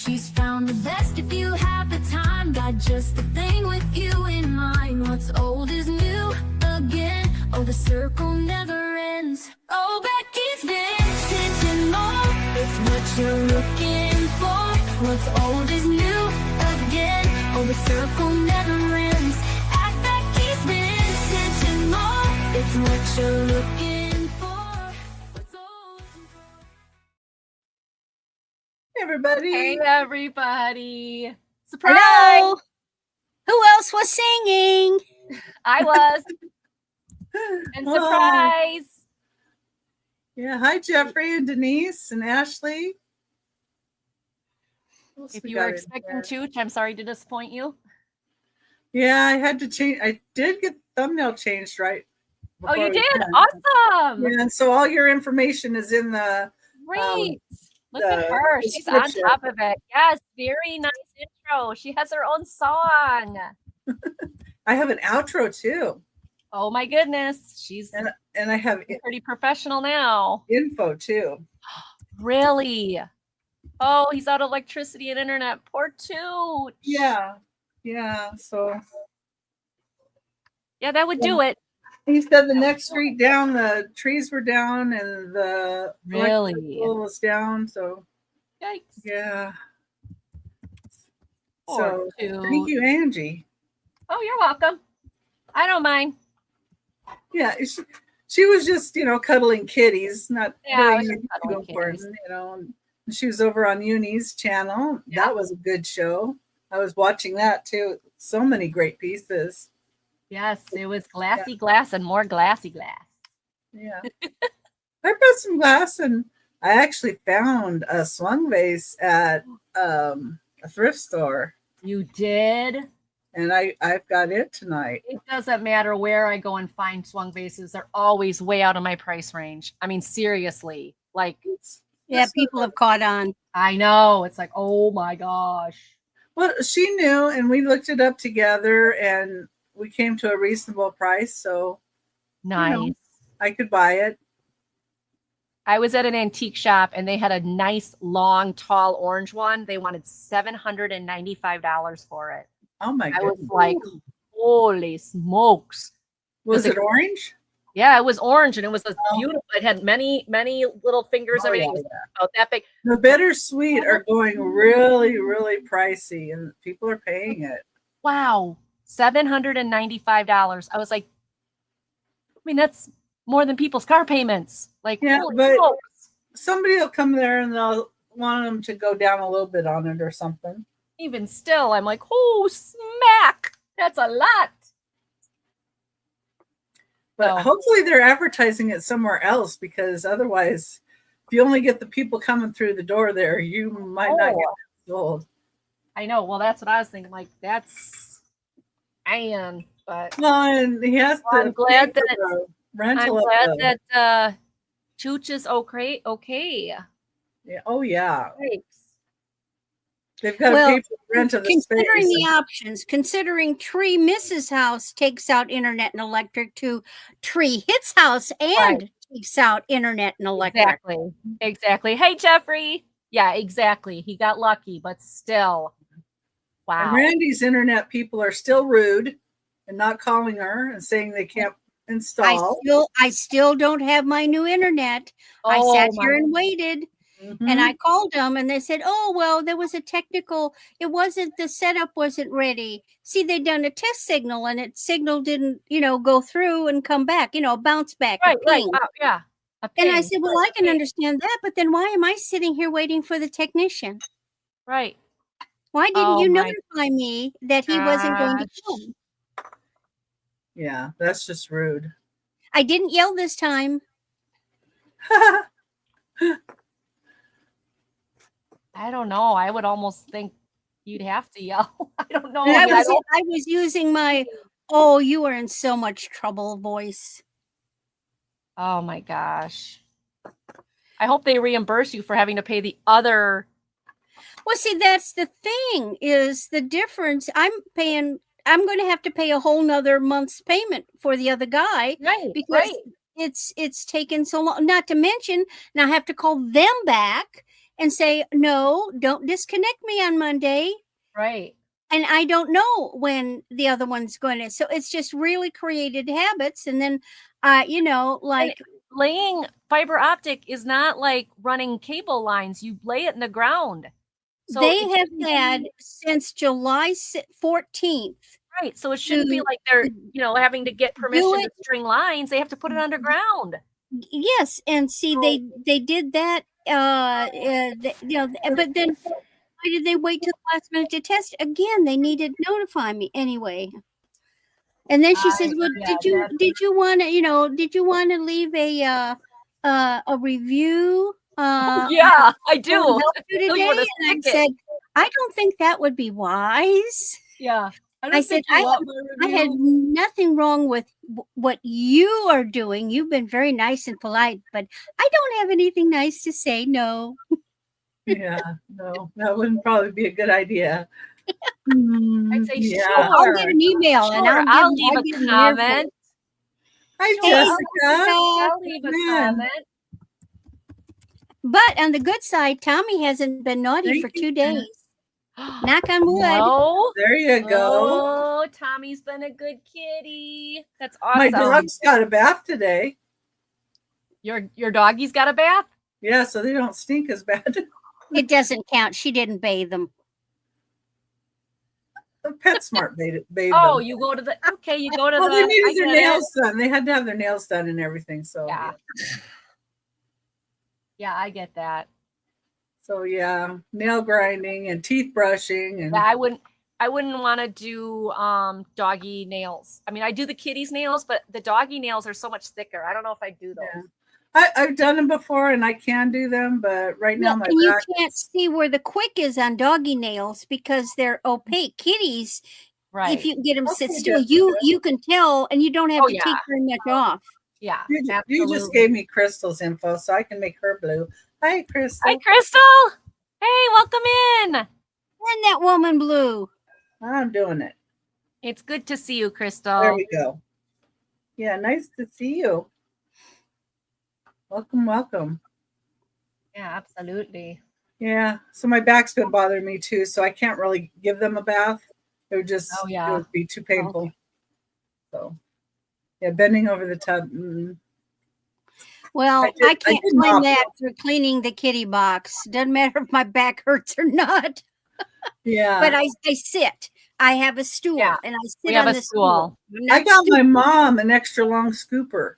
She's found the best if you have the time. Got just the thing with you in mind. What's old is new again. Oh, the circle never ends. Oh, Becky's vintage and more. It's what you're looking for. What's old is new again. Oh, the circle never ends. At Becky's vintage and more. It's what you're looking for. What's old and more. Hey, everybody. Hey, everybody. Surprise! Hello. Who else was singing? I was. And surprise. Yeah. Hi, Jeffrey and Denise and Ashley. What else If we you got were in expecting here? Chooch, I'm sorry to disappoint you. Yeah, I had to change. I did get the thumbnail changed right. Oh, you before we did? went. Awesome. Yeah, and so all your information is in the. Great. Look at the her. She's on description. top of it. Yes, very nice intro. She has her own song. I have an outro too, Oh, my goodness. She's and I have pretty professional now. info too. Really? Oh, he's out of electricity and internet. Poor Chooch. Yeah, yeah. So Yeah, that would do it. he said the next street down, the trees were down and the Really? electrical was down. So Yikes. yeah. Poor So Chooch. thank you, Angie. Oh, you're welcome. I don't mind. Yeah, she was just cuddling kitties, not Yeah, I was really just cuddling too important, kitties. And she was over on Uni's channel. Yeah. That was a good show. I was watching that too. So many great pieces. Yes, it was glassy glass and more glassy glass. Yeah. I brought some glass, and I actually found a swung vase at a thrift store, You did? and I've got it tonight. It doesn't matter where I go and find swung vases. They're always way out of my price range. I mean, seriously. Like, Yeah, people have caught on. I know. It's like, oh my gosh. Well, she knew, and we looked it up together, and we came to a reasonable price, so Nice. I could buy it. I was at an antique shop and they had a nice, long, tall orange one. They wanted $795 for it. Oh my I was goodness. like, holy smokes. Was it- it orange? Yeah, it was orange and it was a beautiful. It had many, many little fingers. Oh, Everything yeah, was about that big. The bittersweet are going really, really pricey, and people are paying it. Wow, $795. I was like, I mean, that's more than people's car payments. Like, Yeah, holy but- smokes. Somebody will come there and they'll want them to go down a little bit on it or something. Even still, I'm like, oh, smack. That's a lot. But So- hopefully they're advertising it somewhere else, because otherwise, if you only get the people coming through the door there, you might not get it sold. I know. Well, that's what I was thinking. Like, that's, man. But Well, and he has Well, to I'm glad pay for that- the I'm rental. glad that Chooch is okay. Okay. Yeah. Oh yeah, Thanks. they've got Well, to pay for the rent of the Considering space. the options, considering Tree Mrs. House takes out internet and electric to Tree Hits House and Right. takes out internet and electric. Exactly. Exactly. Hey, Jeffrey. Yeah, exactly. He got lucky, but still. Wow. And Randy's internet people are still rude and not calling her and saying they can't install. I still don't have my new internet. I Oh, sat my here and waited. Mhm. And I called them and they said, oh, well, there was a technical, it wasn't, the setup wasn't ready. See, they'd done a test signal and it signal didn't, go through and come back, bounce back. a Right, right. ping. Yeah. A And I ping. said, well, I can understand that, but then why am I sitting here waiting for the technician? Right. Why didn't Oh you my notify me that he wasn't going to gosh. come? Yeah, that's just rude. I didn't yell this time. I don't know. I would almost think you'd have to yell. I don't know. And I I mean, I was using my, oh, you are in so much trouble voice. oh my gosh. I hope they reimburse you for having to pay the other. Well, see, that's the thing is the difference. I'm going to have to pay a whole nother month's payment for the other guy Right. because it's taken so long. Not to mention, now I have to call them back and say, no, don't disconnect me on Monday. Right. And I don't know when the other one's going to. So it's just really created habits. And then, like laying fiber optic is not like running cable lines. You lay it in the ground. So they have had since July 14th. Right. So it shouldn't be like they're, having to get permission to string lines. They have to put it underground. Yes. And see, they did that, but then why did they wait till the last minute to test? Again, they needed to notify me anyway. And then she says, "Well, did you want to leave a review? Yeah, I do. Help you today?" And I said, "I don't think that would be wise." Yeah, I said, "I had nothing wrong with what you are doing. You've been very nice and polite, but I don't have anything nice to say. No." Yeah, no, that wouldn't probably be a good idea. I'd say, yeah. sure. I'll get an email and I'll leave a comment. Hi, Jessica. I'll leave a comment. But on the good side, Tommy hasn't been naughty for 2 days. Knock on wood. No. There you go. Oh, Tommy's been a good kitty. That's awesome. My dog's got a bath today. Your doggy's got a bath? Yeah, so they don't stink as bad. It doesn't count. She didn't bathe them. The PetSmart bathed Oh, them. you go to the Well, they needed their nails done. They had to have their nails done and everything. So yeah, I get that. So yeah, nail grinding and teeth brushing and Yeah, I wouldn't want to do doggy nails. I mean, I do the kitty's nails, but the doggy nails are so much thicker. I don't know if I do those. Yeah. I've done them before and I can do them, but right now my you back can't see where the quick is on doggy nails because they're opaque. Kitties, Right. if you get them sit Okay, still, Jessica. you can tell, and you don't have to yeah. take very much off. Yeah. You just gave me Crystal's info, so I can make her blue. Hi, Crystal. Hi, Crystal. Hey, welcome in. And that woman blue. I'm doing it. It's good to see you, Crystal. There we go. Yeah, nice to see you. Welcome, welcome. Yeah, absolutely. Yeah, so my back's been bothering me too, so I can't really give them a bath. It would just it would be too painful. So yeah, bending over the tub. Well, I can't blame that for cleaning the kitty box. Doesn't matter if my back hurts or not. Yeah. But I sit. I have a stool and I sit on the stool. I got my mom an extra long scooper.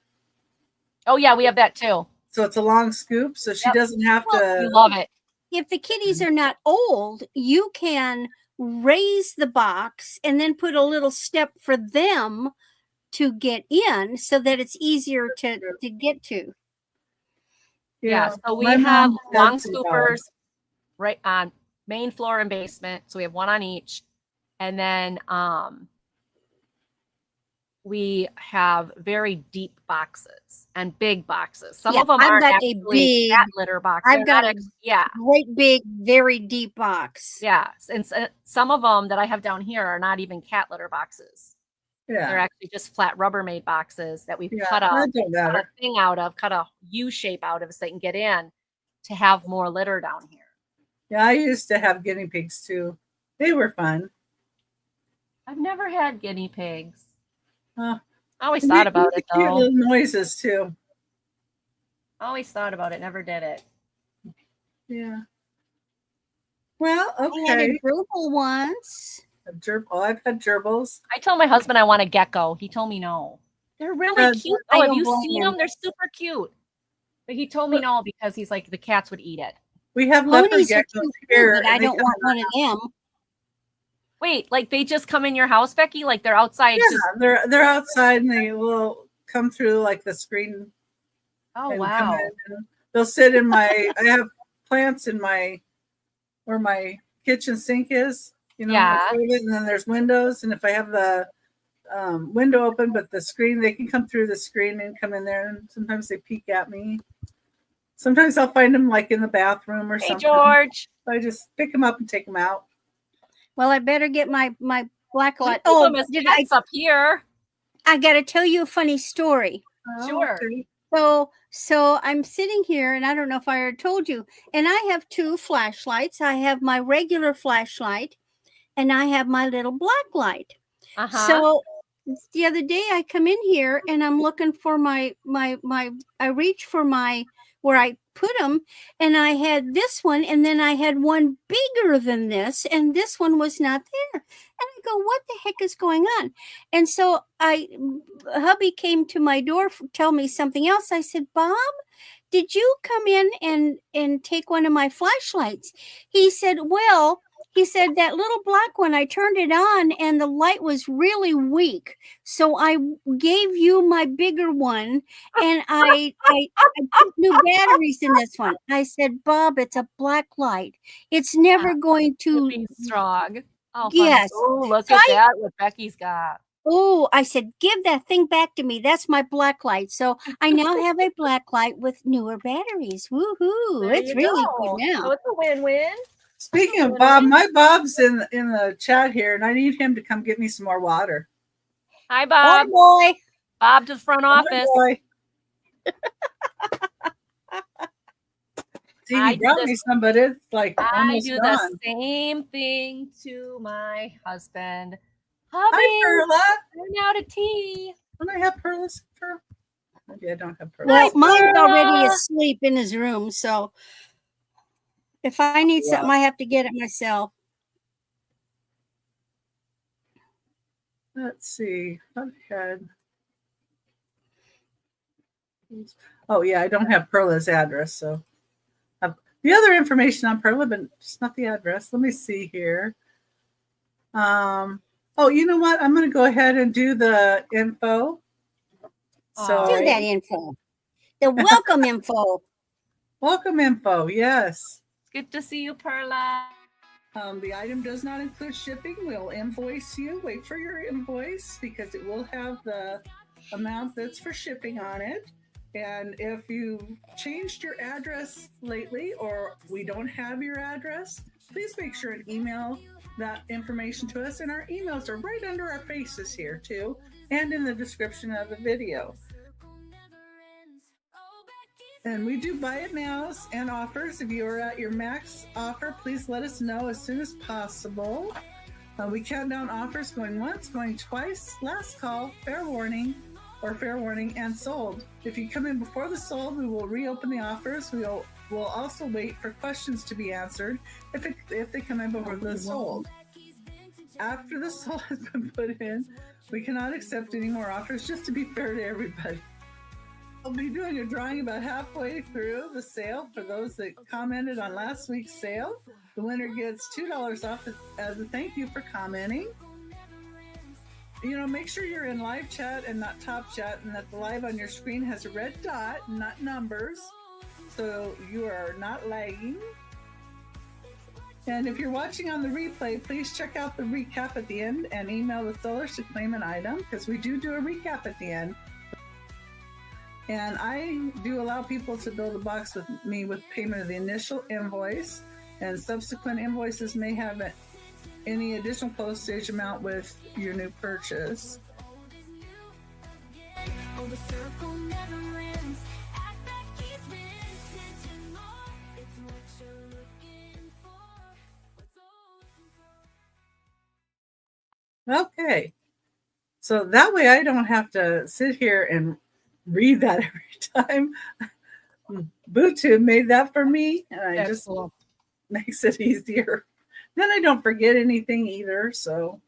Oh yeah, we have that too. So it's a long scoop, so she doesn't have to. We love it. If the kitties are not old, you can raise the box and then put a little step for them to get in so that it's easier to get to. Yeah, so we have long scoopers right on main floor and basement. So we have one on each. And then we have very deep boxes and big boxes. Some of them I've aren't got actually cat litter boxes. I've got a great big, very deep box. Yeah, and some of them that I have down here are not even cat litter boxes. Yeah, they're actually just flat Rubbermaid boxes that we cut a thing out of, cut a U shape out of, so they can get in to have more litter down here. Yeah, I used to have guinea pigs too. They were fun. I've never had guinea pigs. I always thought about it though. Cute little noises too. Always thought about it, never did it. Yeah. Well, okay. I had a gerbil once. I've had gerbils. I told my husband I want a gecko. He told me no. They're really cute. Oh, have you seen them? They're super cute. But he told me no because he's like the cats would eat it. We have leopard geckos here. But I don't want one of them. Wait, like they just come in your house, Becky? Like they're outside? Yeah, they're outside and they will come through like the screen. Oh wow! They'll sit in my. I have plants in my where my kitchen sink is. You know, and then there's windows, and if I have the window open, but the screen, they can come through the screen and come in there. And sometimes they peek at me. Sometimes I'll find them like in the bathroom or something. Hey, George! So I just pick them up and take them out. Well, I better get my black light. Oh, did I up here? I got to tell you a funny story. Sure. Okay. So I'm sitting here, and I don't know if I already told you, and I have 2 flashlights. I have my regular flashlight, and I have my little black light. So the other day I come in here and I'm looking for my I reach for my where I put them, and I had this one, and then I had one bigger than this, and this one was not there. And I go, what the heck is going on? And so hubby came to my door, tell me something else. I said, Bob, did you come in and take one of my flashlights? He said, well, he said that little black one, I turned it on and the light was really weak. So I gave you my bigger one, and I put new batteries in this one. I said, Bob, it's a black light. It's never going to be strong. Oh, yes. Oh, look at that, what Becky's got. Oh, I said, give that thing back to me. That's my black light. So I now have a black light with newer batteries. Woohoo. It's really good now. So it's a win-win. Speaking of Bob, my Bob's in the chat here, and I need him to come get me some more water. Hi, Bob. Boy. Bob to the front office. Boy. See, he brought me some, but it's like I do gone. the same thing to my husband. Hi, Hubby, Perla. I'm out of tea. Don't I have Perla's? Maybe I don't have Perla. Well, mine's already asleep in his room, so if I need something, I have to get it myself. Let's see. I've had. Oh yeah, I don't have Perla's address, so the other information on Perla, but just not the address. Let me see here. Oh, you know what? I'm going to go ahead and do the info. So do that info. The welcome info. Welcome info. Yes. Good to see you, Perla. The item does not include shipping. We'll invoice you. Wait for your invoice because it will have the amount that's for shipping on it. And if you changed your address lately or we don't have your address, please make sure and email that information to us. And our emails are right under our faces here too, and in the description of the video. And we do buy it nows and offers. If you are at your max offer, please let us know as soon as possible. We count down offers going once, going twice, last call, fair warning, and sold. If you come in before the sold, we will reopen the offers. We'll also wait for questions to be answered if they come in before the sold. After the sold has been put in, we cannot accept any more offers, just to be fair to everybody. I'll be doing a drawing about halfway through the sale for those that commented on last week's sale. The winner gets $2 off as a thank you for commenting. You know, make sure you're in live chat and not top chat, and that the live on your screen has a red dot, not numbers, so you are not lagging. And if you're watching on the replay, please check out the recap at the end and email the sellers to claim an item, because we do a recap at the end. And I do allow people to build a box with me with payment of the initial invoice, and subsequent invoices may have any additional postage amount with your new purchase. Okay, so that way I don't have to sit here and read that every time. Bootu made that for me, and I just makes it easier. Then I don't forget anything either. So,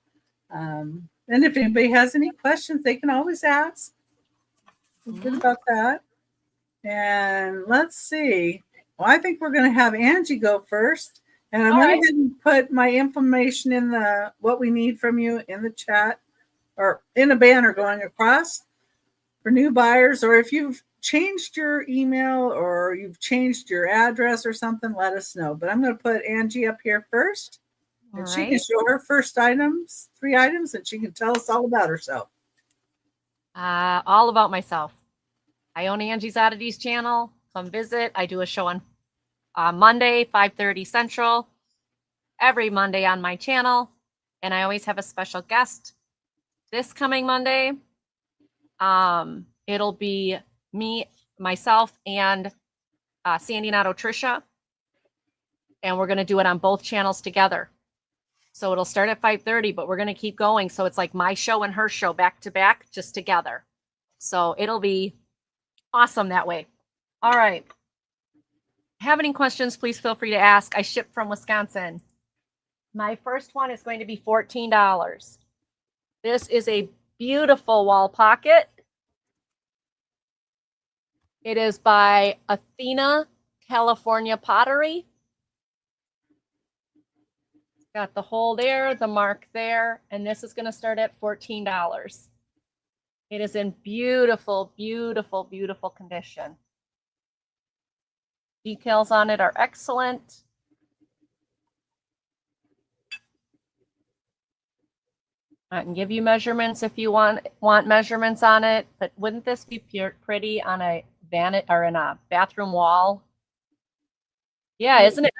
and if anybody has any questions, they can always ask. Good about that. And let's see. Well, I think we're going to have Angie go first. And I went ahead and put my information in what we need from you in the chat or in a banner going across for new buyers. Or if you've changed your email or you've changed your address or something, let us know. But I'm going to put Angie up here first, and she can show her first 3 items, and she can tell us all about herself. All about myself. I own Angie's Oddities channel. Come visit. I do a show on Monday, 5:30 Central, every Monday on my channel, and I always have a special guest. This coming Monday, it'll be me myself and Sandy Nato Trisha. And we're going to do it on both channels together. So it'll start at 5:30, but we're going to keep going. So it's like my show and her show back to back, just together. So it'll be awesome that way. All right. Have any questions, please feel free to ask. I ship from Wisconsin. My first one is going to be $14. This is a beautiful wall pocket. It is by Athena, California Pottery. Got the hole there, the mark there, and this is going to start at $14. It is in beautiful, beautiful, beautiful condition. Details on it are excellent. I can give you measurements if you want measurements on it, but wouldn't this be pretty on a vanity or in a bathroom wall? Yeah, isn't it,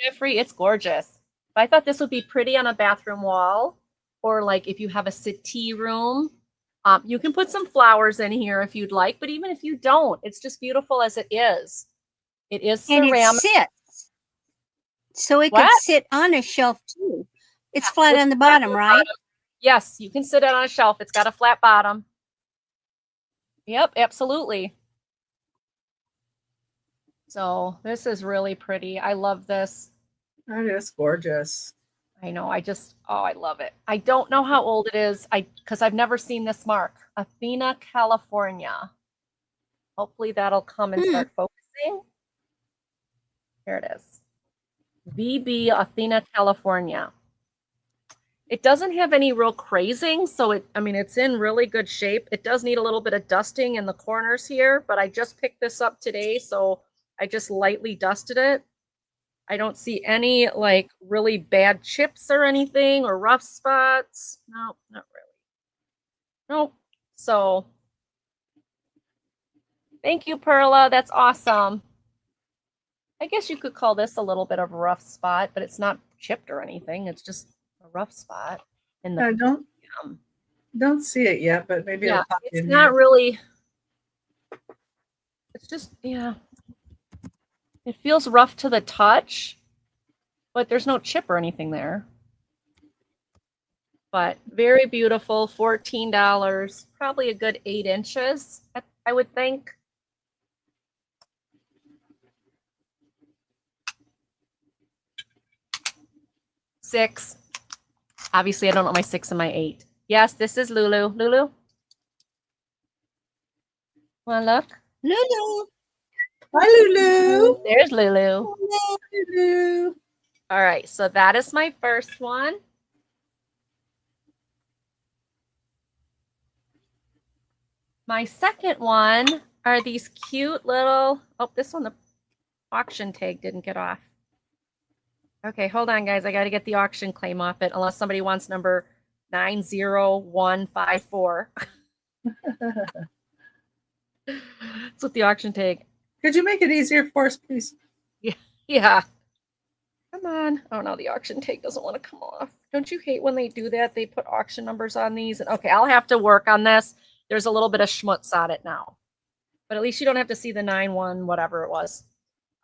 Jeffrey? It's gorgeous. But I thought this would be pretty on a bathroom wall, or like if you have a settee room. You can put some flowers in here if you'd like, but even if you don't, it's just beautiful as it is. It is ceramic. And it sits, so it could sit on a shelf too. It's flat on the bottom, right? Yes, you can sit it on a shelf. It's got a flat bottom. Yep, absolutely. So this is really pretty. I love this. That is gorgeous. I know. I love it. I don't know how old it is. Because I've never seen this mark. Athena, California. Hopefully that'll come and start focusing. Here it is. VB Athena, California. It doesn't have any real crazing, so it's in really good shape. It does need a little bit of dusting in the corners here, but I just picked this up today, so I just lightly dusted it. I don't see any like really bad chips or anything or rough spots. No, not really. Nope. So thank you, Perla. That's awesome. I guess you could call this a little bit of a rough spot, but it's not chipped or anything. It's just a rough spot. In the I don't see it yet, but maybe it'll pop it's in not here. really. It's just, yeah. It feels rough to the touch, but there's no chip or anything there. But very beautiful, $14, probably a good 8 inches, I would think. Six. Obviously, I don't know my 6 and my 8. Yes, this is Lulu. Lulu? Want to look? Lulu. Hi, Lulu. There's Lulu. Lulu. All right, so that is my first one. My second one are these cute little, oh, this one, the auction tag didn't get off. Okay, hold on, guys. I got to get the auction claim off it, unless somebody wants number 90154. That's what the auction tag. Could you make it easier for us, please? Yeah. Come on. Oh, no, the auction tag doesn't want to come off. Don't you hate when they do that? They put auction numbers on these. And okay, I'll have to work on this. There's a little bit of schmutz on it now. But at least you don't have to see the 9-1, whatever it was.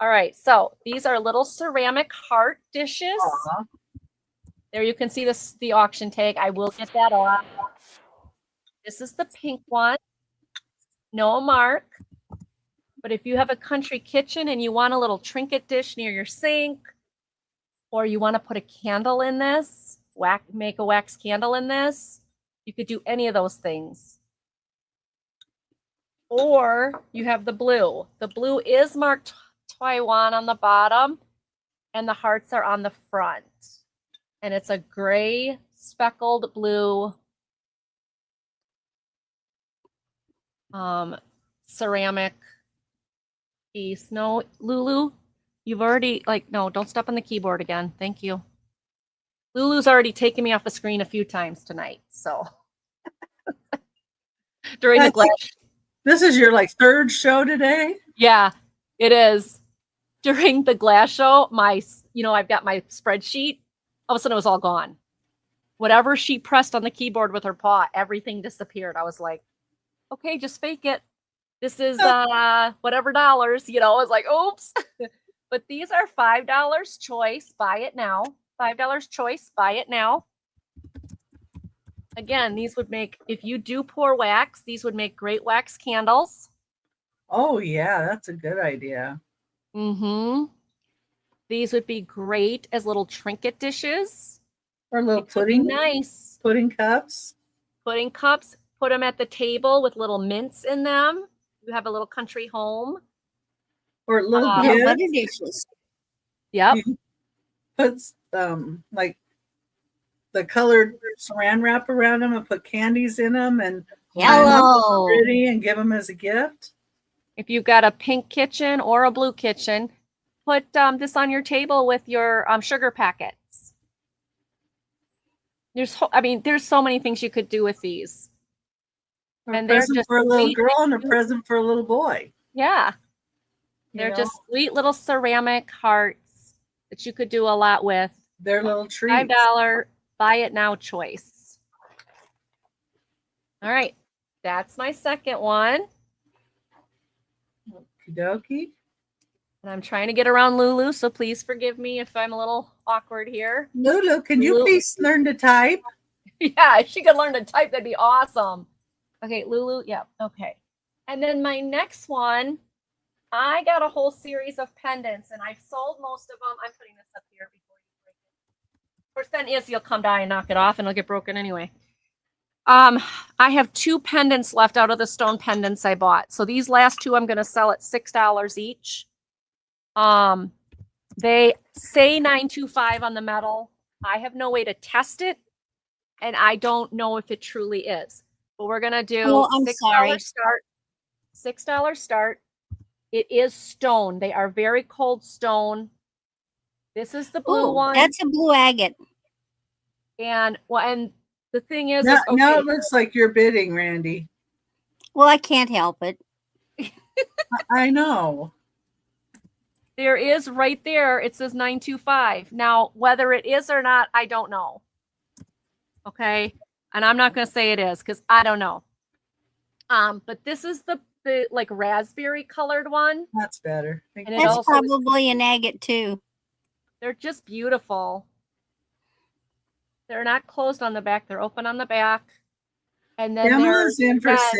All right, so these are little ceramic heart dishes. Aww. There you can see the auction tag. I will get that off. This is the pink one. No mark. But if you have a country kitchen and you want a little trinket dish near your sink, or you want to put a candle in this, make a wax candle in this, you could do any of those things. Or you have the blue. The blue is marked Taiwan on the bottom, and the hearts are on the front. And it's a gray speckled blue ceramic piece. No, Lulu, you've already, no, don't step on the keyboard again. Thank you. Lulu's already taken me off the screen a few times tonight, so. During the glass. This is your third show today? Yeah, it is. During the glass show, I've got my spreadsheet. All of a sudden, it was all gone. Whatever she pressed on the keyboard with her paw, everything disappeared. I was like, okay, just fake it. This is whatever dollars, you know, it's like, oops. But these are $5 choice. Buy it now. $5 choice. Buy it now. Again, these would make, if you do pour wax, these would make great wax candles. Oh, yeah, that's a good idea. Mm-hmm. These would be great as little trinket dishes. Or little These would be pudding. nice. Pudding cups. Pudding cups. Put them at the table with little mints in them. You have a little country home. Or little butter gifts. dishes. Yep. You put like the colored saran wrap around them and put candies in them and Hello. pretty and give them as a gift. If you've got a pink kitchen or a blue kitchen, put this on your table with your sugar packets. There's so many things you could do with these. Or And a they're present just for a little sweet girl and a things. present for a little boy. Yeah. You They're know? just sweet little ceramic hearts that you could do a lot with. Their little treats. $5 buy it now choice. All right. That's my second one. Okie dokie. And I'm trying to get around Lulu, so please forgive me if I'm a little awkward here. Lulu, can you Lulu. please learn to type? Yeah, if she could learn to type, that'd be awesome. Okay, Lulu, yeah, okay. And then my next one, I got a whole series of pendants, and I've sold most of them. I'm putting this up here before you break it. Of course, then you'll come down and knock it off, and it'll get broken anyway. I have 2 pendants left out of the stone pendants I bought. So these last 2 I'm going to sell at $6 each. They say 925 on the metal. I have no way to test it, and I don't know if it truly is. But we're going to do $6 start. $6 start. It is stone. They are very cold stone. This is the blue one. That's a blue agate. And the thing is, now it looks like you're bidding, Randy. Well, I can't help it. I know. there is right there. It says 925. Now, whether it is or not, I don't know. Okay. And I'm not going to say it is because I don't know. But this is the like raspberry colored one. That's better. And That's probably an agate too. They're just beautiful. They're not closed on the back. They're open on the back. And then Pamela's in for 6.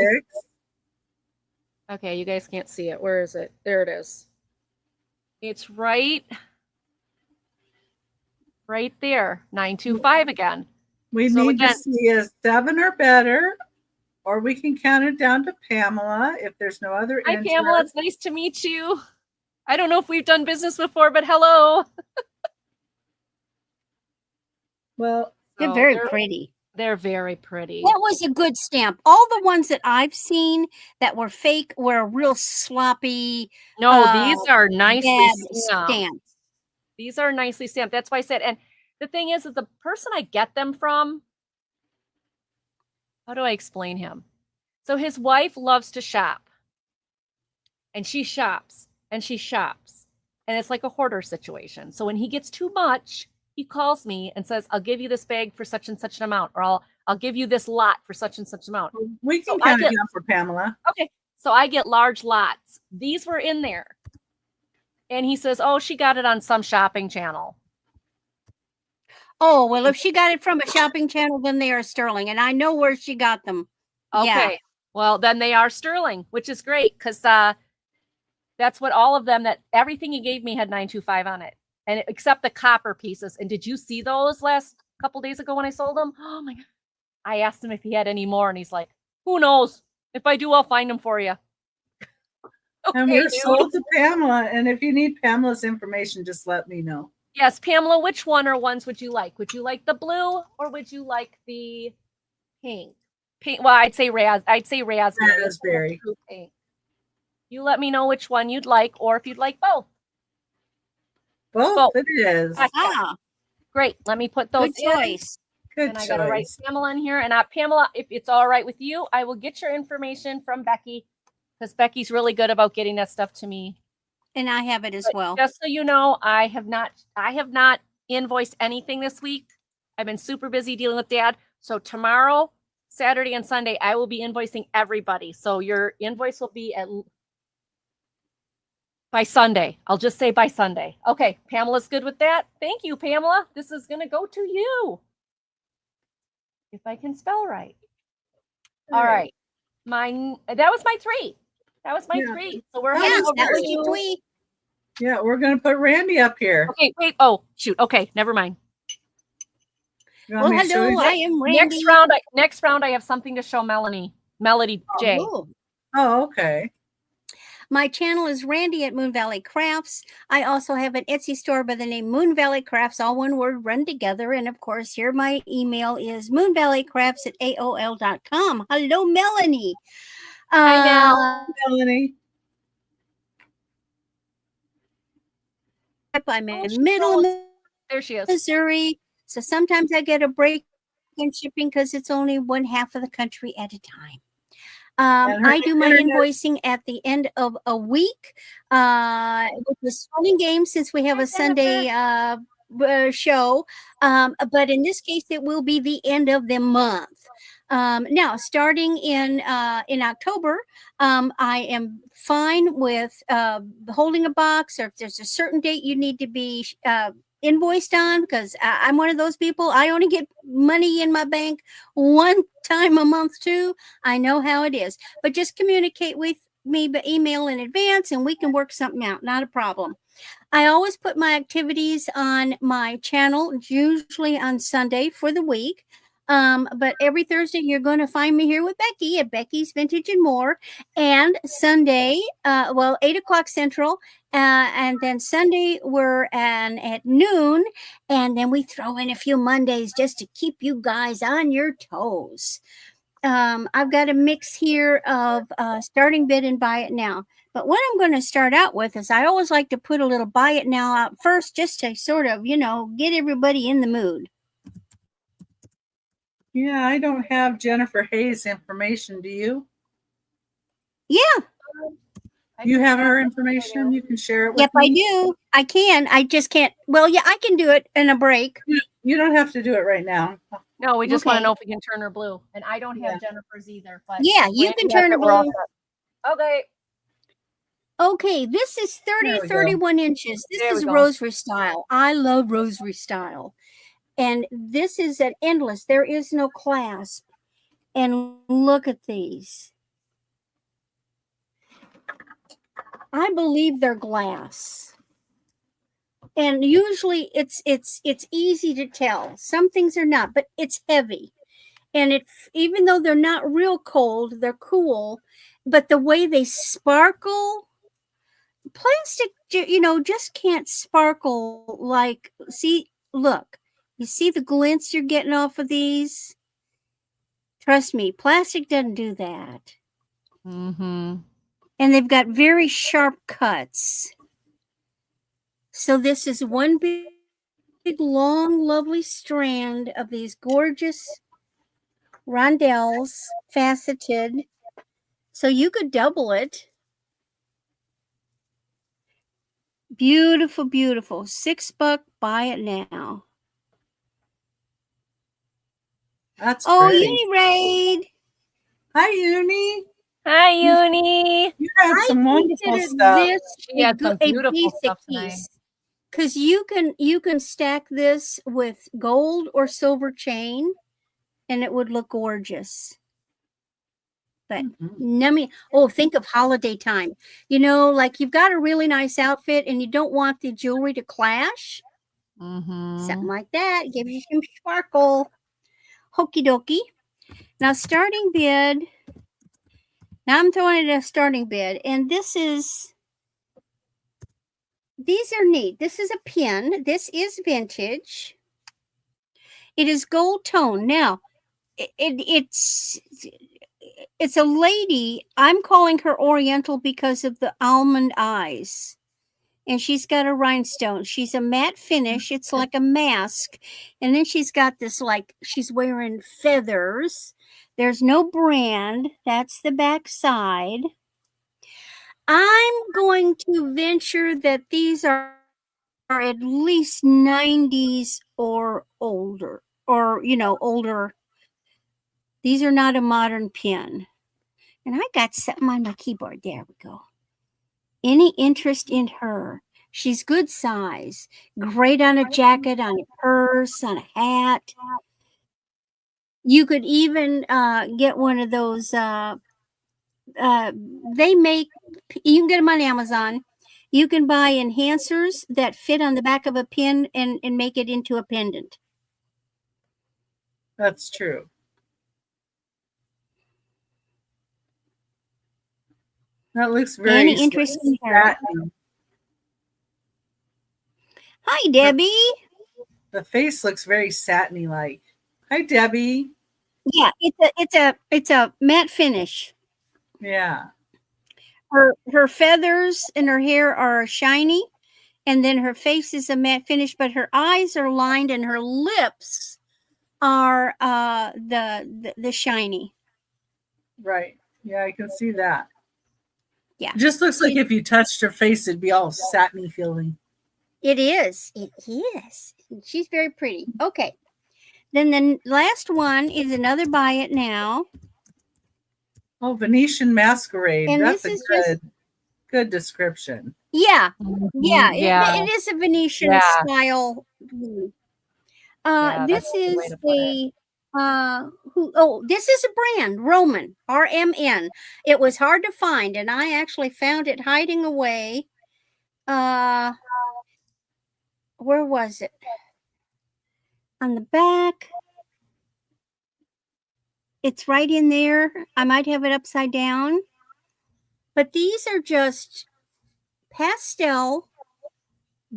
Okay, you guys can't see it. Where is it? There it is. It's right there. 925 again. We need to see a 7 or better, or we can count it down to Pamela if there's no other Hi, interest. Pamela. It's nice to meet you. I don't know if we've done business before, but hello. Well, They're very pretty. They're very pretty. That was a good stamp. All the ones that I've seen that were fake were real sloppy. No, these are nicely stamped. stamps. These are nicely stamped. That's why I said, and the thing is the person I get them from, how do I explain him? So his wife loves to shop. And she shops. And she shops. And it's like a hoarder situation. So when he gets too much, he calls me and says, I'll give you this bag for such and such an amount, or I'll give you this lot for such and such amount. We can count it down for Pamela. Okay. So I get large lots. These were in there. And he says, oh, she got it on some shopping channel. Oh, well, if she got it from a shopping channel, then they are sterling. And I know where she got them. Okay. Yeah. Well, then they are sterling, which is great because that's what all of them, that everything he gave me had 925 on it. And except the copper pieces. And did you see those last couple days ago when I sold them? Oh my God. I asked him if he had any more and he's like, who knows? If I do, I'll find them for you. Okay, And we're dude. sold to Pamela. And if you need Pamela's information, just let me know. Yes, Pamela, which one or ones would you like? Would you like the blue or would you like the pink? Pink. Well, I'd say raspberry. Raspberry. Pink. You let me know which one you'd like, or if you'd like both. Both it is. Ah, Great. Let me put those good choice. Good And I got to write choice. Pamela in here. And Pamela, if it's all right with you, I will get your information from Becky because Becky's really good about getting that stuff to me. And I have it as But well. just so you know, I have not invoiced anything this week. I've been super busy dealing with Dad. So tomorrow, Saturday and Sunday, I will be invoicing everybody. So your invoice will be by Sunday. I'll just say by Sunday. Okay, Pamela's good with that. Thank you, Pamela. This is going to go to you. If I can spell right. All right. That was my 3. That was my 3. So we're heading over that was to your 3. Yeah, we're gonna put Randy up here. Okay, wait. Oh, shoot. Okay, never mind. Well, hello, I am Randy. Next round, I have something to show Melody J. Oh, okay. My channel is RandyatMoonValleyCrafts. I also have an Etsy store by the name MoonValleyCrafts, all one word run together. And of course, here my email is moonvalleycrafts@aol.com. Hello, Melanie. Hi, Melanie. I'm in middle there she is. Missouri. So sometimes I get a break in shipping because it's only one half of the country at a time. I do my invoicing at the end of a week. With the fun game since we have a Sunday show. But in this case, it will be the end of the month. Now, starting in October, I am fine with holding a box, or if there's a certain date you need to be invoiced on, because I'm one of those people. I only get money in my bank one time a month too. I know how it is, but just communicate with me by email in advance and we can work something out. Not a problem. I always put my activities on my channel, usually on Sunday for the week. But every Thursday you're going to find me here with Becky at Becky's Vintage and More, and Sunday, 8:00 Central, and then Sunday we're at noon, and then we throw in a few Mondays just to keep you guys on your toes. I've got a mix here of starting bid and buy it now. But what I'm going to start out with is I always like to put a little buy it now out first, just to sort of, get everybody in the mood. Yeah, I don't have Jennifer Hayes' information. Do you? Yeah. You have her information? You can share it with me? Yep, I do. I can. I just can't. Well, yeah, I can do it in a break. You don't have to do it right now. No, we just want to know if we can turn her blue. And I don't have Jennifer's either. But yeah, you can turn her blue. Okay. Okay, this is 31 inches. This is rosary style. I love rosary style. And this is at Endless. There is no clasp. And look at these. I believe they're glass. And usually it's easy to tell. Some things are not, but it's heavy. And even though they're not real cold, they're cool. But the way they sparkle, plastic, just can't sparkle like, look. You see the glints you're getting off of these? Trust me, plastic doesn't do that. Mm-hmm. And they've got very sharp cuts. So this is one big, long, lovely strand of these gorgeous rondelles, faceted. So you could double it. Beautiful, beautiful. $6, buy it now. That's pretty. Uni Raid. Hi, Uni. Hi, Uni. You had some wonderful stuff. She had some beautiful stuff tonight. Because you can stack this with gold or silver chain, and it would look gorgeous. But think of holiday time. Like you've got a really nice outfit, and you don't want the jewelry to clash. Something like that gives you some sparkle. Okie dokie. Now starting bid. Now I'm throwing it a starting bid, and these are neat. This is a pin. This is vintage. It is gold tone. Now it's a lady. I'm calling her Oriental because of the almond eyes. And she's got a rhinestone. She's a matte finish. It's like a mask. And then she's got this, like, she's wearing feathers. There's no brand. That's the back side. I'm going to venture that these are at least 90s or older. Or, older These are not a modern pin. And I got something on my keyboard. There we go. Any interest in her? She's good size. Great on a jacket, on a purse, on a hat. You could even get one of those. They make, you can get them on Amazon. You can buy enhancers that fit on the back of a pin and make it into a pendant. That's true. That looks very Any interest in her? Hi, Debbie. The face looks very satiny like. Hi, Debbie. Yeah, it's a matte finish. Yeah. Her feathers and her hair are shiny, and then her face is a matte finish, but her eyes are lined and her lips are the shiny. Right. Yeah, I can see that. Yeah. It just looks like if you touched her face, it'd be all satiny feeling. It is. It is. She's very pretty. Okay. Then the last one is another buy it now. Oh, Venetian Masquerade. And that's this a is good description. Yeah. Yeah. Yeah. It is a Venetian style. This is this is a brand, Roman, RMN. It was hard to find, and I actually found it hiding away. Where was it? On the back. It's right in there. I might have it upside down. But these are just pastel,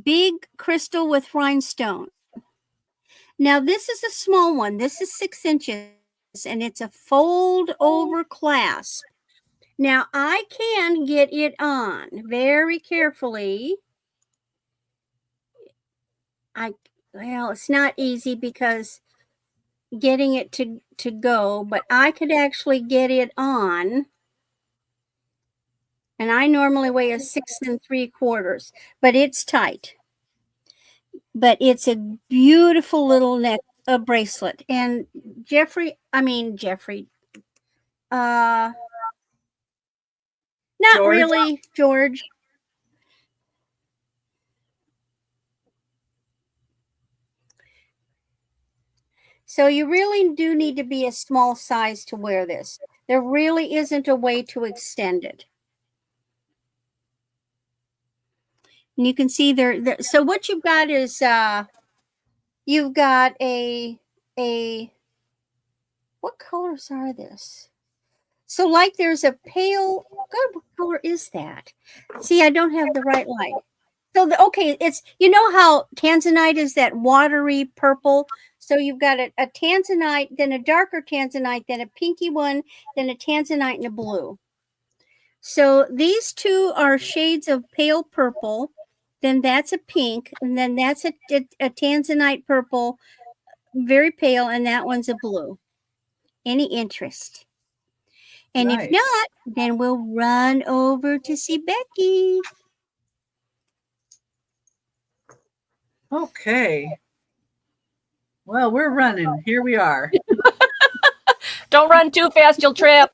big crystal with rhinestone. Now, this is a small one. This is 6 inches, and it's a fold over clasp. Now, I can get it on very carefully. Well, it's not easy because getting it to go, but I could actually get it on. And I normally weigh a 6 3/4, but it's tight. But it's a beautiful little neck bracelet. And Jeffrey, not George? really, George. So you really do need to be a small size to wear this. There really isn't a way to extend it. And you can see there. So what you've got is you've got a what colors are this? So like there's a pale. God, what color is that? See, I don't have the right light. So okay, it's how tanzanite is that watery purple. So you've got a tanzanite, then a darker tanzanite, then a pinky one, then a tanzanite and a blue. So these two are shades of pale purple. Then that's a pink, and then that's a tanzanite purple, very pale, and that one's a blue. Any interest? And Nice. if not, then we'll run over to see Becky. Okay. Well, we're running. Here we are. Don't run too fast, you'll trip.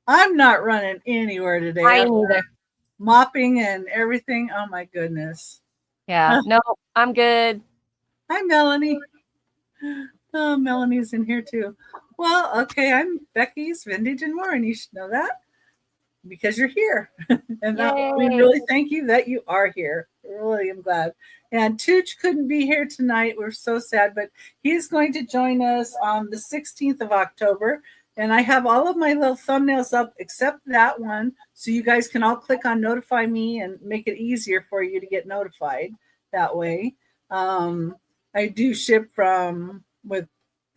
I'm not running anywhere today. I neither. Mopping and everything. Oh my goodness. Yeah. No, I'm good. Hi, Melanie. Oh, Melanie's in here too. Well, okay, I'm Becky's Vintage and More, and you should know that because you're here. And we really thank you that you are here. Really, I'm glad. And Tooch couldn't be here tonight. We're so sad, but he's going to join us on the 16th of October. And I have all of my little thumbnails up except that one. So you guys can all click on notify me and make it easier for you to get notified that way. I do ship from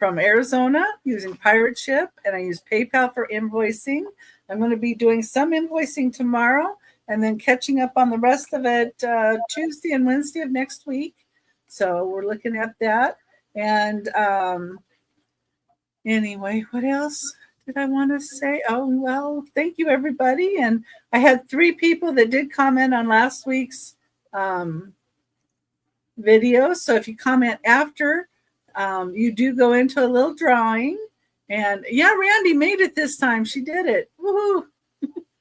Arizona using Pirate Ship, and I use PayPal for invoicing. I'm going to be doing some invoicing tomorrow and then catching up on the rest of it Tuesday and Wednesday of next week. So we're looking at that. And anyway, what else did I want to say? Oh, well, thank you, everybody. And I had 3 people that did comment on last week's video. So if you comment after, you do go into a little drawing. And yeah, Randy made it this time. She did it. Woohoo!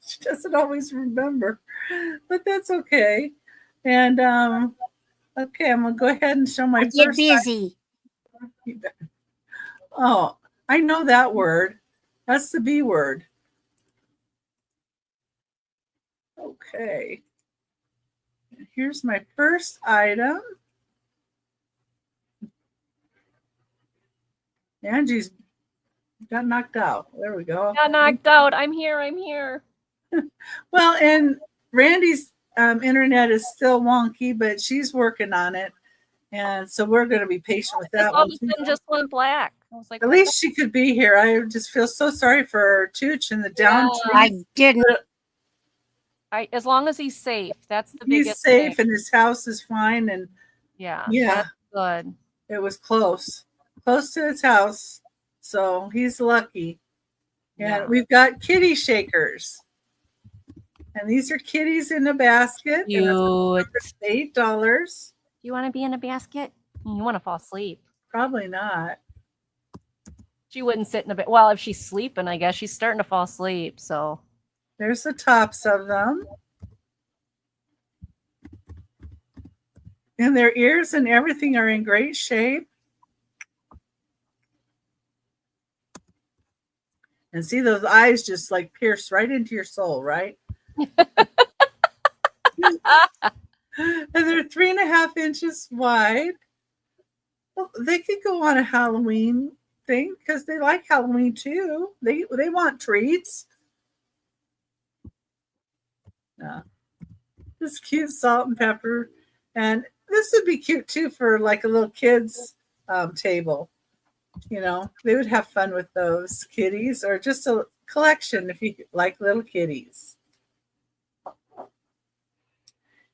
She doesn't always remember, but that's okay. And okay, I'm gonna go ahead and show my Get first. busy. Oh, I know that word. That's the B word. Okay. Here's my first item. Angie's got knocked out. There we go. Got knocked out. I'm here. Well, and Randy's internet is still wonky, but she's working on it. And so we're going to be patient with that All one. of a sudden just went black. I was like, At least she could be here. I just feel so sorry for Tooch and the down tree. I didn't. As long as he's safe, that's the He's biggest safe thing. and his house is fine. And Yeah, yeah, that's good. it was close to his house. So he's lucky. And we've got kitty shakers. And these are kitties in a basket. Cute. And it's $8. Do you want to be in a basket? You want to fall asleep. Probably not. She wouldn't sit in a bed. Well, if she's sleeping, I guess she's starting to fall asleep. So there's the tops of them. And their ears and everything are in great shape. And see those eyes just like pierce right into your soul, right? And they're 3.5 inches wide. Well, they could go on a Halloween thing because they like Halloween too. They want treats. This cute salt and pepper, and this would be cute too for like a little kids table. You know, they would have fun with those kitties, or just a collection if you like little kitties.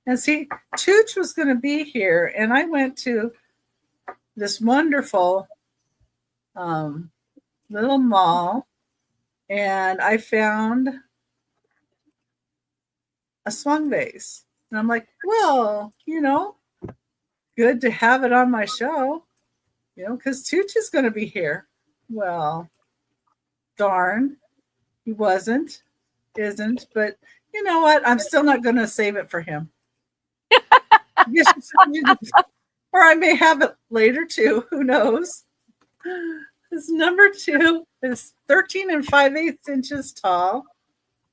And see, Tooch was going to be here, and I went to this wonderful little mall, and I found a swung vase. And I'm like, well, you know, good to have it on my show, you know, because Tooch is going to be here. Well, darn, he isn't, but you know what? I'm still not going to save it for him. Or I may have it later too. Who knows? This number 2 is 13 5/8 inches tall.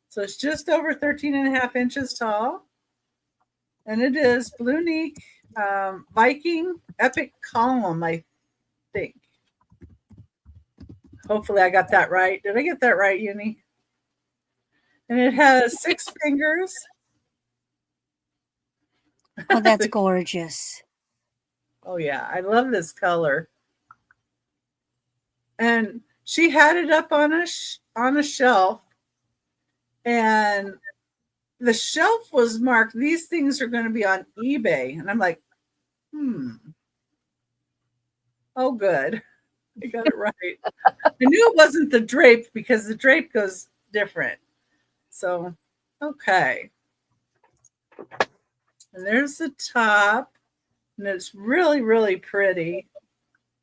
So it's just over 13.5 inches tall. And it is Blue Neek Viking Epic Column, I think. Hopefully I got that right. Did I get that right, Uni? And it has 6 fingers. Oh, that's gorgeous. Oh, yeah. I love this color. And she had it up on a shelf. And the shelf was marked, these things are going to be on eBay. And I'm like, oh, good. I got it right. I knew it wasn't the drape because the drape goes different. So, okay. And there's the top. And it's really, really pretty.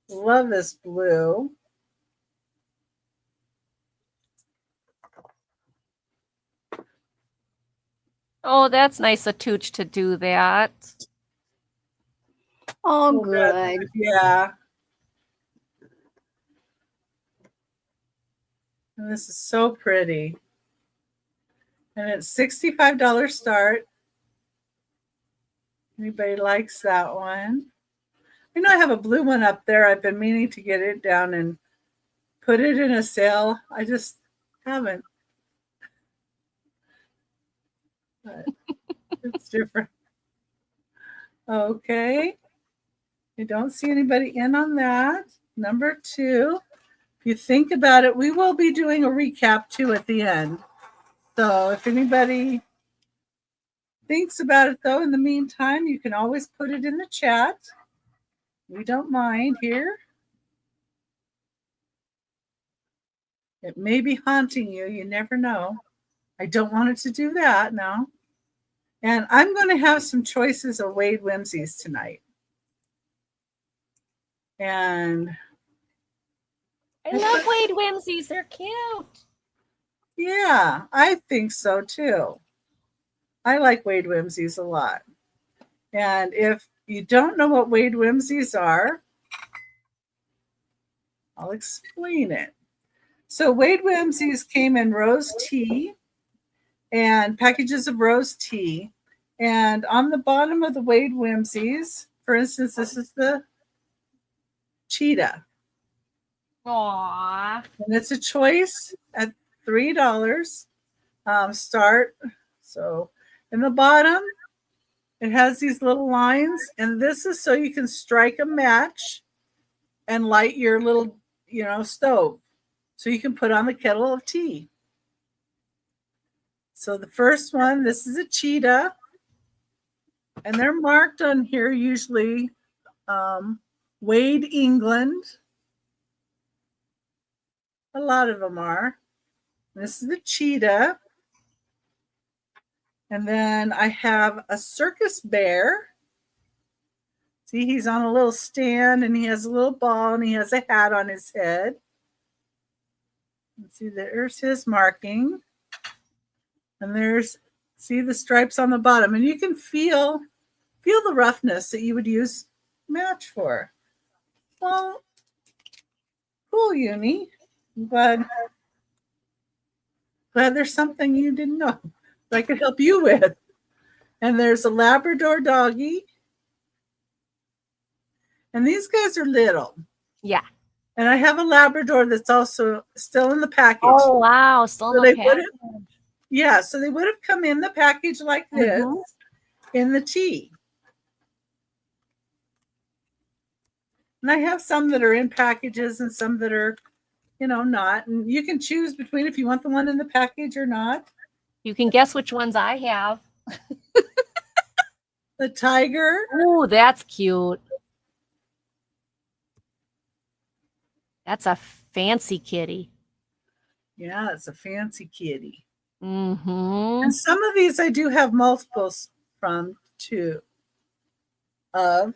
Love this blue. oh, that's nice of Tooch to do that. Oh, good. Yeah. And this is so pretty. And it's $65 start. Anybody likes that one? I know I have a blue one up there. I've been meaning to get it down and put it in a sale. I just haven't. But it's different. Okay. I don't see anybody in on that. Number 2. If you think about it, we will be doing a recap too at the end. So if anybody thinks about it though, in the meantime, you can always put it in the chat. We don't mind here. It may be haunting you. You never know. I don't want it to do that now. And I'm going to have some choices of Wade Whimsies tonight. And I love Wade Whimsies. They're cute. Yeah, I think so too. I like Wade Whimsies a lot. And if you don't know what Wade Whimsies are, I'll explain it. So Wade Whimsies came in rose tea and packages of rose tea. And on the bottom of the Wade Whimsies, for instance, this is the cheetah. Aww. And it's a choice at $3 start. So in the bottom, it has these little lines. And this is so you can strike a match and light your little, stove. So you can put on the kettle of tea. So the first one, this is a cheetah. And they're marked on here usually Wade, England. A lot of them are. This is the cheetah. And then I have a circus bear. See, he's on a little stand and he has a little ball and he has a hat on his head. Let's see, there's his marking. And there's, see the stripes on the bottom. And you can feel the roughness that you would use match for. Well, cool, Uni. But glad there's something you didn't know that I could help you with. And there's a Labrador doggy. And these guys are little. Yeah. And I have a Labrador that's also still in the package. Oh, wow. Still in the package. Yeah, so they would have come in the package like this in the tea. And I have some that are in packages and some that are, not. And you can choose between if you want the one in the package or not. You can guess which ones I have. The tiger. Oh, that's cute. That's a fancy kitty. Yeah, it's a fancy kitty. Mm-hmm. And some of these I do have multiples from too. And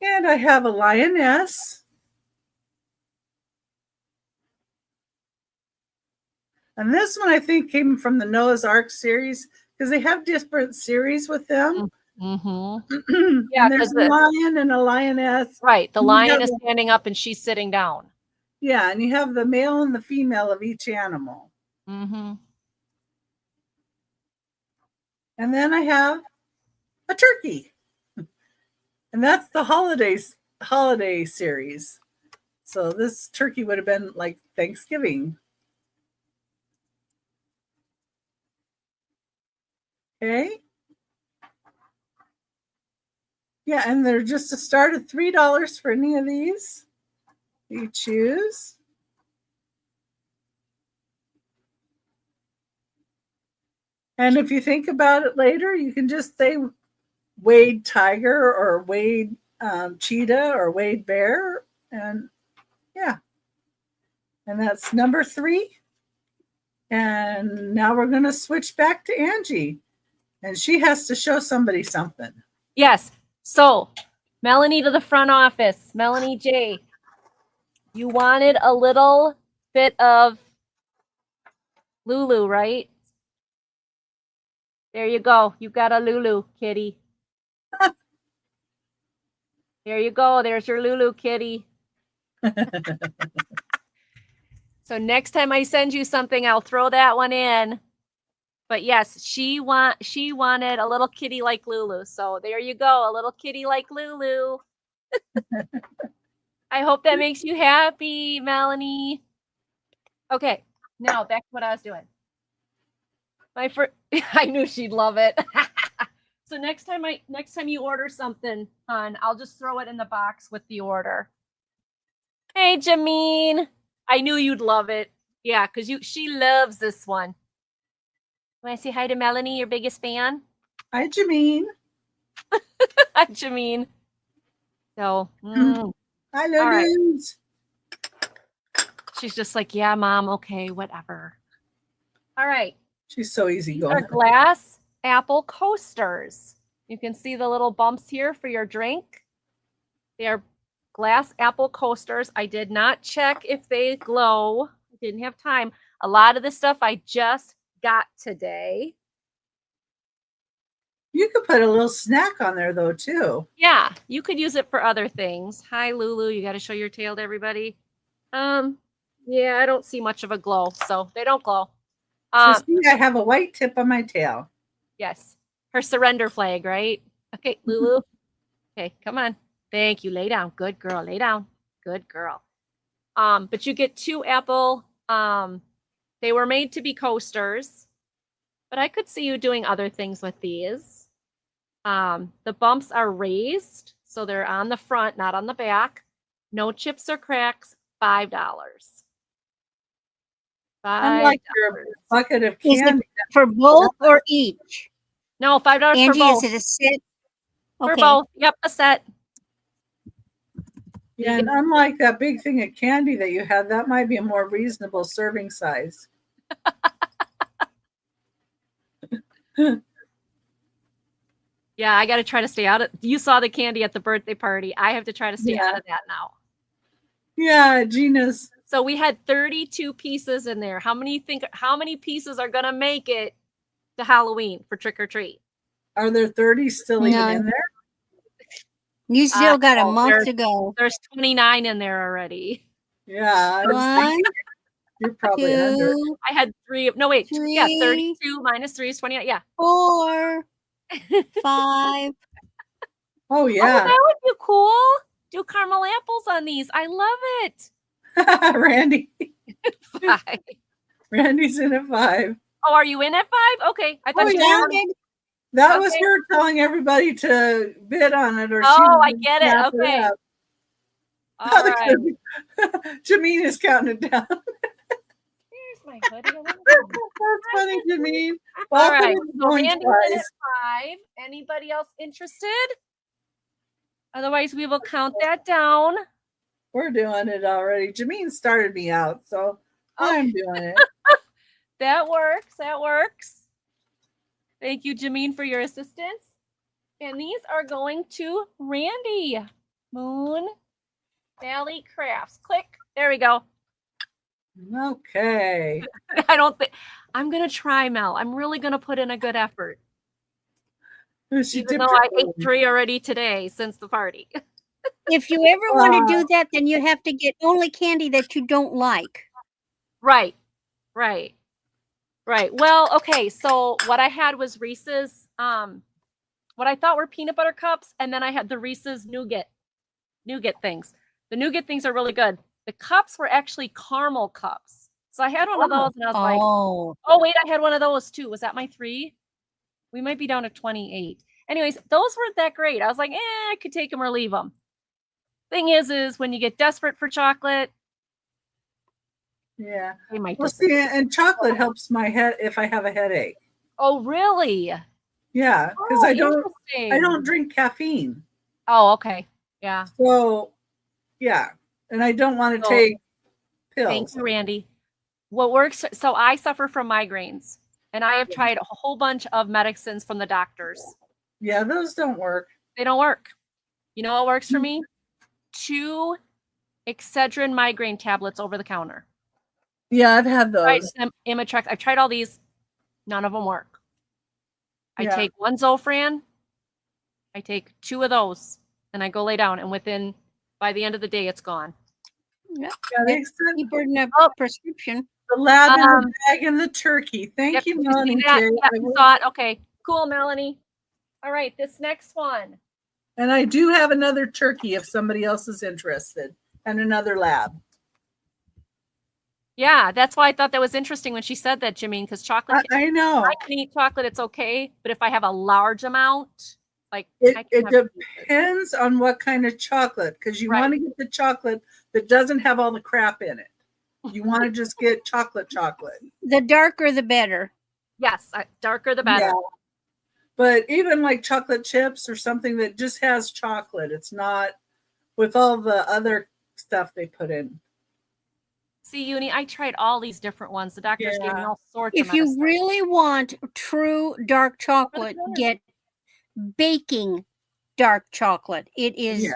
I have a lioness. And this one I think came from the Noah's Ark series because they have different series with them. Mm-hmm. Yeah, there's a lion and a lioness. Right. The lion is standing up and she's sitting down. Yeah, and you have the male and the female of each animal. Mm-hmm. And then I have a turkey. And that's the holiday series. So this turkey would have been like Thanksgiving. Okay. Yeah, and they're just a start of $3 for any of these you choose. And if you think about it later, you can just say Wade Tiger or Wade Cheetah or Wade Bear. And yeah. And that's number 3. And now we're going to switch back to Angie. And she has to show somebody something. Yes. So, Melanie to the front office. Melanie J. You wanted a little bit of Lulu, right? There you go. You got a Lulu, kitty. There you go. There's your Lulu, kitty. So next time I send you something, I'll throw that one in. But yes, she wanted a little kitty like Lulu. So there you go, a little kitty like Lulu. I hope that makes you happy, Melanie. Okay, now back to what I was doing. I knew she'd love it. So next time you order something, hon, I'll just throw it in the box with the order. Hey, Jameen. I knew you'd love it. Yeah, because she loves this one. Want to say hi to Melanie, your biggest fan? Hi, Jameen. Hi, Jameen. So, hi, Logan's. Right. She's just like, yeah, Mom, okay, whatever. All right. She's so easy These going. are glass apple coasters. You can see the little bumps here for your drink. They are glass apple coasters. I did not check if they glow. I didn't have time. A lot of the stuff I just got today. You could put a little snack on there though too. Yeah, you could use it for other things. Hi, Lulu. You got to show your tail to everybody. Yeah, I don't see much of a glow, so they don't glow. So see, I have a white tip on my tail. Yes, her surrender flag, right? Okay, Lulu. Okay, come on. Thank you. Lay down. Good girl. Lay down. Good girl. But you get 2 apple. They were made to be coasters, but I could see you doing other things with these. The bumps are raised, so they're on the front, not on the back. No chips or cracks. $5. Unlike your bucket of Is it candy. for both or each? No, $5 for Angie, both. is it a set? For Okay. both. Yep, a set. Yeah, and unlike that big thing of candy that you had, that might be a more reasonable serving size. Yeah, I got to try to stay out of. You saw the candy at the birthday party. I have to try to stay out of that now. Yeah, Gina's. So we had 32 pieces in there. How many pieces are gonna make it to Halloween for trick or treat? Are there 30 still even in there? You still got a no, month to go. There's 29 in there already. Yeah, One, you're probably under. two, I had 3. No, wait. Yeah, three, 32 minus 3 is 28. Yeah. 4, 5. Oh Oh, yeah, that would be cool. Do caramel apples on these. I love it. Randy. 5. Randy's in at 5. Oh, are you in at 5? Okay. I thought Oh, you yeah. were. That was Okay. her telling everybody to bid on it, or she Oh, was I get it. snap Okay. up. All right. Jameen is counting it down. Here's my hoodie. That's funny, Jameen. All right. Welcome to So Going Randy's Twice. in at 5. Anybody else interested? Otherwise, we will count that down. We're doing it already. Jameen started me out, so I'm doing it. That works. That works. Thank you, Jameen, for your assistance. And these are going to Randy. Moon Valley Crafts. Click. There we go. Okay. I don't think I'm gonna try, Mel. I'm really gonna put in a good effort. She Even dipped though her I ate toe in. 3 already today since the party. If you ever want to do that, then you have to get only candy that you don't like. Right. Well, okay. So what I had was Reese's, what I thought were peanut butter cups, and then I had the Reese's nougat things. The nougat things are really good. The cups were actually caramel cups. So I had one of those, and I was like, oh wait, I had one of those too. Was that my 3? We might be down to 28. Anyways, those weren't that great. I was like, I could take them or leave them. Thing is when you get desperate for chocolate, Yeah. they might Well, just. see, and chocolate helps my head if I have a headache. Oh, really? Yeah, because Oh, I don't interesting. drink caffeine. Oh, okay. Yeah. So, yeah, and I don't want to So, take pills. Thank you, Randy. What works? So I suffer from migraines, and I have tried a whole bunch of medicines from the doctors. Yeah, those don't work. They don't work. You know what works for me? 2 Excedrin migraine tablets over the counter. Yeah, I've had those. Right, some Imitrex. I've tried all these. None of them work. I Yeah. take 1 Zofran. I take 2 of those, and I go lay down. And by the end of the day, it's gone. Yeah, they sent Cheaper than a Oh. prescription. the lab in the bag and the turkey. Thank Yep, you, did see Melanie. that? J. Yep, you saw it. Okay, cool, Melanie. All right, this next one. And I do have another turkey if somebody else is interested, and another lab. Yeah, that's why I thought that was interesting when she said that, Jameen, because chocolate. I know. I can eat chocolate, it's okay. But if I have a large amount, like I It can have depends on what kind of chocolate, because you want to get the chocolate that doesn't have all the crap in it. You want to just get chocolate. The darker, the better. Yes, darker the better. Yeah. But even like chocolate chips or something that just has chocolate, it's not with all the other stuff they put in. See, Uni, I tried all these different ones. The doctors gave me all sorts of If you medicine. really want true dark chocolate, get baking dark chocolate. It is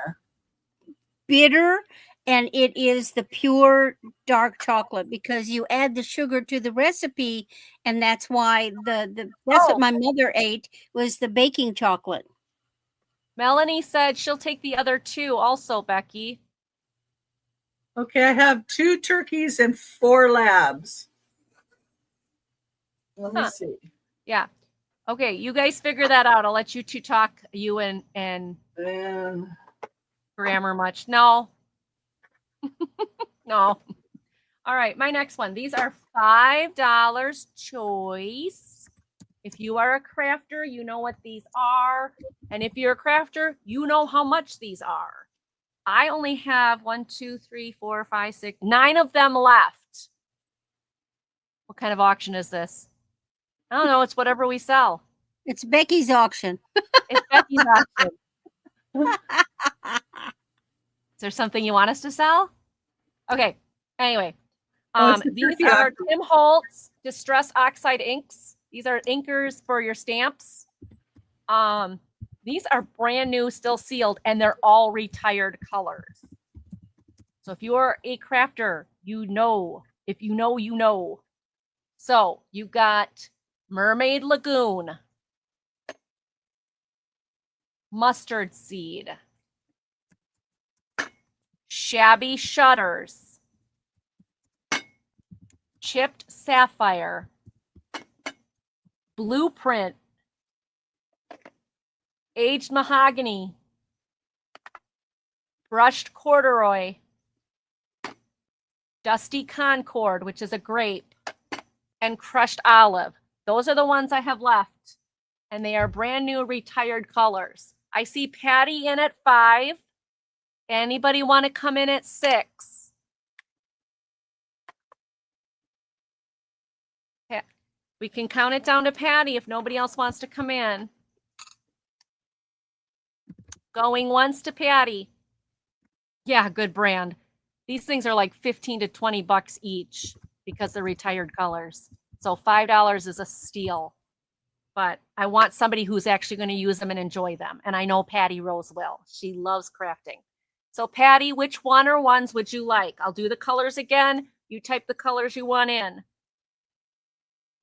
bitter, and it is the pure dark chocolate because you add the sugar to the recipe, and that's why that's what my mother ate was the baking chocolate. Melanie said she'll take the other 2 also, Becky. Okay, I have 2 turkeys and 4 labs. Let me see. Yeah. Okay, you guys figure that out. I'll let you 2 talk, you and grammar much. No. No. All right, my next one. These are $5 choice. If you are a crafter, you know what these are. And if you're a crafter, you know how much these are. I only have 1, 2, 3, 4, 5, 6, 9 of them left. What kind of auction is this? I don't know. It's whatever we sell. It's Becky's auction. It's Becky's auction. Is there something you want us to sell? Okay. Anyway, these are Tim Holtz Distress Oxide inks. These are inkers for your stamps. These are brand new, still sealed, and they're all retired colors. So if you're a crafter, you know. If you know, you know. So you've got Mermaid Lagoon, Mustard Seed, Shabby Shutters, Chipped Sapphire, Blueprint, Aged Mahogany, Brushed Corduroy, Dusty Concord, which is a grape, and Crushed Olive. Those are the ones I have left, and they are brand new retired colors. I see Patty in at 5. Anybody want to come in at 6? We can count it down to Patty if nobody else wants to come in. Going once to Patty. Yeah, good brand. These things are like 15 to 20 bucks each because they're retired colors. So $5 is a steal. But I want somebody who's actually going to use them and enjoy them. And I know Patty Rose will. She loves crafting. So Patty, which one or ones would you like? I'll do the colors again. You type the colors you want in.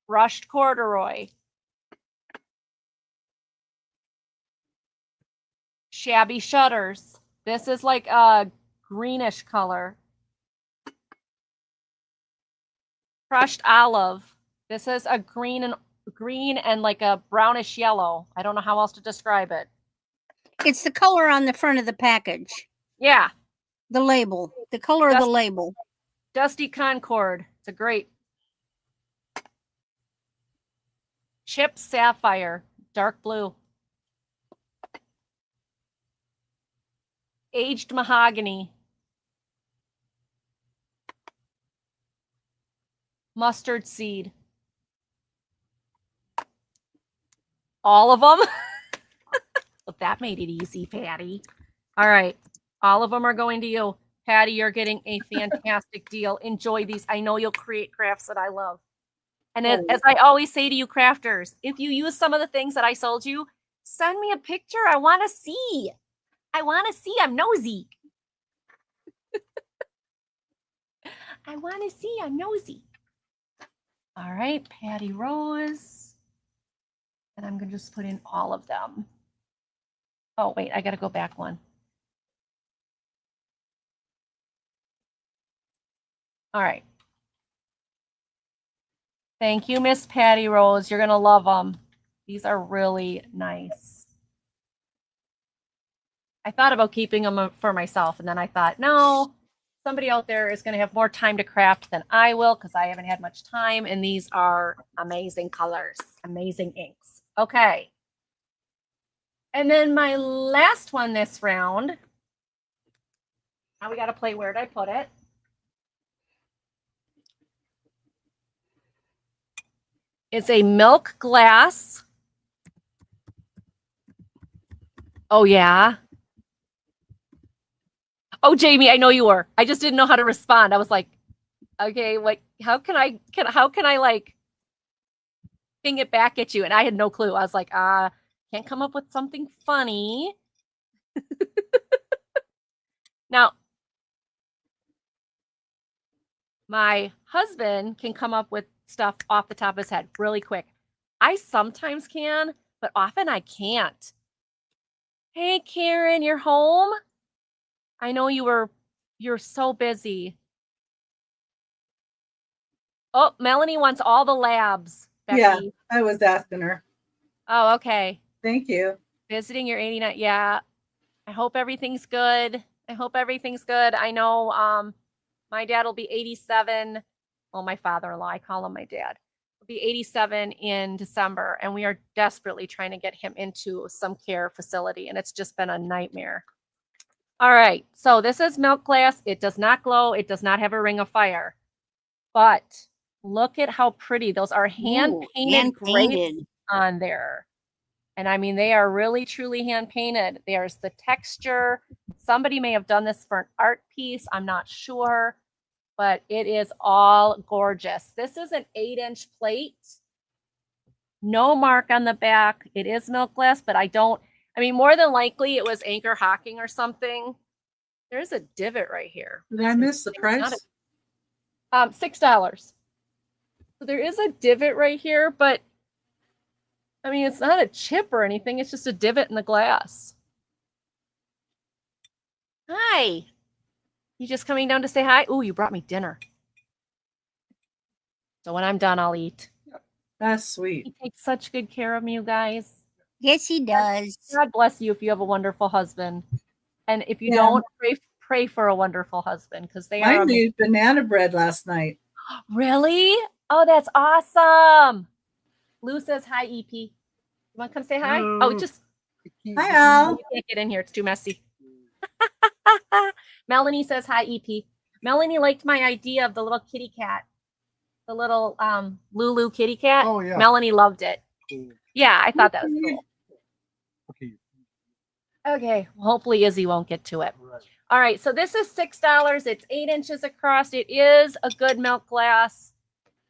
Brushed Corduroy. Shabby Shutters. This is like a greenish color. Crushed Olive. This is a green and like a brownish yellow. I don't know how else to describe it. It's the color on the front of the package. Yeah. The label. The color of the label. Dusty Concord. It's a great. Chipped Sapphire. Dark blue. Aged Mahogany. Mustard Seed. All of them? Well, that made it easy, Patty. All right. All of them are going to you. Patty, you're getting a fantastic deal. Enjoy these. I know you'll create crafts that I love. And as I always say to you crafters, if you use some of the things that I sold you, send me a picture. I want to see. I want to see. I'm nosy. I want to see. I'm nosy. All right, Patty Rose. And I'm going to just put in all of them. Oh, wait, I got to go back one. All right. Thank you, Miss Patty Rose. You're going to love them. These are really nice. I thought about keeping them for myself, and then I thought, no, somebody out there is going to have more time to craft than I will because I haven't had much time, and these are amazing colors, amazing inks. Okay. And then my last one this round, now we got to play where did I put it? It's a milk glass. Oh, yeah. Oh, Jamie, I know you were. I just didn't know how to respond. I was like, okay, what? How can I like ping it back at you? And I had no clue. I was like, can't come up with something funny. Now, my husband can come up with stuff off the top of his head really quick. I sometimes can, but often I can't. Hey, Karen, you're home? I know you're so busy. Oh, Melanie wants all the labs, Becky. Yeah, I was asking her. Oh, okay. Thank you. Visiting your 89. Yeah. I hope everything's good. I hope everything's good. I know my dad will be 87. Well, my father-in-law, I call him my dad, will be 87 in December, and we are desperately trying to get him into some care facility, and it's just been a nightmare. All right, so this is milk glass. It does not glow. It does not have a ring of fire, but look at how pretty. Those are hand-painted grapes on there. And I mean, they are really, truly hand-painted. There's the texture. Somebody may have done this for an art piece. I'm not sure, but it is all gorgeous. This is an 8-inch plate. No mark on the back. It is milk glass, but I mean, more than likely it was Anchor Hocking or something. There's a divot right here. Did I miss the price? $6. So there is a divot right here, but I mean, it's not a chip or anything. It's just a divot in the glass. Hi. You just coming down to say hi? Oh, you brought me dinner. So when I'm done, I'll eat. That's sweet. He takes such good care of me, you guys. Yes, he does. God bless you if you have a wonderful husband. And if you don't, pray for a wonderful husband, because they are. I made banana bread last night. Really? Oh, that's awesome. Lou says hi, EP. You want to come say hi? Hello. Oh, just. Hi, Al. You can't get in here. It's too messy. Melanie says hi, EP. Melanie liked my idea of the little kitty cat. The little Lulu kitty cat. Oh, yeah. Melanie loved it. Cool. Yeah, I thought that was cool. Okay. Okay, well, hopefully Izzy won't get to it. Right. All right, so this is $6. It's 8 inches across. It is a good milk glass.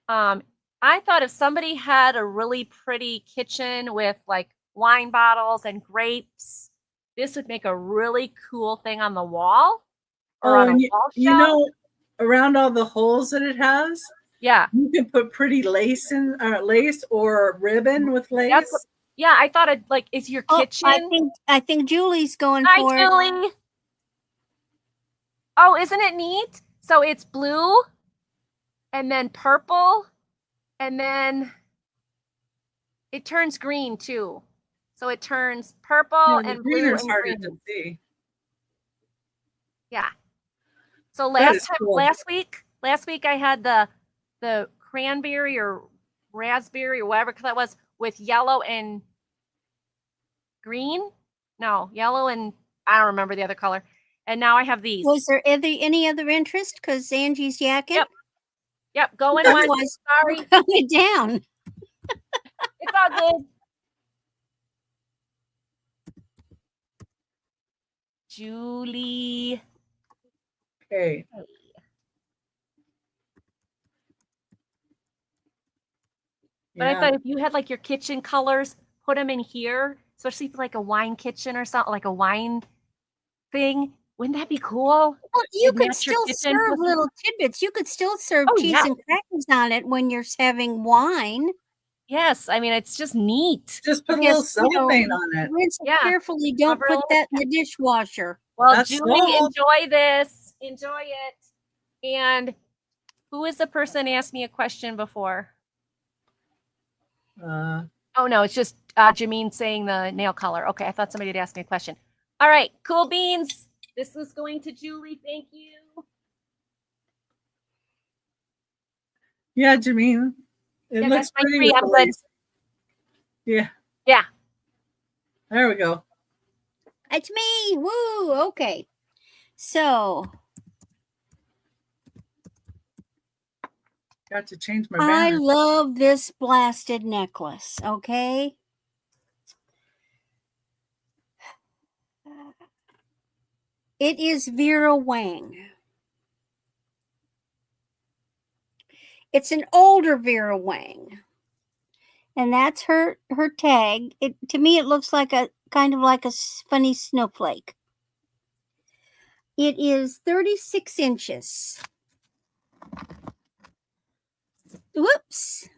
I thought if somebody had a really pretty kitchen with like wine bottles and grapes, this would make a really cool thing on the wall or on a wall shelf. You know, around all the holes that it has, yeah, you can put pretty lace or ribbon with lace. Yeah, I thought it like is your kitchen. I think Julie's going for it. Hi, Julie. Oh, isn't it neat? So it's blue and then purple and then it turns green too. So it turns purple and blue and green. To see. Yeah. So last week I had the cranberry or raspberry or whatever that was with yellow and green. No, yellow and I don't remember the other color. And now I have these. Was there any other interest? Because Angie's yakking. Yep. Going once. Sorry. Coming down. It's all good. Julie. Okay. But I thought if you had like your kitchen colors, put them in here, especially for like a wine kitchen or something, like a wine thing. Wouldn't that be cool? Well, you could still serve little tidbits. You could still serve cheese and crackers on it when you're having wine. Yes, I mean, it's just neat. Just put a little cellophane on it. Rinse it carefully. Don't put that in the dishwasher. Well, Julie, enjoy this. Enjoy it. And who is the person asked me a question before? Oh, no, it's just Jameen saying the nail color. Okay, I thought somebody had asked me a question. All right, cool beans. This was going to Julie. Thank you. Yeah, Jameen. It looks pretty. I'm good. Yeah. Yeah. There we go. It's me. Woo. Okay. So. Got to change my banner. I love this blasted necklace. Okay. It is Vera Wang. It's an older Vera Wang. And that's her tag. To me, it looks like a kind of like a funny snowflake. It is 36 inches. whoops.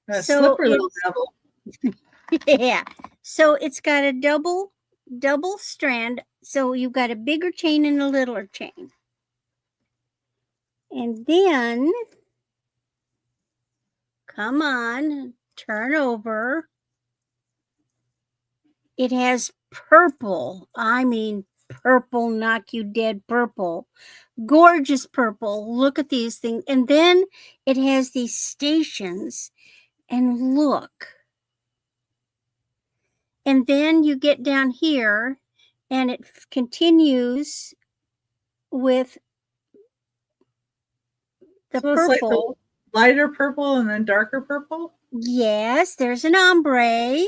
A So slippery little devil. yeah. So it's got a double strand. So you've got a bigger chain and a littler chain. And then, come on, turn over. It has purple. I mean, purple, knock you dead purple. Gorgeous purple. Look at these things. And then it has these stations. And look. And then you get down here and it continues with the So it's like the purple. lighter purple and then darker purple? Yes, there's an ombre.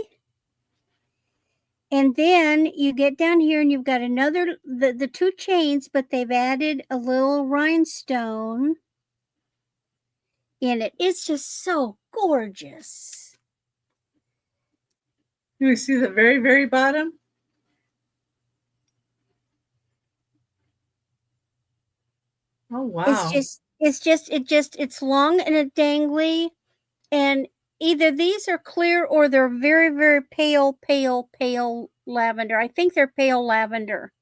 And then you get down here and you've got another, the two chains, but they've added a little rhinestone in it. It's just so gorgeous. Do we see the very, very bottom? Oh, wow. It's long and it's dangly. And either these are clear or they're very, very pale lavender. I think they're pale lavender.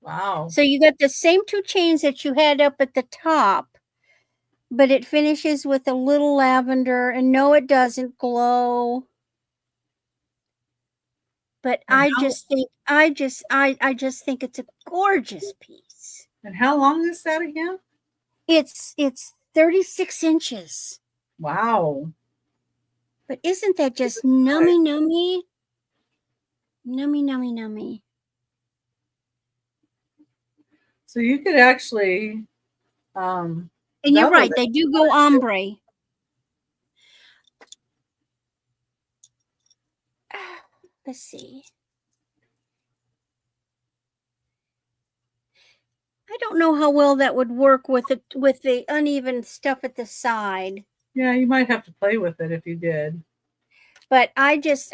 Wow. So you got the same two chains that you had up at the top, but it finishes with a little lavender. And no, it doesn't glow. But I just think it's a gorgeous piece. And how long is that again? It's 36 inches. Wow. But isn't that just nummy, nummy? Nummy, nummy, nummy. So you could actually and you're right, they do go ombre. Let's see. I don't know how well that would work with the uneven stuff at the side. Yeah, you might have to play with it if you did. But I just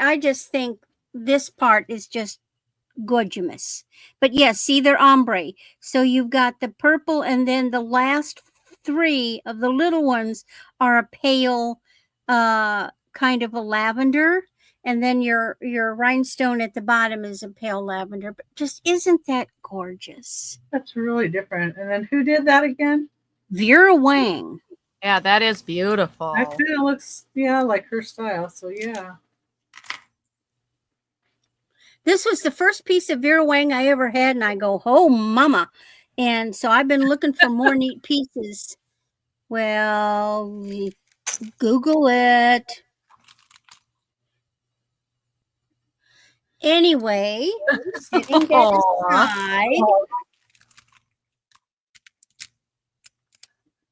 think this part is just gorgeous. But yes, see, they're ombre. So you've got the purple, and then the last three of the little ones are a pale kind of a lavender. And then your rhinestone at the bottom is a pale lavender. But just isn't that gorgeous? That's really different. And then who did that again? Vera Wang. Yeah, that is beautiful. That kind of looks, yeah, like her style. So yeah. This was the first piece of Vera Wang I ever had, and I go, oh, mama. And so I've been looking for more neat pieces. Well, Google it. Anyway, setting that aside.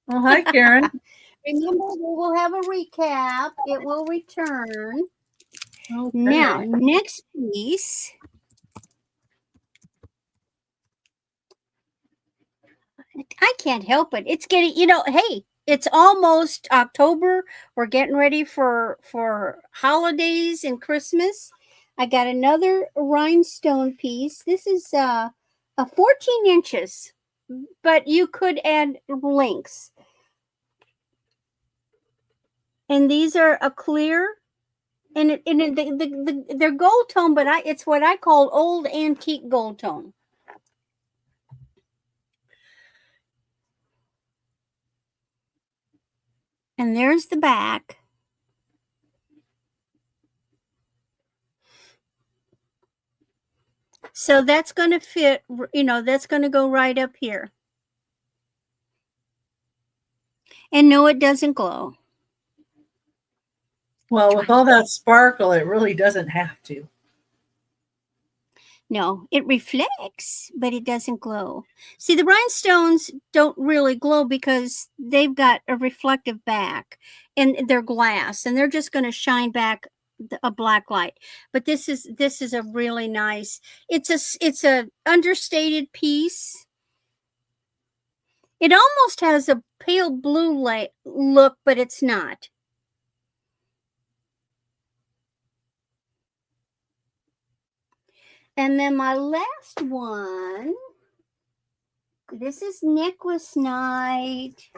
Well, hi, Karen. Remember, we will have a recap. It will return. Okay. Now, next piece. I can't help it. It's getting, hey, it's almost October. We're getting ready for holidays and Christmas. I got another rhinestone piece. This is 14 inches, but you could add links. And these are a clear, and they're gold tone, but it's what I call old antique gold tone. And there's the back. So that's going to fit, that's going to go right up here. And no, it doesn't glow. Well, with all that sparkle, it really doesn't have to. No, it reflects, but it doesn't glow. See, the rhinestones don't really glow because they've got a reflective back and they're glass, and they're just going to shine back a black light. But this is a really nice, it's a understated piece. It almost has a pale blue light look, but it's not. And then my last one, this is Necklace Night.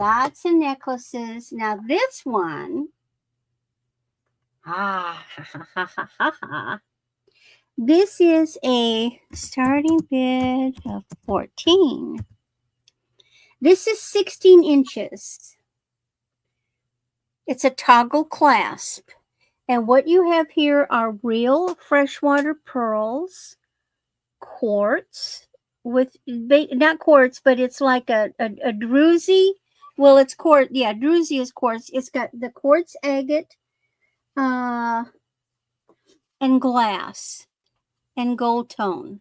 Lots of necklaces. Now this one, this is a starting bid of 14. This is 16 inches. It's a toggle clasp. And what you have here are real freshwater pearls, quartz, with, not quartz, but it's like a druzy. Well, it's quartz. Yeah, druzy is quartz. It's got the quartz agate and glass and gold tone.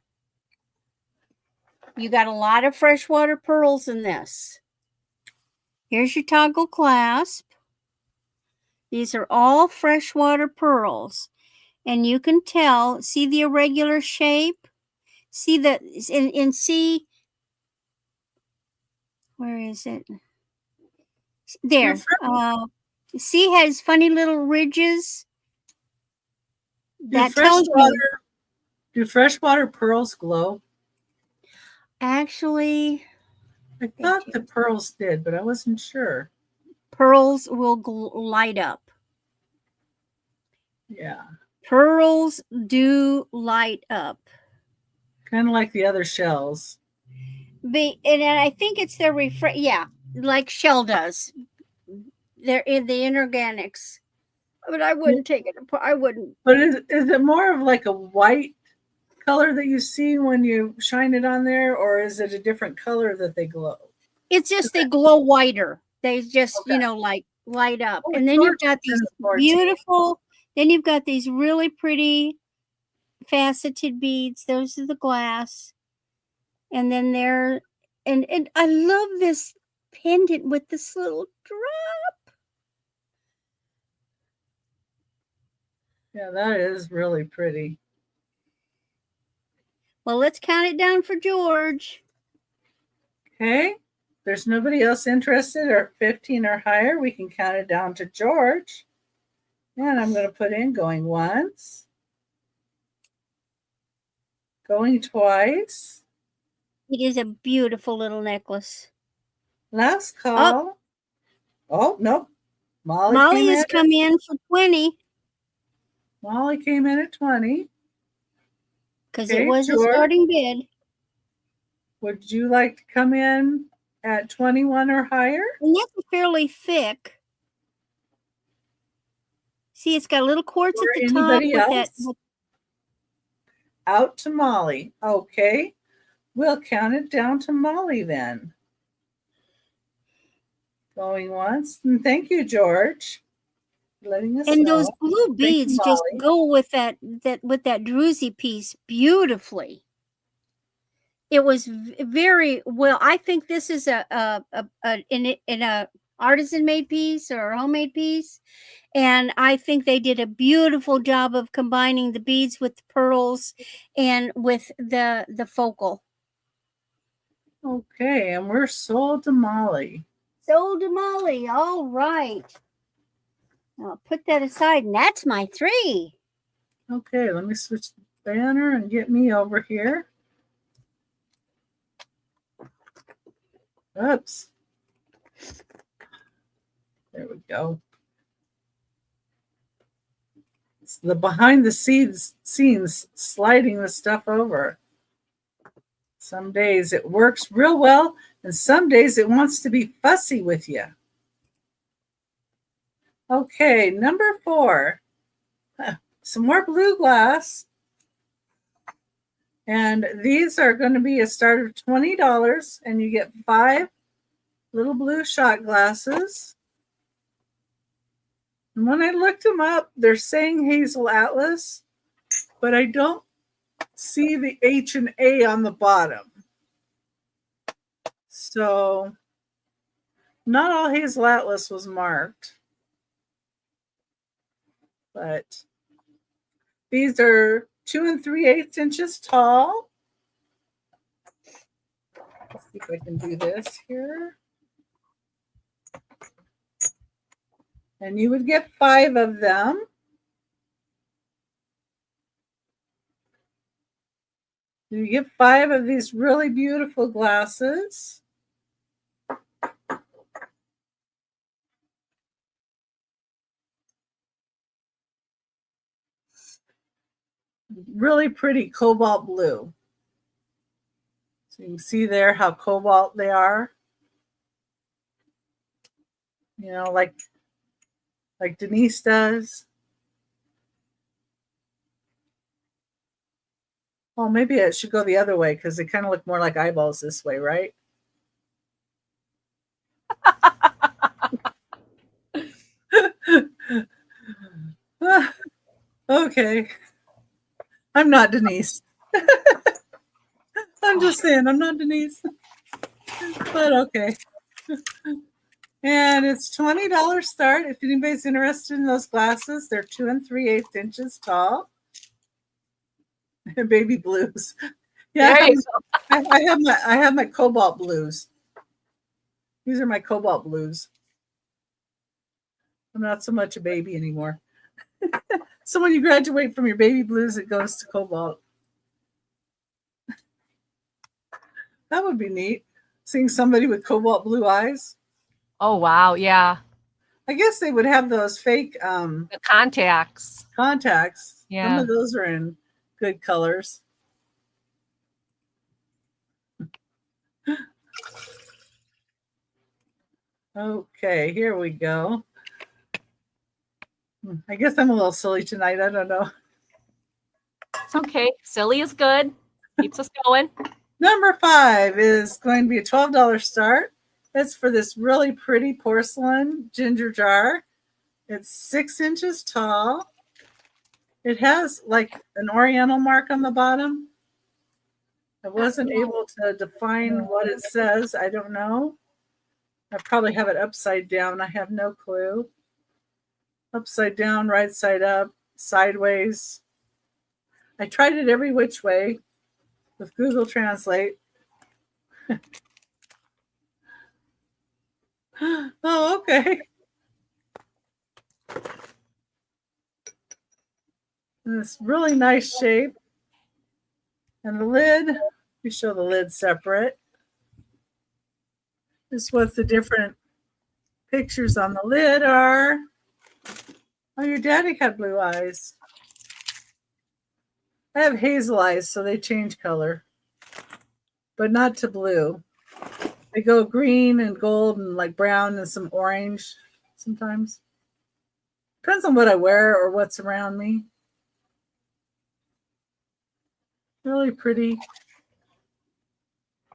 You got a lot of freshwater pearls in this. Here's your toggle clasp. These are all freshwater pearls. And you can tell, see the irregular shape? See the, and see, where is it? There. See, has funny little ridges. That tells me. Do freshwater pearls glow? Actually, I thought the pearls did, but I wasn't sure. Pearls will light up. Yeah. Pearls do light up. Kind of like the other shells. And I think it's their yeah, like shell does. They're in the inorganics. But I wouldn't take it apart. I wouldn't. But is it more of like a white color that you see when you shine it on there, or is it a different color that they glow? It's just they glow whiter. They just, like light up. And then you've got these beautiful, then you've got these really pretty faceted beads. Those are the glass. And then there, and I love this pendant with this little drop. Yeah, that is really pretty. Well, let's count it down for George. Okay. There's nobody else interested or 15 or higher. We can count it down to George. And I'm going to put in going once, going twice. It is a beautiful little necklace. Last call. Oh nope. Molly has come in for 20. Molly came in at 20. Because it was George, a starting bid. Would you like to come in at 21 or higher? And that's fairly thick. See, it's got a little quartz at the top. With that. Out to Molly. Okay. We'll count it down to Molly then. Going once. And thank you, George. Letting us and know. Those blue beads just go with that druzy piece beautifully. It was very well. I think this is in a artisan made piece or a homemade piece, and I think they did a beautiful job of combining the beads with the pearls and with the focal. Okay, and we're sold to Molly. Sold to Molly. All right. I'll put that aside, and that's my 3. Okay, let me switch the banner and get me over here. Oops. There we go. It's the behind the scenes sliding the stuff over. Some days it works real well, and some days it wants to be fussy with you. Okay, number 4. Some more blue glass. And these are going to be a start of $20, and you get 5 little blue shot glasses. And when I looked them up, they're saying Hazel Atlas, but I don't see the H and A on the bottom. So not all Hazel Atlas was marked. But these are 2 3/8 inches tall. Let's see if I can do this here. And you would get 5 of them. You get 5 of these really beautiful glasses. really pretty cobalt blue. So you can see there how cobalt they are. You know, like Denise does. Well, maybe it should go the other way because they kind of look more like eyeballs this way, right? Okay. I'm not Denise. I'm just saying, I'm not Denise. But okay. And it's $20 start if anybody's interested in those glasses. They're 2 3/8 inches tall. Baby blues. Yeah, I have my cobalt blues. These are my cobalt blues. I'm not so much a baby anymore. So when you graduate from your baby blues, it goes to cobalt. That would be neat. Seeing somebody with cobalt blue eyes. Oh, wow. Yeah. I guess they would have those fake The contacts. Yeah. Some of those are in good colors. Okay, here we go. I guess I'm a little silly tonight. I don't know. It's okay. Silly is good. Keeps us going. Number 5 is going to be a $12 start. It's for this really pretty porcelain ginger jar. It's 6 inches tall. It has like an oriental mark on the bottom. I wasn't able to define what it says. I don't know. I probably have it upside down. I have no clue. Upside down, right side up, sideways. I tried it every which way with Google Translate. Oh, okay. And this really nice shape. And the lid, we show the lid separate. This is what the different pictures on the lid are. Oh, your daddy had blue eyes. I have hazel eyes, so they change color, but not to blue. They go green and gold and like brown and some orange sometimes. Depends on what I wear or what's around me. Really pretty.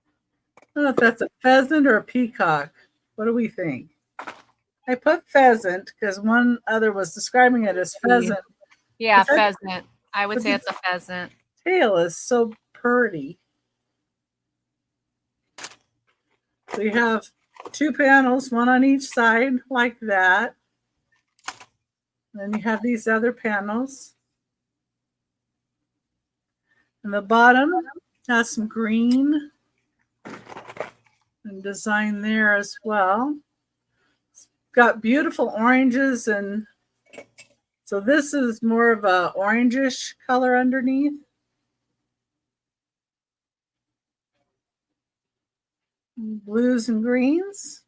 I don't know if that's a pheasant or a peacock. What do we think? I put pheasant because one other was describing it as pheasant. Yeah, pheasant. I would say it's a pheasant. Tail is so pretty. So you have 2 panels, one on each side, like that. And then you have these other panels. And the bottom has some green and design there as well. It's got beautiful oranges, and so this is more of a orangish color underneath. Blues and greens.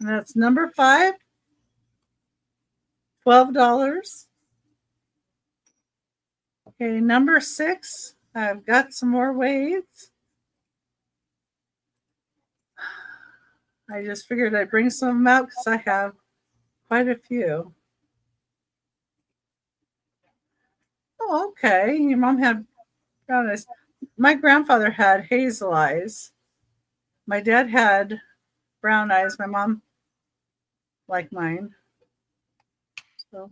And that's number 5. $12. Okay, number 6. I've got some more waves. I just figured I'd bring some of them out because I have quite a few. Oh, okay. Your mom had brown eyes. My grandfather had hazel eyes. My dad had brown eyes. My mom, like mine. So.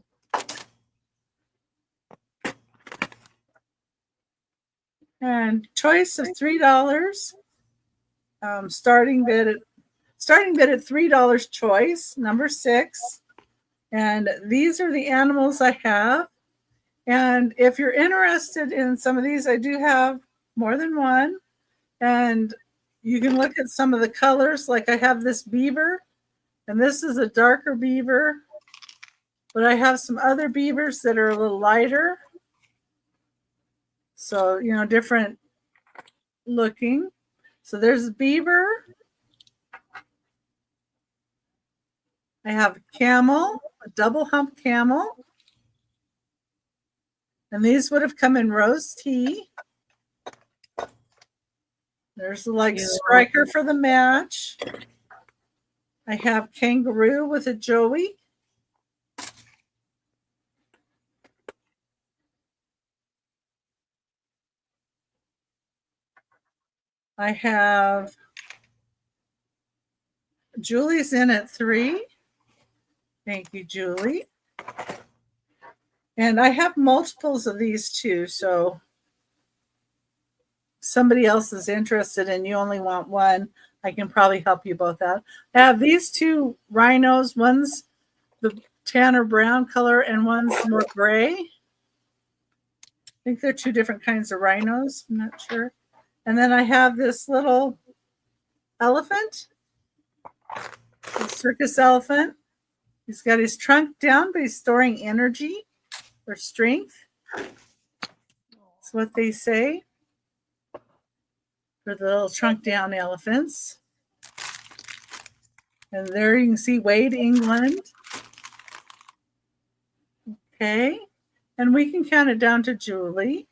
And choice of $3. Starting bid at $3 choice, number 6. And these are the animals I have. And if you're interested in some of these, I do have more than one. And you can look at some of the colors. Like I have this beaver, and this is a darker beaver. But I have some other beavers that are a little lighter. So, you know, different looking. So there's a beaver. I have a camel, a double hump camel. And these would have come in rose tea. There's the like striker for the match. I have kangaroo with a joey. I have Julie's in at 3. Thank you, Julie. And I have multiples of these too, so somebody else is interested and you only want one, I can probably help you both out. I have these 2 rhinos. One's the tanner brown color and one's more gray. I think they're 2 different kinds of rhinos. I'm not sure. And then I have this little elephant, a circus elephant. He's got his trunk down, but he's storing energy or strength. That's what they say for the little trunk down elephants. And there you can see Wade, England. Okay. And we can count it down to Julie.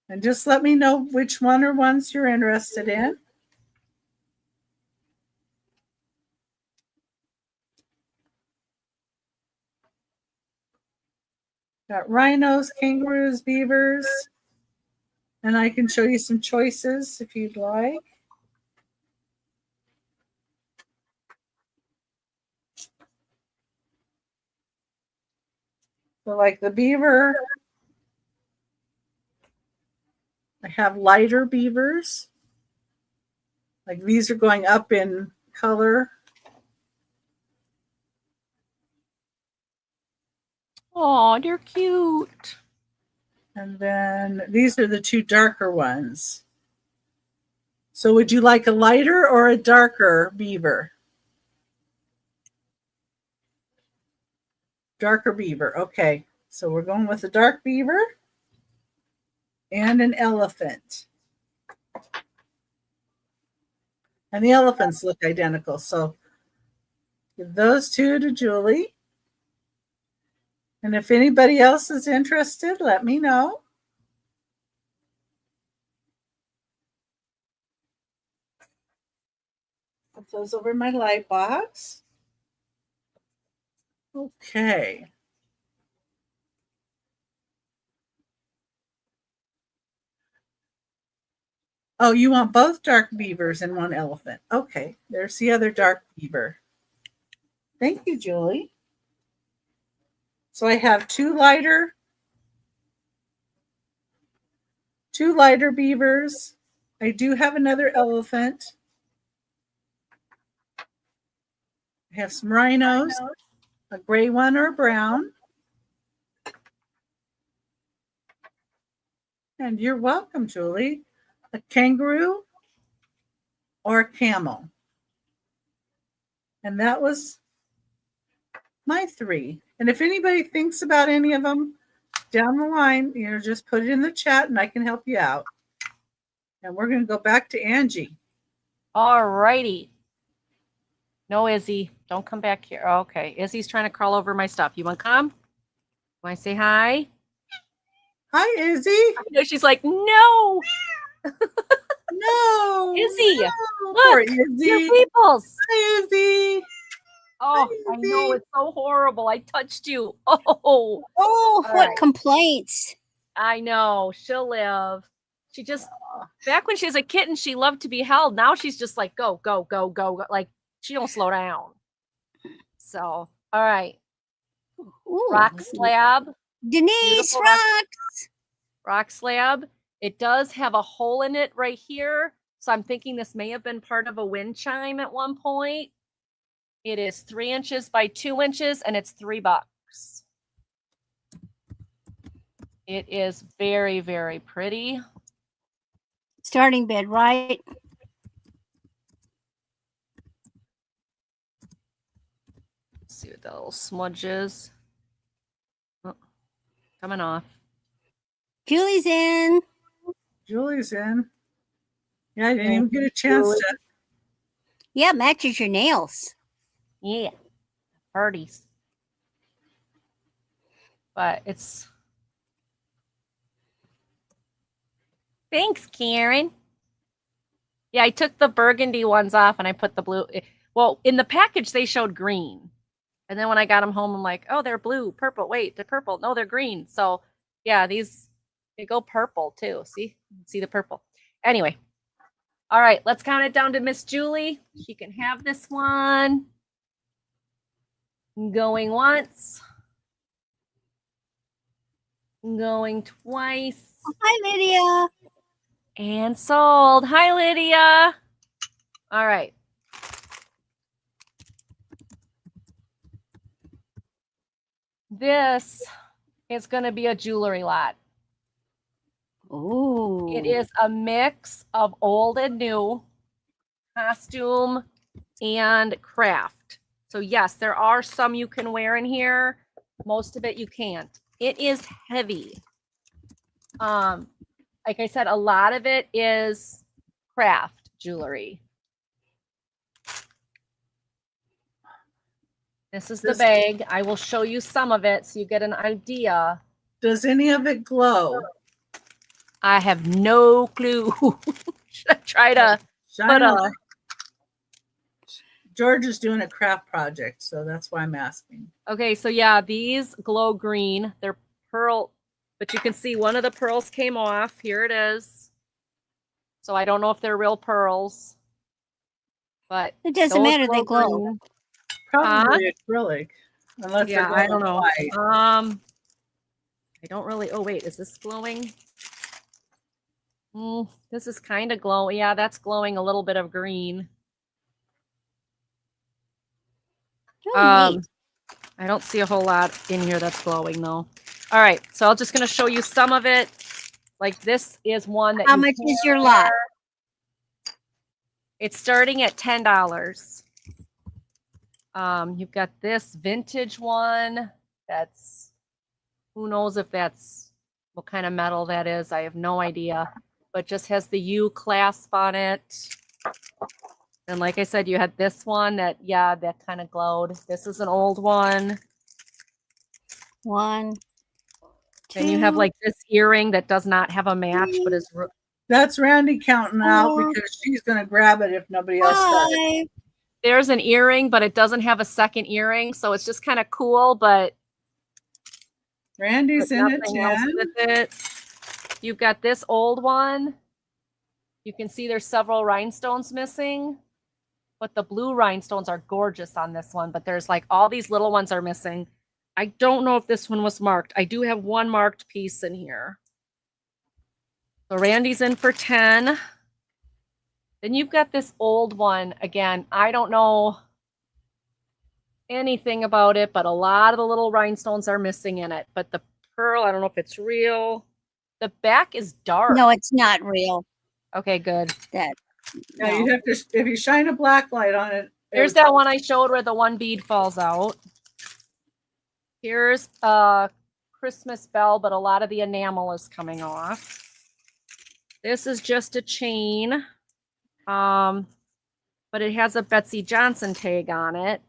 And just let me know which one or ones you're interested in. Got rhinos, kangaroos, beavers, and I can show you some choices if you'd like. So like the beaver, I have lighter beavers. Like these are going up in color. Oh, they're cute. And then these are the 2 darker ones. So would you like a lighter or a darker beaver? Darker beaver. Okay. So we're going with a dark beaver and an elephant. And the elephants look identical. So give those 2 to Julie. And if anybody else is interested, let me know. Put those over my light box. Okay. Oh, you want both dark beavers and one elephant. Okay, there's the other dark beaver. Thank you, Julie. So I have 2 lighter beavers. I do have another elephant. I have some rhinos, a gray one or a brown. And you're welcome, Julie. A kangaroo or a camel. And that was my 3. And if anybody thinks about any of them down the line, just put it in the chat and I can help you out. And we're going to go back to Angie. All righty. No, Izzy, don't come back here. Okay, Izzy's trying to crawl over my stuff. You want to come? Want to say hi? Hi, Izzy. She's like, no. No. Izzy, no. look, Poor Izzy. your peoples. Hi, Izzy. Oh, Hi, I know, Izzy. it's so horrible. I touched you. Oh, What right. complaints? I know. She'll live. She just, back when she was a kitten, she loved to be held. Now she's just like, go, go, go, go, go. Like, she don't slow down. So, all right. Ooh. Rock slab. Denise Beautiful rocks. Rock slab. It does have a hole in it right here. So I'm thinking this may have been part of a wind chime at one point. It is 3 inches by 2 inches and it's $3. It is very, very pretty. Starting bed, right? Let's see what that little smudge is. Oh, coming off. Julie's in. Julie's in. Yeah, I didn't even get a chance to. Yeah, matches your nails. Yeah. Parties. But it's... Thanks, Karen. Yeah, I took the burgundy ones off and I put the blue. Well, in the package, they showed green. And then when I got them home, I'm like, oh, they're blue, purple. Wait, they're purple. No, they're green. So, yeah, these, they go purple, too. See? You can see the purple. Anyway. All right, let's count it down to Miss Julie. She can have this one. Going once. Going twice. Hi, Lydia. And sold. Hi, Lydia. All right. This is going to be a jewelry lot. Oh. It is a mix of old and new, costume and craft. So yes, there are some you can wear in here. Most of it you can't. It is heavy. Like I said, a lot of it is craft jewelry. This is the bag. I will show you some of it so you get an idea. Does any of it glow? I have no clue. Should I try to put a... George is doing a craft project, so that's why I'm asking. Okay, so yeah, these glow green. They're pearl, but you can see one of the pearls came off. Here it is. So I don't know if they're real pearls, but it doesn't matter. They glow. Green. Probably acrylic, unless yeah, they're I don't know. white. I don't really. Oh wait, is this glowing? This is kind of glowing. Yeah, that's glowing a little bit of green. I don't see a whole lot in here that's glowing though. All right, so I'm just going to show you some of it. Like this is one that. How much is your lot? It's starting at $10. You've got this vintage one. That's, who knows if that's what kind of metal that is. I have no idea, but just has the U clasp on it. And like I said, you had this one that, yeah, that kind of glowed. This is an old one. One. And you have like this earring that does not have a match, but is. That's Randy counting out because she's going to grab it if nobody else does it. There's an earring, but it doesn't have a second earring. So it's just kind of cool, but. Randy's in it, Jen. You've got this old one. You can see there's several rhinestones missing. But the blue rhinestones are gorgeous on this one. But there's like all these little ones are missing. I don't know if this one was marked. I do have one marked piece in here. So Randy's in for 10. Then you've got this old one. Again, I don't know anything about it, but a lot of the little rhinestones are missing in it. But the pearl, I don't know if it's real. The back is dark. No, it's not real. Okay, good. Yeah, you have to, if you shine a black light on it. Here's that one I showed where the one bead falls out. Here's a Christmas bell, but a lot of the enamel is coming off. This is just a chain, but it has a Betsy Johnson tag on it.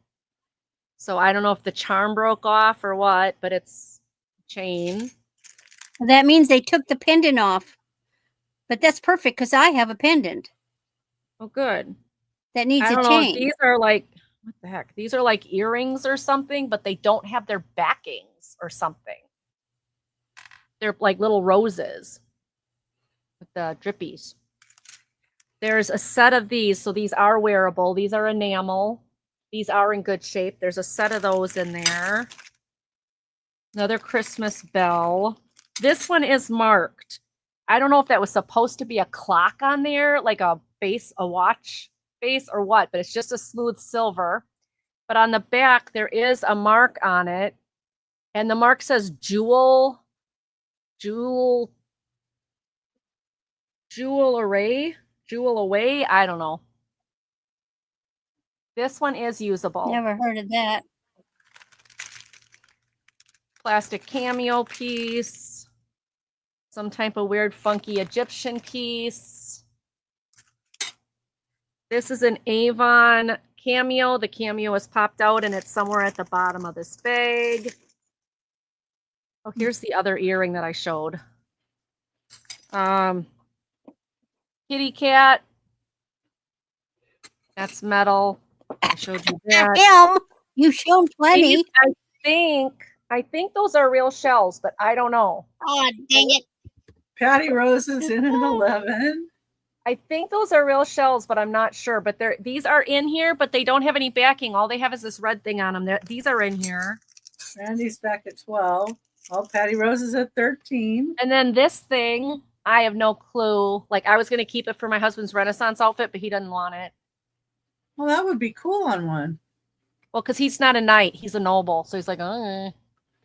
So I don't know if the charm broke off or what, but it's a chain. That means they took the pendant off. But that's perfect because I have a pendant. Oh, good. That needs I don't a know, chain. these are like, what the heck? These are like earrings or something, but they don't have their backings or something. They're like little roses with the drippies. There's a set of these. So these are wearable. These are enamel. These are in good shape. There's a set of those in there. Another Christmas bell. This one is marked. I don't know if that was supposed to be a clock on there, like a face, a watch face or what, but it's just a smooth silver. But on the back, there is a mark on it. And the mark says jewel away. I don't know. This one is usable. Never heard of that. Plastic cameo piece. Some type of weird, funky Egyptian piece. This is an Avon cameo. The cameo is popped out and it's somewhere at the bottom of this bag. Oh, here's the other earring that I showed. Kitty cat. That's metal. I showed you that. Him. You've shown plenty. These, I think those are real shells, but I don't know. Oh, dang it. Patty Rose is in an 11. I think those are real shells, but I'm not sure. But these are in here, but they don't have any backing. All they have is this red thing on them. These are in here. Randy's back at 12. Oh, Patty Rose is at 13. And then this thing, I have no clue. Like, I was going to keep it for my husband's Renaissance outfit, but he doesn't want it. Well, that would be cool on one. Well, because he's not a knight. He's a noble. So he's like,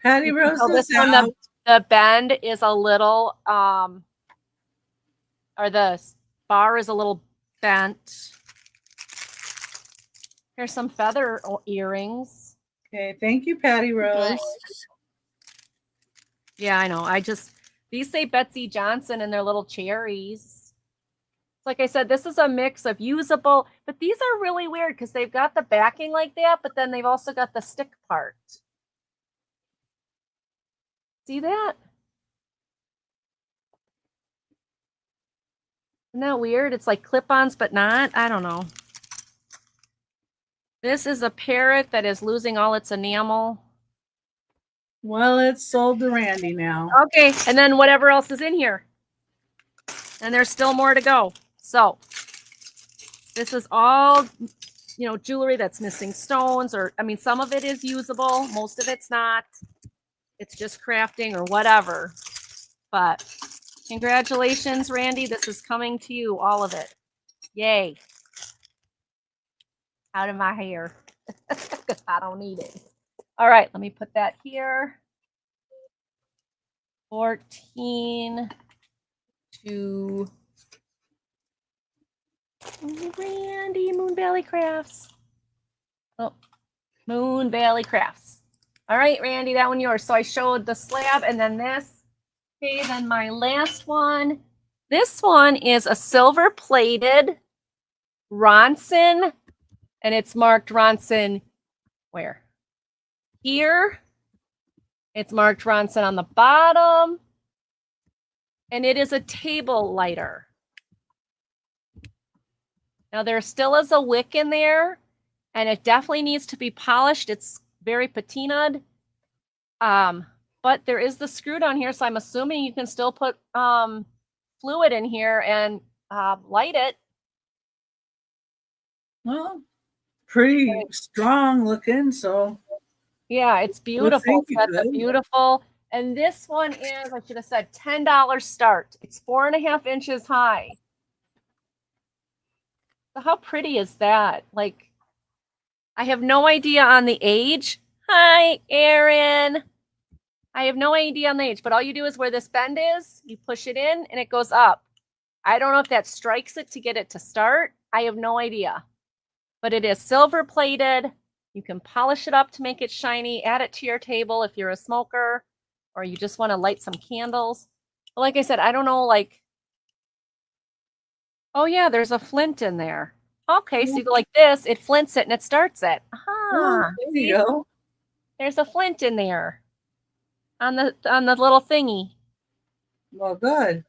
Patty Rose is one, out. the bend is a little, or the bar is a little bent. Here's some feather earrings. Okay, thank you, Patty Rose. Yeah, I know. These say Betsy Johnson and they're little cherries. Like I said, this is a mix of usable, but these are really weird because they've got the backing like that, but then they've also got the stick part. See that? Isn't that weird? It's like clip-ons, but not. I don't know. This is a parrot that is losing all its enamel. Well, it's sold to Randy now. Okay, and then whatever else is in here. And there's still more to go. So this is all, jewelry that's missing stones, or, I mean, some of it is usable. Most of it's not. It's just crafting or whatever. But congratulations, Randy. This is coming to you, all of it. Yay. Out of my hair. Because I don't need it. All right, let me put that here. 14 to Randy MoonValleyCrafts. Oh, MoonValleyCrafts. All right, Randy, that one yours. So I showed the slab and then this. Okay, then my last one. This one is a silver plated Ronson, and it's marked Ronson where? Here. It's marked Ronson on the bottom. And it is a table lighter. Now there still is a wick in there, and it definitely needs to be polished. It's very patinaed. But there is the screw down here, so I'm assuming you can still put fluid in here and light it. Well, pretty strong looking, so. Yeah, it's beautiful. Well, That's beautiful. And this one is, I should have said, $10 start. It's 4.5 inches high. So how pretty is that? Like, I have no idea on the age. Hi, Erin. I have no idea on the age, but all you do is where this bend is, you push it in and it goes up. I don't know if that strikes it to get it to start. I have no idea. But it is silver plated. You can polish it up to make it shiny, add it to your table if you're a smoker or you just want to light some candles. But like I said, I don't know, like, oh yeah, there's a flint in there. Okay, so you go like this, it flints it and it starts it. Oh, there you go. There's a flint in there on the little thingy. Well, good.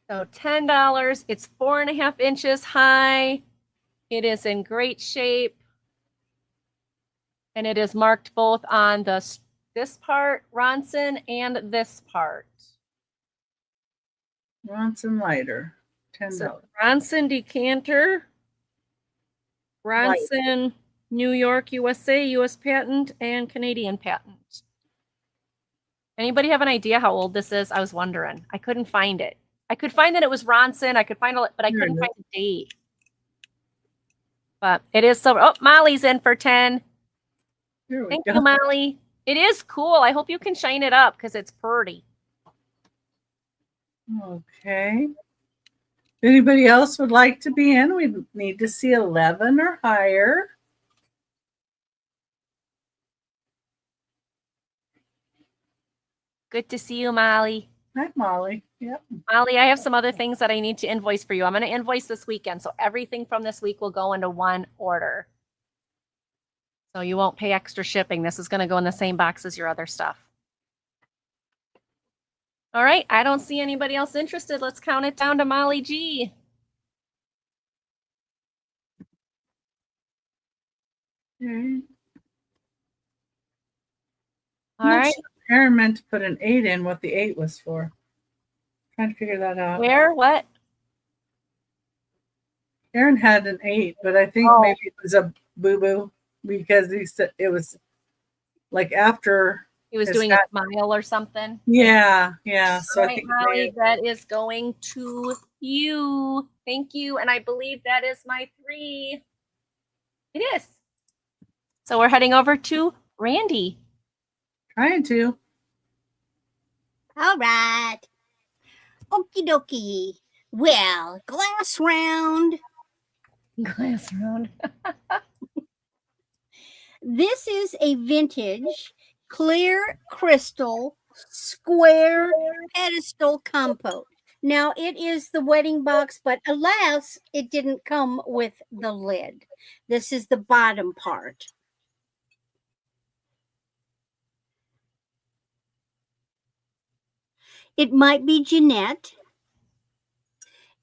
So $10. It's 4.5 inches high. It is in great shape. And it is marked both on this part, Ronson, and this part. Ronson lighter, $10. So Ronson decanter, Ronson, New York, USA, US patent, and Canadian patent. Anybody have an idea how old this is? I was wondering. I couldn't find it. I could find that it was Ronson. I could find it, but I couldn't find the date. But it is silver. Oh, Molly's in for 10. Thank you, Molly. It is cool. I hope you can shine it up because it's pretty. Okay. If anybody else would like to be in, we need to see 11 or higher. Good to see you, Molly. Hi, Molly. Yep. Molly, I have some other things that I need to invoice for you. I'm going to invoice this weekend, so everything from this week will go into one order. So you won't pay extra shipping. This is going to go in the same box as your other stuff. All right, I don't see anybody else interested. Let's count it down to Molly G. Okay. All right. Aaron meant to put an 8 in what the 8 was for. Trying to figure that out. Where? What? Aaron had an 8, but I think maybe it was a boo-boo because he said it was like after he was doing a smile or something. Yeah. So all right, I think Molly, that is going to you. Thank you. And I believe that is my 3. It is. So we're heading over to Randy. Trying to. All right. Okie dokie. Well, glass round. Glass round. This is a vintage clear crystal square pedestal compost. Now, it is the wedding box, but alas, it didn't come with the lid. This is the bottom part. It might be Jeanette.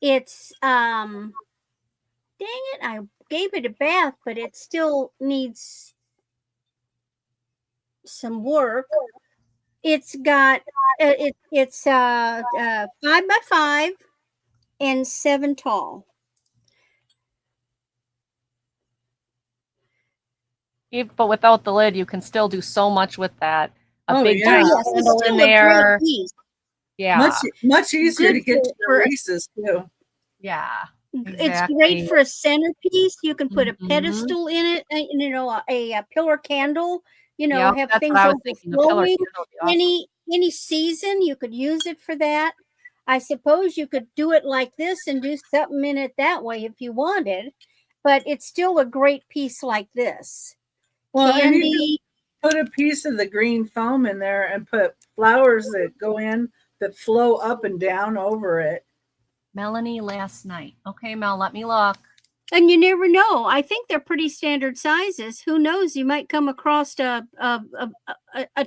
It's, dang it, I gave it a bath, but it still needs some work. It's got, it's 5 by 5 and 7 tall. But without the lid, you can still do so much with that. A big yeah. candle in there. Yeah. Much easier to get to the races too. Yeah. It's Exactly. great for a centerpiece. You can put a pedestal in it, you know, a pillar candle, you know, have that's things what I was thinking. The pillar overflowing. candle would be awesome. Any season, you could use it for that. I suppose you could do it like this and do something in it that way if you wanted, but it's still a great piece like this. Well, Candy. Put a piece of the green foam in there and put flowers that go in that flow up and down over it. Melanie last night. Okay, Mel, let me look. And you never know. I think they're pretty standard sizes. Who knows? You might come across a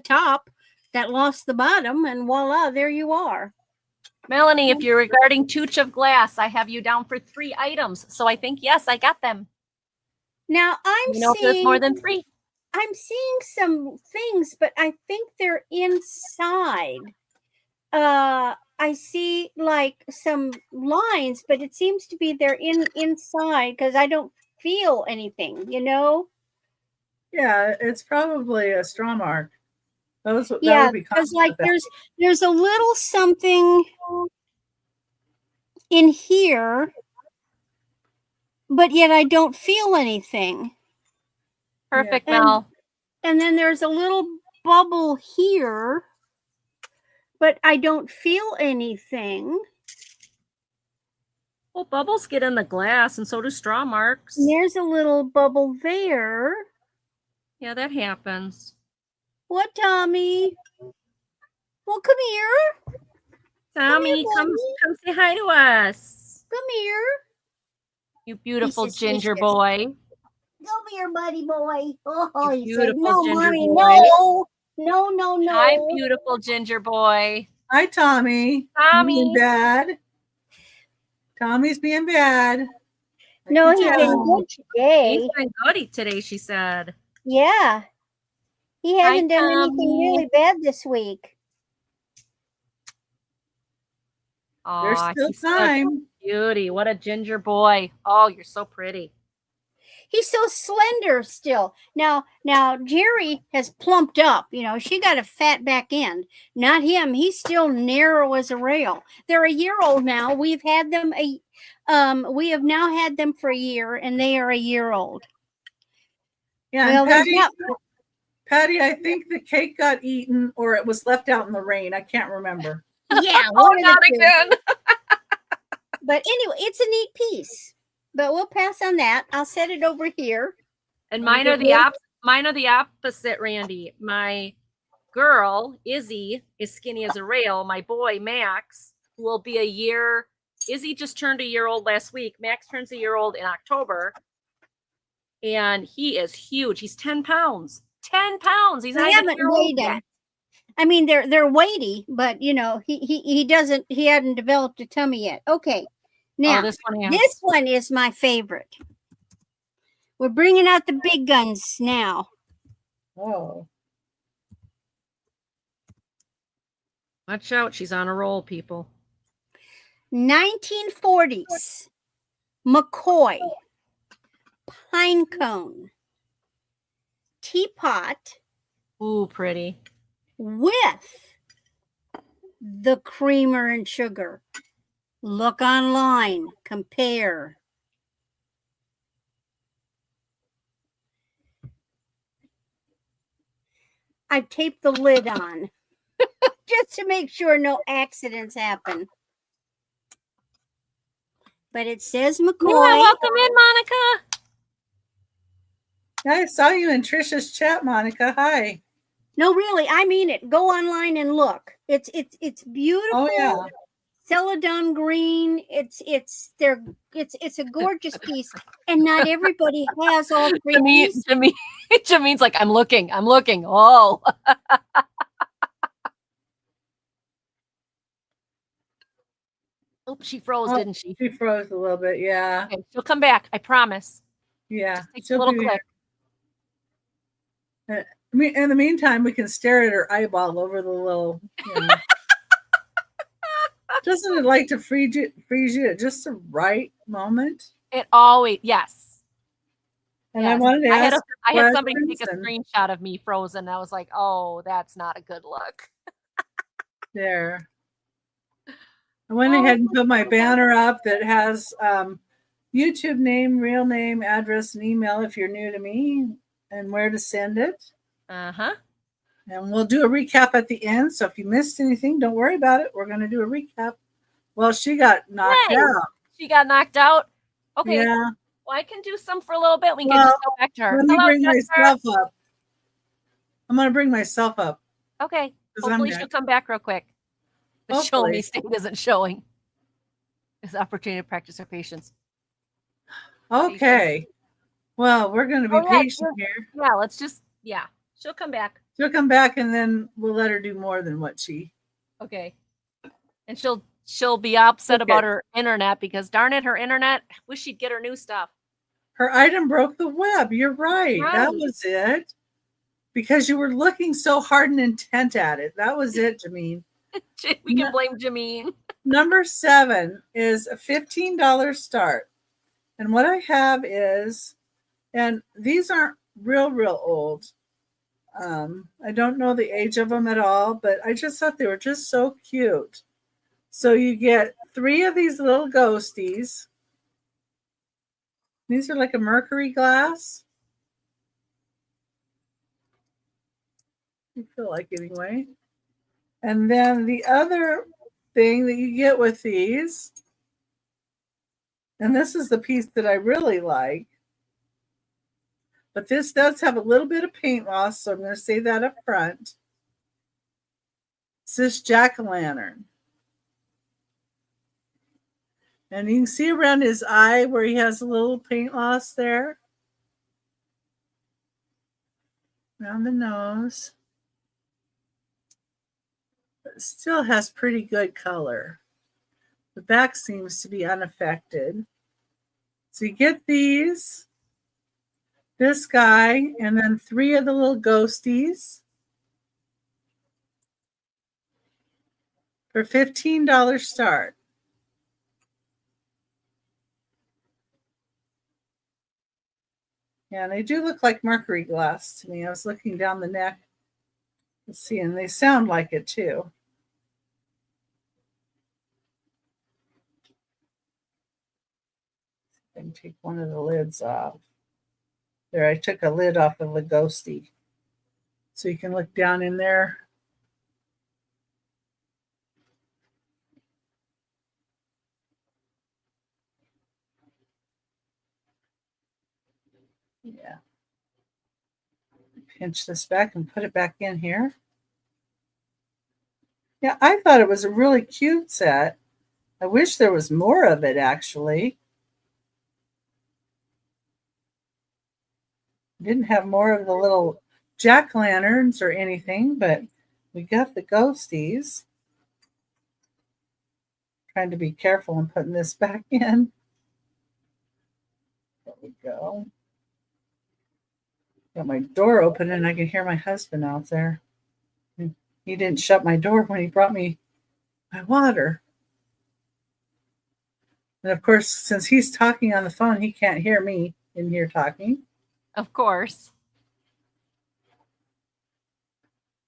top that lost the bottom, and voila, there you are. Melanie, if you're regarding Tooch of Glass, I have you down for 3 items. So I think, yes, I got them. Now, I'm seeing... if there's more than 3. I'm seeing some things, but I think they're inside. I see like some lines, but it seems to be they're inside because I don't feel anything, you know? Yeah, it's probably a straw mark. That would be because like there's a little something in here, but yet I don't feel anything. Perfect, Mel. And then there's a little bubble here, but I don't feel anything. Well, bubbles get in the glass, and so do straw marks. And there's a little bubble there. Yeah, that happens. What, Tommy? Well, come here. Tommy, come say hi to us. Come here. You beautiful ginger boy. Come here, buddy boy. Oh, you beautiful no, ginger mommy, boy. No. Hi, beautiful ginger boy. Hi, Tommy. Tommy. Being bad. Tommy's being bad. No, he's been good today. He's been goody today, she said. Yeah. He hasn't done anything really bad this week. Oh, there's still time. Beauty. What a ginger boy. Oh, you're so pretty. He's so slender still. Now Jerry has plumped up. You know, she got a fat back end. Not him. He's still narrow as a rail. They're a year old now. We've had them we have now had them for a year, and they are a year old. Yeah, well, Patty, I think the cake got eaten or it was left out in the rain. I can't remember. Yeah, not again. But anyway, it's a neat piece. But we'll pass on that. I'll set it over here. And mine are the opposite, Randy. My girl, Izzy, is skinny as a rail. My boy, Max, who will be a year. Izzy just turned a year old last week. Max turns a year old in October. and he is huge. He's 10 pounds. 10 pounds. He's I not even haven't a year old weighed him. yet. I mean, they're weighty, but you know, he hadn't developed a tummy yet. Okay, now this this one is my favorite. We're bringing out the big guns now. Oh. Watch out. She's on a roll, people. 1940s McCoy pine cone teapot Ooh, pretty. with the creamer and sugar. Look online, compare. I taped the lid on just to make sure no accidents happen. But it says McCoy. Yeah, welcome in, Monica. I saw you in Trisha's chat, Monica. Hi. No, really, I mean it. Go online and look. It's beautiful. Oh yeah. Celadon green. It's a gorgeous piece, and not everybody has all three pieces. Jameen's like, I'm looking. Oh. Oops, she froze, didn't she? She froze a little bit, yeah. Okay, she'll come back, I promise. Yeah. Just take a little clip. In the meantime, we can stare at her eyeball over the little, you know. Doesn't it like to freeze you at just the right moment? It always, yes. And yes. I wanted to ask. I had somebody take a screenshot of me frozen. I was like, oh, that's not a good look. There. I went ahead and put my banner up that has YouTube name, real name, address, and email if you're new to me, and where to send it. Uh-huh. And we'll do a recap at the end. So if you missed anything, don't worry about it. We're going to do a recap. Well, she got knocked out. She got knocked out? Okay. Yeah. Well, I can do some for a little bit. We can just go back to her. Let me bring myself up. I'm going to bring myself up. Okay. Hopefully she'll come back real quick. The show me state isn't showing. It's opportunity to practice our patience. Okay. Well, we're going to be patient here. Yeah, let's just, she'll come back. She'll come back, and then we'll let her do more than what she. Okay. And she'll be upset about her internet because darn it, her internet. Wish she'd get her new stuff. Her item broke the web. You're right. That was it. Because you were looking so hard and intent at it. That was it, Jameen. We can blame Jameen. Number 7 is a $15 start. And what I have is, and these aren't real old. I don't know the age of them at all, but I just thought they were just so cute. So you get 3 of these little ghosties. These are like a Mercury glass. You feel like anyway. And then the other thing that you get with these, and this is the piece that I really like, but this does have a little bit of paint loss, so I'm going to say that up front. It's this jack-o'-lantern. And you can see around his eye where he has a little paint loss there. Around the nose. But it still has pretty good color. The back seems to be unaffected. So you get these, this guy, and then 3 of the little ghosties for $15 start. Yeah, and they do look like Mercury glass to me. I was looking down the neck. Let's see, and they sound like it too. I can take one of the lids off. There, I took a lid off of the ghosty. So you can look down in there. Yeah. Pinch this back and put it back in here. Yeah, I thought it was a really cute set. I wish there was more of it, actually. Didn't have more of the little jack-o'-lanterns or anything, but we got the ghosties. Trying to be careful and putting this back in. There we go. Got my door open and I can hear my husband out there. He didn't shut my door when he brought me my water. And of course, since he's talking on the phone, he can't hear me in here talking. Of course.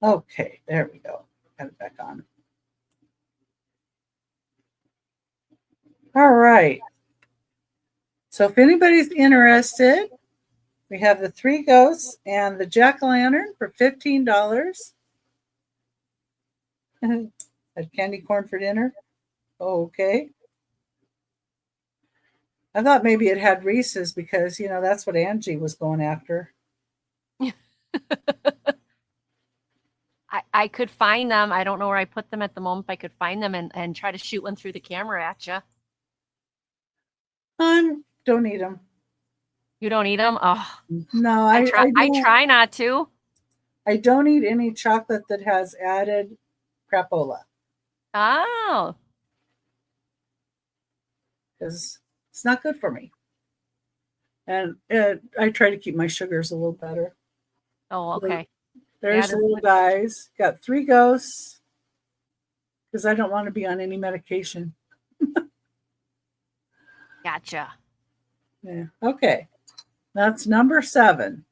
Okay, there we go. Got it back on. All right. So if anybody's interested, we have the 3 ghosts and the jack-o'-lantern for $15. Had candy corn for dinner. Okay. I thought maybe it had Reese's because, you know, that's what Angie was going after. I could find them. I don't know where I put them at the moment. I could find them and try to shoot one through the camera at you. Don't eat them. You don't eat them? Oh, no, I try not to. I don't eat any chocolate that has added crapola. Oh. Because it's not good for me. And I try to keep my sugars a little better. Oh, okay. There's the little guys. Got 3 ghosts. Because I don't want to be on any medication. Gotcha. Yeah. Okay. That's number 7.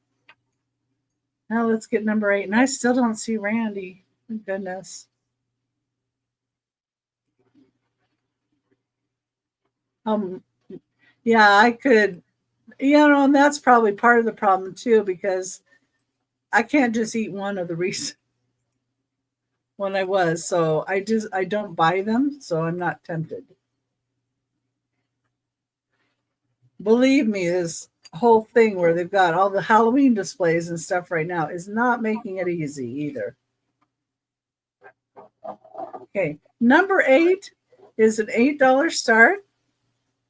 Now let's get number 8. And I still don't see Randy. Thank goodness. Yeah, I could, you know, and that's probably part of the problem too, because I can't just eat one of the Reese's when I was. So I don't buy them, so I'm not tempted. Believe me, this whole thing where they've got all the Halloween displays and stuff right now is not making it easy either. Okay, number 8 is an $8 start,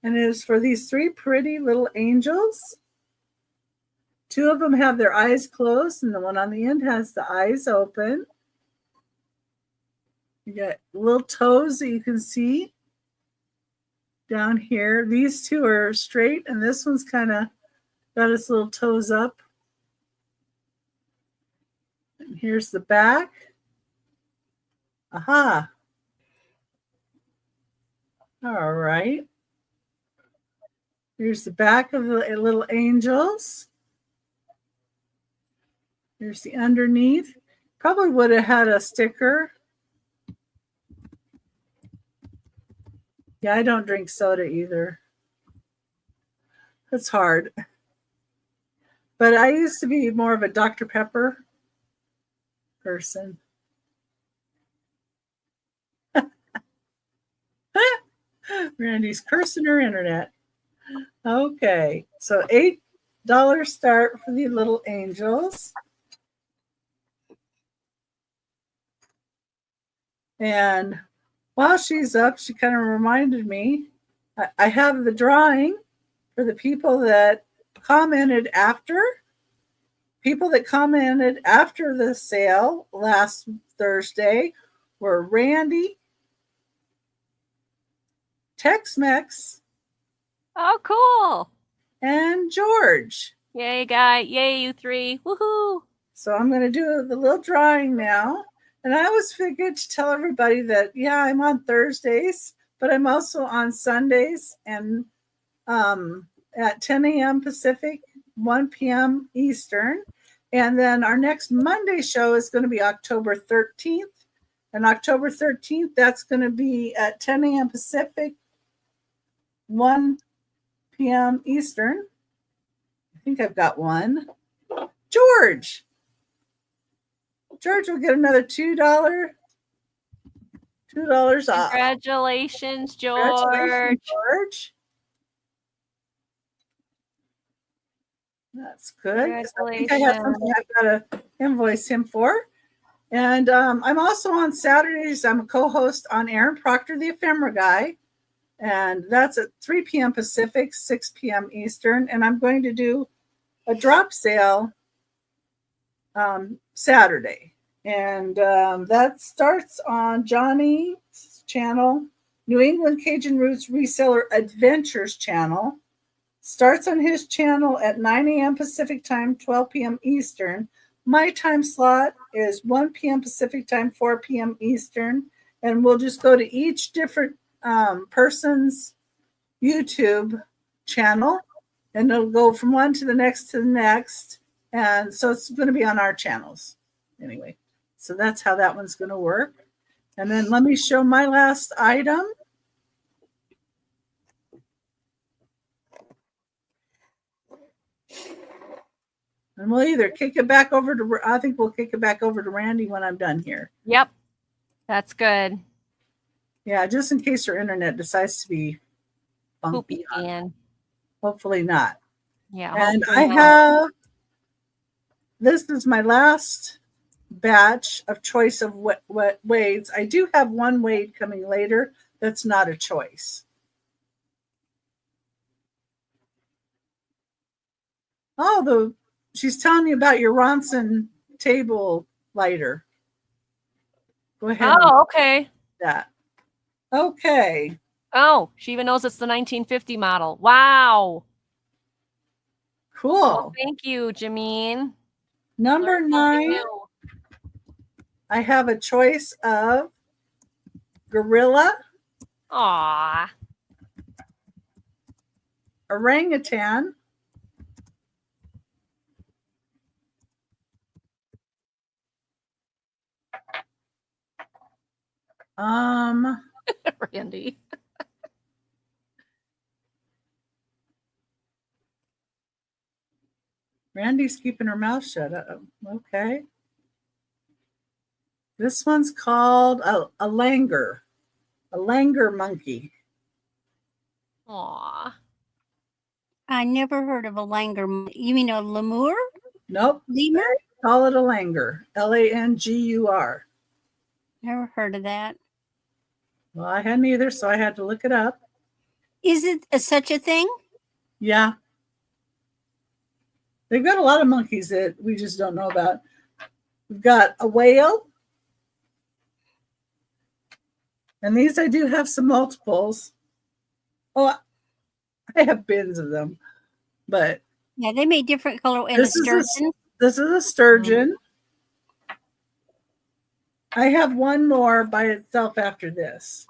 and it is for these 3 pretty little angels. 2 of them have their eyes closed, and the one on the end has the eyes open. You got little toes that you can see down here. These 2 are straight, and this one's kind of got its little toes up. And here's the back. Aha. All right. Here's the back of the little angels. Here's the underneath. Probably would have had a sticker. Yeah, I don't drink soda either. It's hard. But I used to be more of a Dr. Pepper person. Randy's cursing her internet. Okay, so $8 start for the little angels. And while she's up, she kind of reminded me, I have the drawing for the people that commented after. People that commented after the sale last Thursday were Randy, Tex-Mex, Oh, cool. and George. Yay, guy. Yay, you 3. Woohoo. So I'm going to do the little drawing now. And I always figured to tell everybody that, yeah, I'm on Thursdays, but I'm also on Sundays and at 10 a.m. Pacific, 1 p.m. Eastern. And then our next Monday show is going to be October 13th. And October 13th, that's going to be at 10 a.m. Pacific, 1 p.m. Eastern. I think I've got one. George will get another $2 off. Congratulations, George. Congratulations, George. That's good. I think I have something I've got to invoice him for. And I'm also on Saturdays. I'm a co-host on Aaron Proctor, the Ephemera Guy. And that's at 3 p.m. Pacific, 6 p.m. Eastern. And I'm going to do a drop sale Saturday. And that starts on Johnny's channel, New England Cajun Roots Reseller Adventures channel. Starts on his channel at 9 a.m. Pacific time, 12 p.m. Eastern. My time slot is 1 p.m. Pacific time, 4 p.m. Eastern. And we'll just go to each different person's YouTube channel. And it'll go from one to the next. And so it's going to be on our channels. Anyway, so that's how that one's going to work. And then let me show my last item. And we'll either kick it back over to, I think we'll kick it back over to Randy when I'm done here. Yep. That's good. Yeah, just in case her internet decides to be funky. Hopefully not. Yeah. And I have, this is my last batch of choice of what wades. I do have one wade coming later that's not a choice. Oh, she's telling me about your Ronson table lighter. Go ahead. Oh, okay. That. Okay. Oh, she even knows it's the 1950 model. Wow. Cool. Oh, thank you, Jameen. Number 9. I have a choice of gorilla, Aw. orangutan, Randy. Randy's keeping her mouth shut. Okay. This one's called a langur monkey. Aw. I never heard of a langur. You mean a lemur? Nope. Lemur? Call it a langur. Langur. Never heard of that. Well, I hadn't either, so I had to look it up. Is it such a thing? Yeah. They've got a lot of monkeys that we just don't know about. We've got a whale. And these I do have some multiples. Oh, I have bins of them. But yeah, they made different color. And this is a sturgeon. I have one more by itself after this.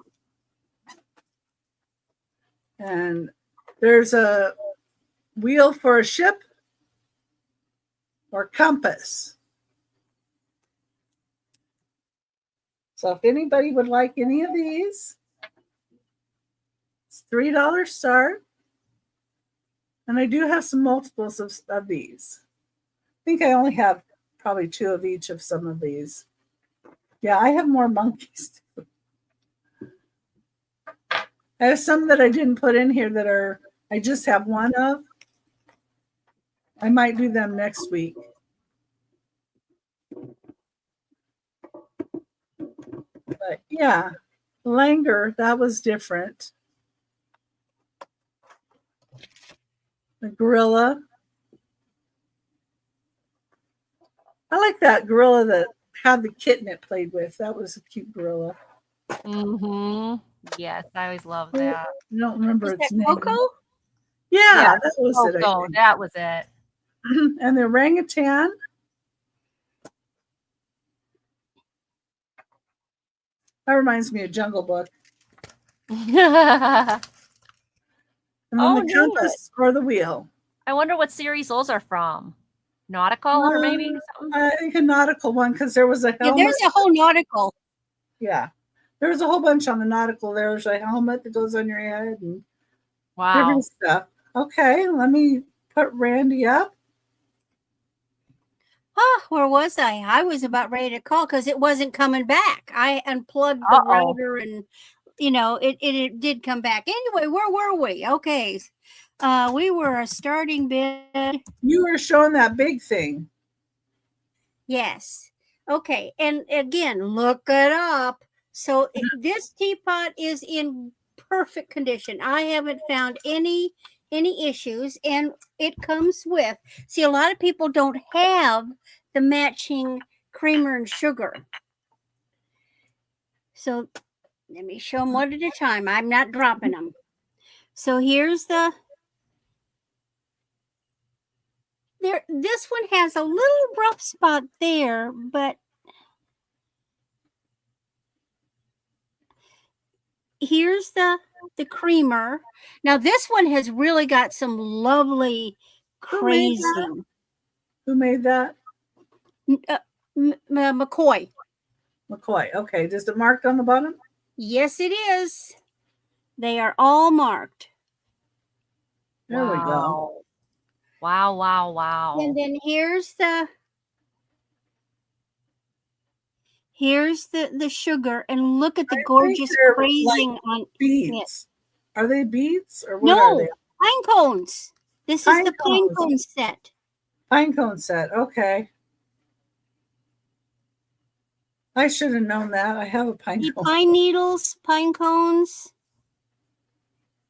And there's a wheel for a ship or compass. So if anybody would like any of these, it's $3 start. And I do have some multiples of these. I think I only have probably 2 of each of some of these. Yeah, I have more monkeys too. I have some that I didn't put in here that I just have one of. I might do them next week. But yeah, langur, that was different. The gorilla. I like that gorilla that had the kitten it played with. That was a cute gorilla. Mm-hmm. Yes, I always love that. I don't remember its name. Coco? Yeah, that was it. Oh, that was it. And the orangutan. That reminds me of Jungle Book. And then the compass or the wheel. I wonder what series those are from. Nautical or maybe something? I think a nautical one because there was a helmet. Yeah, there's a whole nautical. Yeah. There's a whole bunch on the nautical. There's a helmet that goes on your head and Wow. different stuff. Okay, let me put Randy up. Oh, where was I? I was about ready to call because it wasn't coming back. I unplugged the router and, it did come back. Anyway, where were we? Okay. We were a starting bid. You were showing that big thing. Yes. Okay. And again, look it up. So this teapot is in perfect condition. I haven't found any any issues, and it comes with, see, a lot of people don't have the matching creamer and sugar. So let me show them one at a time. I'm not dropping them. So here's the, there, this one has a little rough spot there, but here's the creamer. Now this one has really got some lovely crazing. Who made that? McCoy. McCoy. Okay. Is it marked on the bottom? Yes, it is. They are all marked. There we go. Wow, wow, wow. And then here's the sugar, and look at the gorgeous crazing on beads. Are they beads or what are they? Pine cones. This is the pine cone set. Pine cone set. Okay. I should have known that. I have a pine cone. Pine needles, pine cones.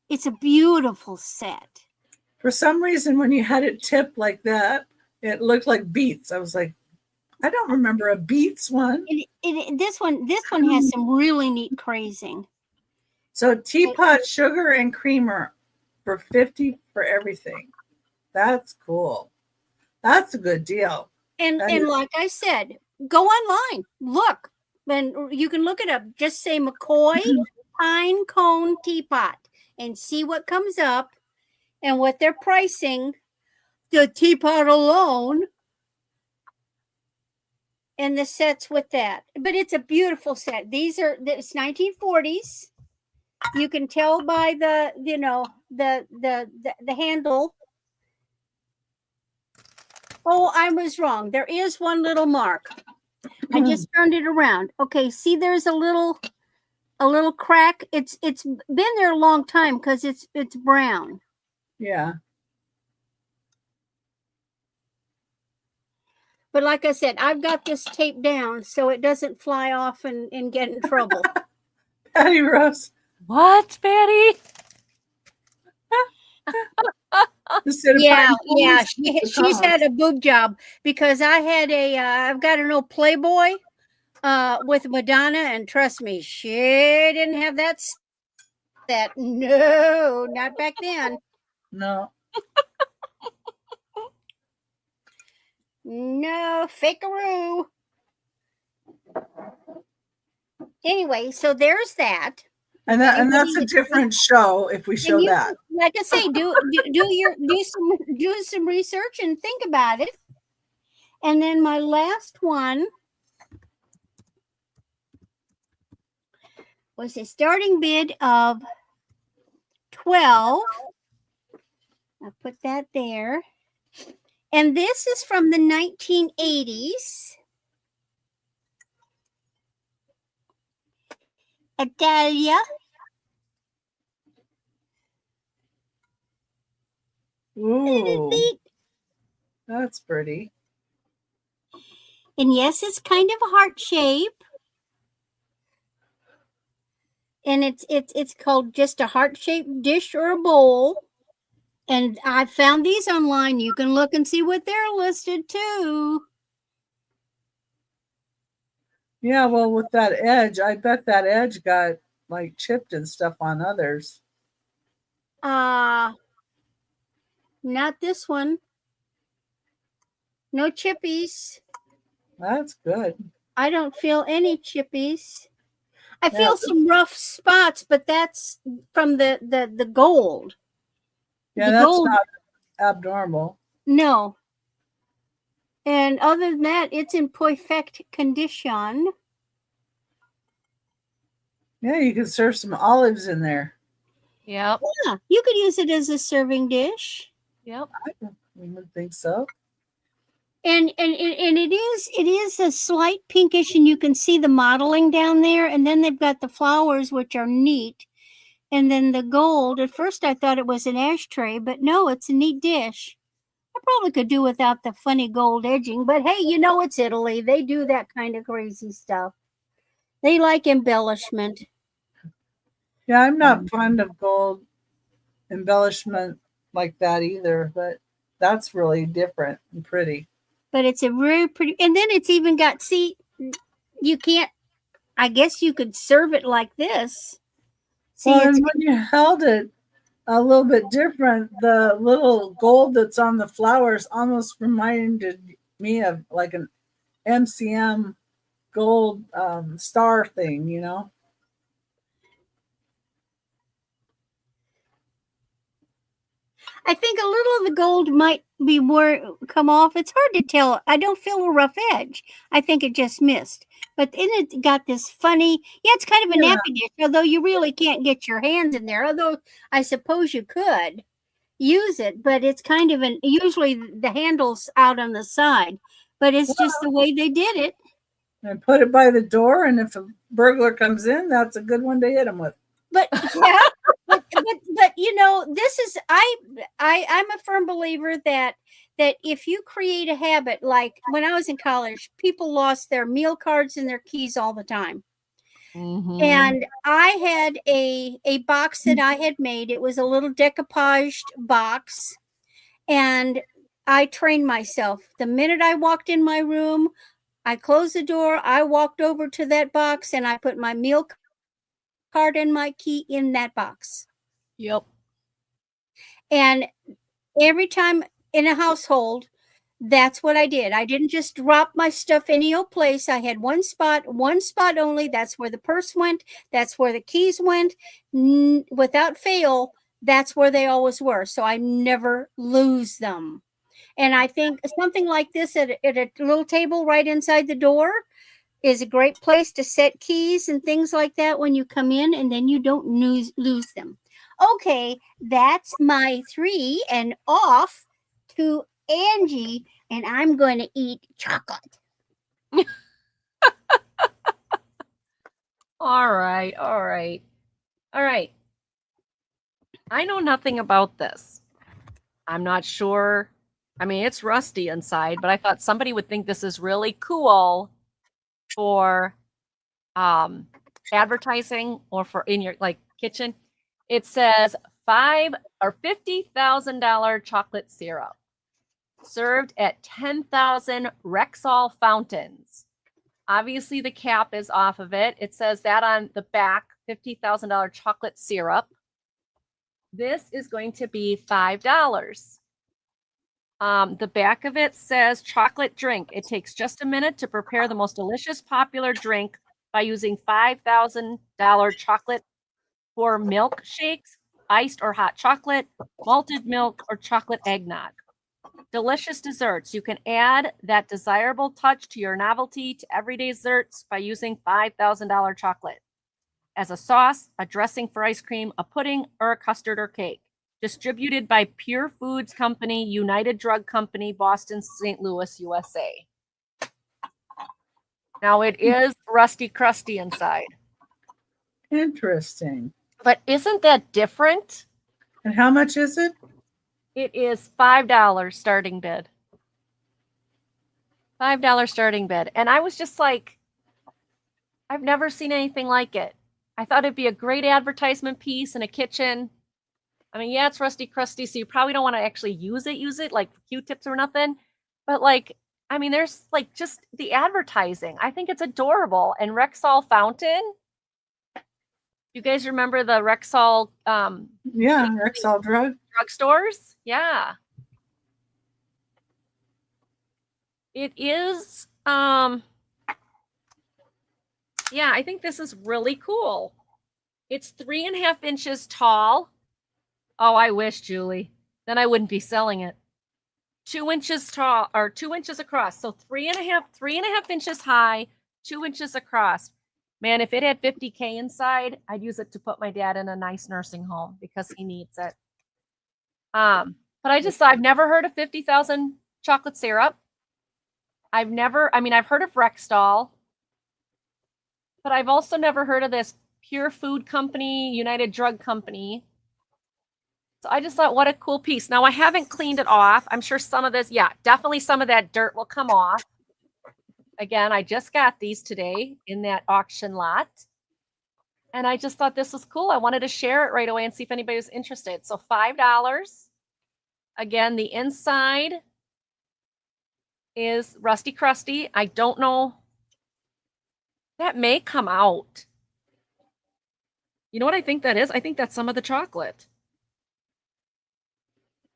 It's a beautiful set. For some reason, when you had it tipped like that, it looked like beets. I was like, I don't remember a beets one. This one has some really neat crazing. So teapot, sugar, and creamer for $50 for everything. That's cool. That's a good deal. And like I said, go online, look, and you can look it up. Just say McCoy pine cone teapot and see what comes up and what they're pricing. The teapot alone and the sets with that. But it's a beautiful set. It's 1940s. You can tell by the, you know, the handle. Oh, I was wrong. There is one little mark. I just turned it around. Okay, see, there's a little crack. It's been there a long time because it's brown. Yeah. But like I said, I've got this taped down so it doesn't fly off and get in trouble. Patty Rose. What, Patty? Yeah. She's had a boob job because I had I've got an old Playboy with Madonna, and trust me, she didn't have that. No, not back then. No. No, fakearoo. Some so there's that. And that's a different show if we show that. Like I say, do some research and think about it. And then my last one was a starting bid of 12. I'll put that there. And this is from the 1980s. Italia. Ooh, that's pretty. And yes, it's kind of a heart shape. And it's called just a heart-shaped dish or a bowl. And I found these online. You can look and see what they're listed too. Yeah, well, with that edge, I bet that edge got like chipped and stuff on others. Not this one. No chippies. That's good. I don't feel any chippies. I feel some rough spots, but that's from the gold. Yeah, that's not abnormal. No. And other than that, it's in perfect condition. Yeah, you could serve some olives in there. Yep. Yeah, you could use it as a serving dish. Yep. I would think so. And it is a slight pinkish, and you can see the modeling down there. And then they've got the flowers, which are neat. And then the gold. At first, I thought it was an ashtray, but no, it's a neat dish. I probably could do without the funny gold edging, but hey, you know it's Italy. They do that kind of crazy stuff. They like embellishment. Yeah, I'm not fond of gold embellishment like that either, but that's really different and pretty. But it's a really pretty, and then it's even got, see, you can't, I guess you could serve it like this. See, Well, and when you held it a little bit different, the little gold that's on the flowers almost reminded me of like an MCM gold star thing, you know? I think a little of the gold might be more come off. It's hard to tell. I don't feel a rough edge. I think it just missed. But then it got this funny, yeah, it's kind of a nappy dish, although you really can't get your hands in there. Although I suppose you could use it, but it's kind of usually the handle's out on the side. But it's just the way they did it. And put it by the door, and if a burglar comes in, that's a good one to hit him with. But yeah, but you know, this is I'm a firm believer that if you create a habit, like when I was in college, people lost their meal cards and their keys all the time. Mm-hmm. And I had a box that I had made. It was a little decoupaged box, and I trained myself. The minute I walked in my room, I closed the door, I walked over to that box, and I put my meal card and my key in that box. Yep. And every time in a household, that's what I did. I didn't just drop my stuff any old place. I had one spot only. That's where the purse went. That's where the keys went. Without fail, that's where they always were. So I never lose them. And I think something like this at a little table right inside the door is a great place to set keys and things like that when you come in, and then you don't lose them. Okay, that's my 3, and off to Angie, and I'm going to eat chocolate. All right. I know nothing about this. I'm not sure. I mean, it's rusty inside, but I thought somebody would think this is really cool for advertising or for in your like kitchen. It says $50,000 chocolate syrup served at 10,000 Rexol fountains. Obviously, the cap is off of it. It says that on the back, $50,000 chocolate syrup. This is going to be $5. The back of it says chocolate drink. It takes just a minute to prepare the most delicious popular drink by using $5,000 chocolate for milkshakes, iced or hot chocolate, malted milk, or chocolate eggnog. Delicious desserts. You can add that desirable touch to your novelty to everyday desserts by using $5,000 chocolate as a sauce, a dressing for ice cream, a pudding, or a custard or cake. Distributed by Pure Foods Company, United Drug Company, Boston, St. Louis, USA. Now it is rusty crusty inside. Interesting. But isn't that different? And how much is it? It is $5 starting bid. $5 starting bid. And I was just like, I've never seen anything like it. I thought it'd be a great advertisement piece in a kitchen. I mean, yeah, it's rusty crusty, so you probably don't want to actually use it like Q-tips or nothing. But like, I mean, there's like just the advertising. I think it's adorable. And Rexol fountain. You guys remember the Rexol? Yeah, Rexol drugstores. Yeah. It is. Yeah, I think this is really cool. It's 3.5 inches tall. Oh, I wish, Julie. Then I wouldn't be selling it. 2 inches tall or 2 inches across. So 3.5 inches high, 2 inches across. Man, if it had 50K inside, I'd use it to put my dad in a nice nursing home because he needs it. But I've never heard of 50,000 chocolate syrup. I've heard of Rexol, but I've also never heard of this Pure Food Company, United Drug Company. So I just thought, what a cool piece. Now, I haven't cleaned it off. I'm sure some of this, definitely some of that dirt will come off. Again, I just got these today in that auction lot. And I just thought this was cool. I wanted to share it right away and see if anybody was interested. So $5. Again, the inside is rusty crusty. I don't know. That may come out. You know what I think that is? I think that's some of the chocolate.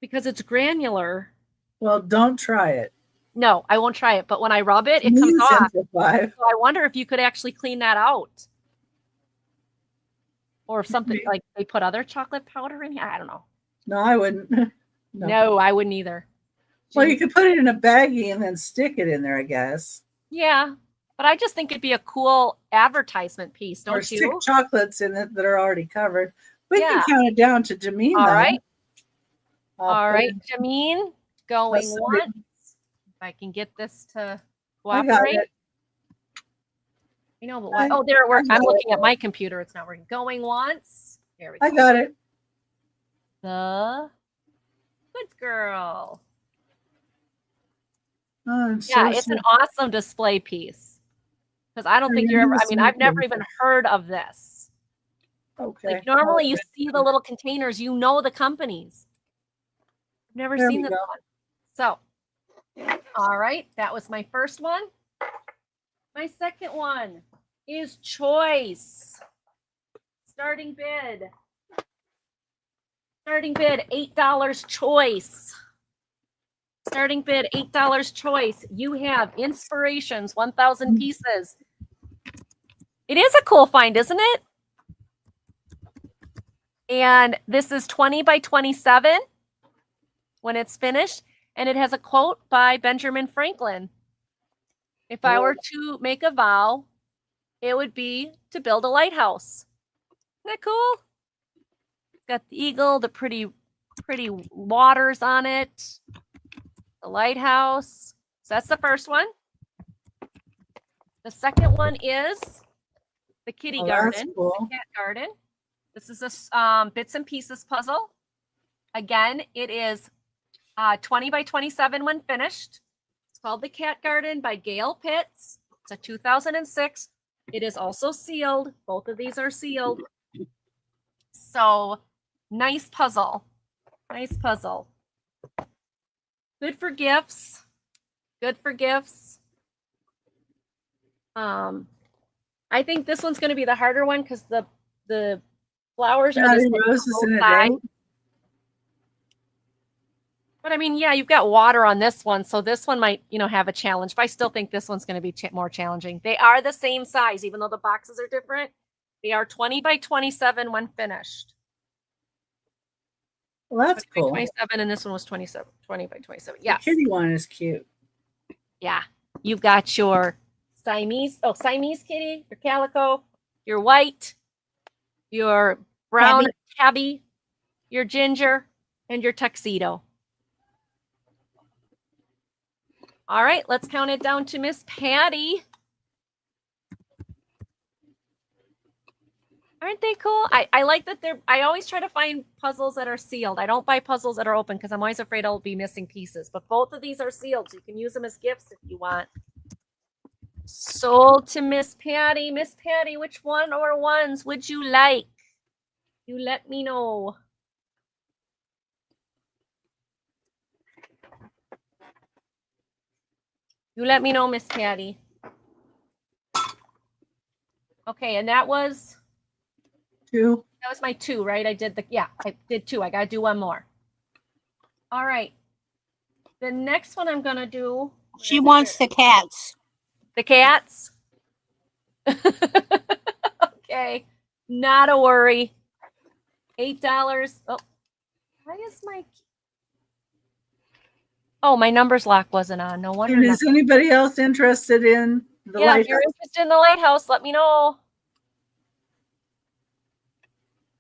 Because it's granular. Well, don't try it. No, I won't try it. But when I rub it, it comes off. So I wonder if you could actually clean that out. Or if something like they put other chocolate powder in here. I don't know. No, I wouldn't. No, I wouldn't either. Well, you could put it in a baggie and then stick it in there, I guess. Yeah. But I just think it'd be a cool advertisement piece, don't you? Or stick chocolates in it that are already covered. We can count it down to Jameen. All right. All right, Jameen, going once. If I can get this to cooperate. You know, but why? Oh, there it works. I'm looking at my computer. It's not working. Going once. There we go. I got it. The good girl. Oh, yeah, it's an awesome display piece. Because I don't think you're ever, I mean, I've never even heard of this. Okay. Like normally you see the little containers, you know the companies. I've never seen this one. So, all right, that was my first one. My second one is choice. Starting bid. Starting bid, $8 choice. Starting bid, $8 choice. You have Inspirations, 1,000 pieces. It is a cool find, isn't it? And this is 20 by 27 when it's finished. And it has a quote by Benjamin Franklin. If I were to make a vow, it would be to build a lighthouse. Isn't that cool? Got the eagle, the pretty waters on it. The lighthouse. So that's the first one. The second one is the kitty garden, cool. the cat garden. This is a bits and pieces puzzle. Again, it is 20 by 27 when finished. It's called The Cat Garden by Gail Pitts. It's a 2006. It is also sealed. Both of these are sealed. So nice puzzle. Nice puzzle. Good for gifts. Good for gifts. I think this one's going to be the harder one because the flowers are the roses in a day. But I mean, yeah, you've got water on this one, so this one might, have a challenge. But I still think this one's going to be more challenging. They are the same size, even though the boxes are different. They are 20 by 27 when finished. Well, that's cool. 27, and this one was 20 by 27. Yeah. The kitty one is cute. Yeah. You've got your Siamese kitty, your calico, your white, your brown tabby, your ginger, and your tuxedo. All right, let's count it down to Miss Patty. Aren't they cool? I like that I always try to find puzzles that are sealed. I don't buy puzzles that are open because I'm always afraid I'll be missing pieces. But both of these are sealed, so you can use them as gifts if you want. Sold to Miss Patty. Miss Patty, which one or ones would you like? You let me know. You let me know, Miss Patty. Okay, and that was 2. That was my 2, right? I did 2. I got to do one more. All right. The next one I'm going to do. She wants the cats. The cats? Okay. Not a worry. $8. Oh, why is my numbers lock wasn't on. No wonder. And is anybody else interested in the lighthouse? If you're interested in the lighthouse, let me know.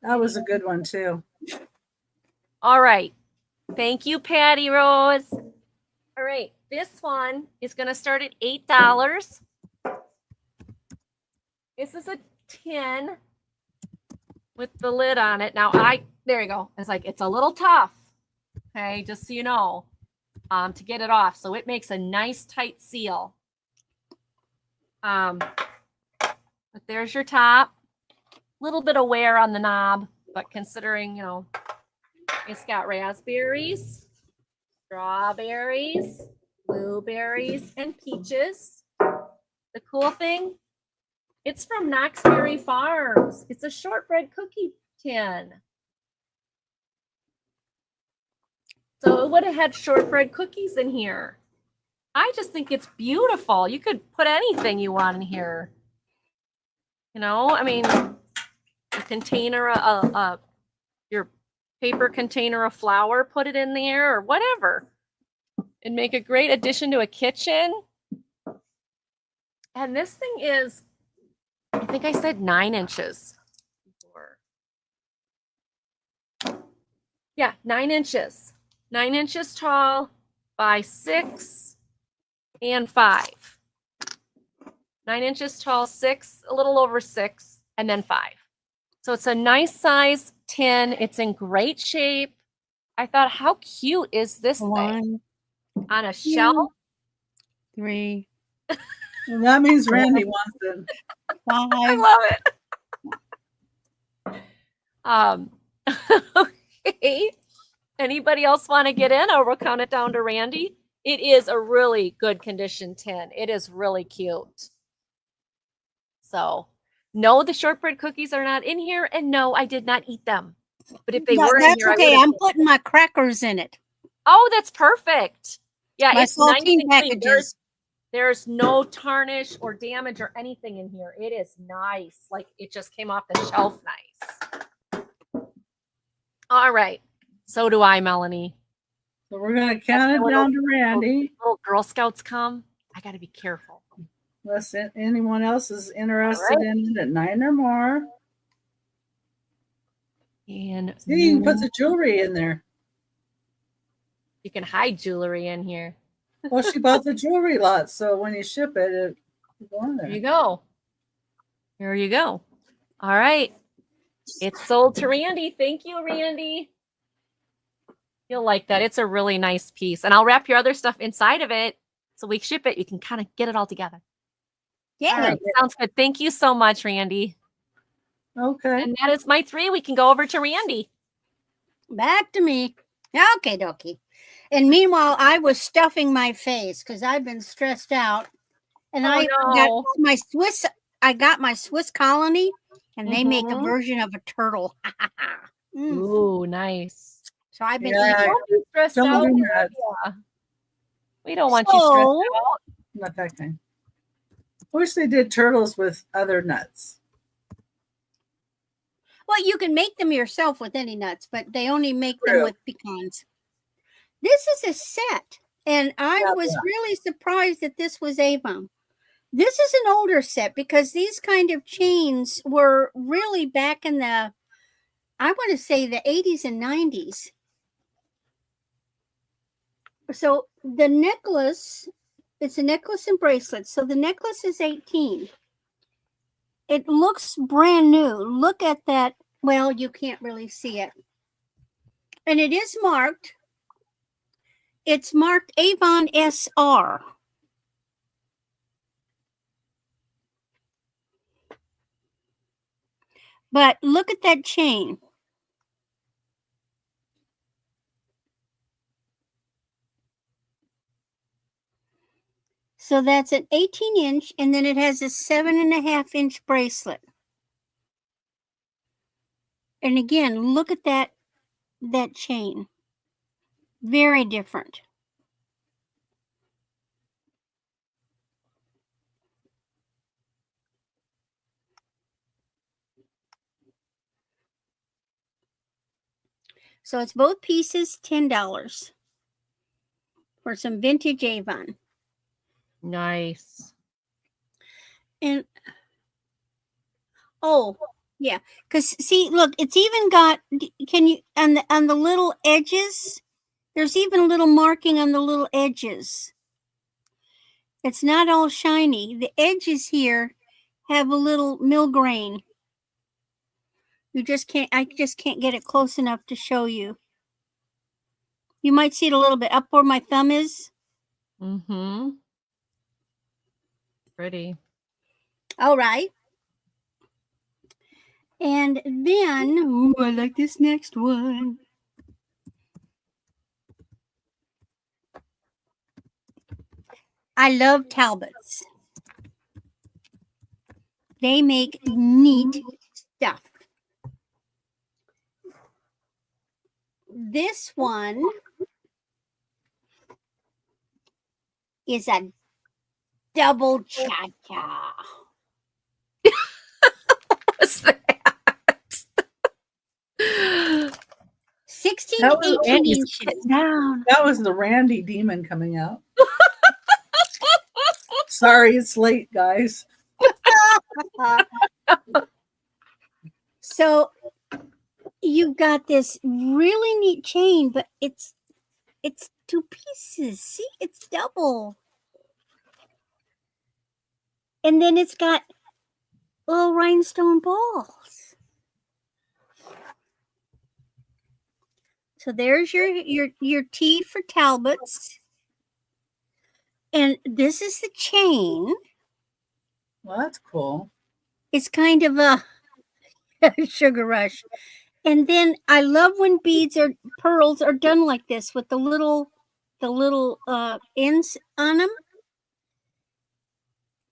That was a good one too. All right. Thank you, Patty Rose. All right. This one is going to start at $8. This is a tin with the lid on it. Now, there you go. It's a little tough. Okay. Just so you know, to get it off. So it makes a nice tight seal. But there's your top. Little bit of wear on the knob, but considering, it's got raspberries. strawberries, blueberries, and peaches. The cool thing, it's from Knoxberry Farms. It's a shortbread cookie tin. So it would have had shortbread cookies in here. I just think it's beautiful. You could put anything you want in here. You know, I mean, a container, your paper container of flour, put it in there or whatever. It'd make a great addition to a kitchen. And this thing is, I think I said 9 inches. Yeah, 9 inches. 9 inches tall by 6 and 5. 9 inches tall, 6, a little over 6, and then 5. So it's a nice size tin. It's in great shape. I thought, how cute is this thing? On a shelf? 3. Well, that means Randy wants it. 5. I love it. Okay. Anybody else want to get in, or we'll count it down to Randy? It is a really good condition tin. It is really cute. So, no, the shortbread cookies are not in here, and no, I did not eat them. But if they were in that's here, okay. I'm putting my crackers in it. Oh, that's perfect. Yeah, My it's nice saltine and clean. packages. There's no tarnish or damage or anything in here. It is nice. Like it just came off the shelf nice. All right. So do I, Melanie. So we're going to count it down to Randy. Little Girl Scouts come. I got to be careful. Unless anyone else is interested in it at 9 or more. And see, you can put the jewelry in there. You can hide jewelry in here. Well, she bought the jewelry lot, so when you ship it, it's on there. There you go. There you go. All right. It's sold to Randy. Thank you, Randy. You'll like that. It's a really nice piece. And I'll wrap your other stuff inside of it so we ship it. You can kind of get it all together. Yeah. All right. Sounds good. Thank you so much, Randy. Okay. And that is my 3. We can go over to Randy. Back to me. Okay, dokie. And meanwhile, I was stuffing my face because I've been stressed out. And I got my Swiss colony, and they make a version of a turtle. Ooh, nice. So I've been eating. Don't be stressed out. Yeah. We don't want you stressed out. Not that kind. I wish they did turtles with other nuts. Well, you can make them yourself with any nuts, but they only make them with pecans. This is a set, and I was really surprised that this was Avon. This is an older set because these kind of chains were really back in the, I want to say the 80s and 90s. So the necklace, it's a necklace and bracelet. So the necklace is 18. It looks brand new. Look at that. Well, you can't really see it. And it is marked. It's marked Avon SR. But look at that chain. So that's an 18-inch, and then it has a 7.5-inch bracelet. And again, look at that chain. Very different. So it's both pieces, $10 for some vintage Avon. Nice. And oh, yeah, because see, look, it's even got, can you, on the little edges, there's even a little marking on the little edges. It's not all shiny. The edges here have a little mill grain. I just can't get it close enough to show you. You might see it a little bit up where my thumb is. Mm-hmm. Pretty. All right. And then, ooh, I like this next one. I love Talbots. They make neat stuff. This one is a double cha-cha. What's that? 16 That to was 18 Andy's inches. down. That was the Randy demon coming out. Sorry, it's late, guys. So you've got this really neat chain, but it's two pieces. See, it's double. And then it's got little rhinestone balls. So there's your T for Talbots. And this is the chain. Well, that's cool. It's kind of a sugar rush. And then I love when beads or pearls are done like this with the little ends on them.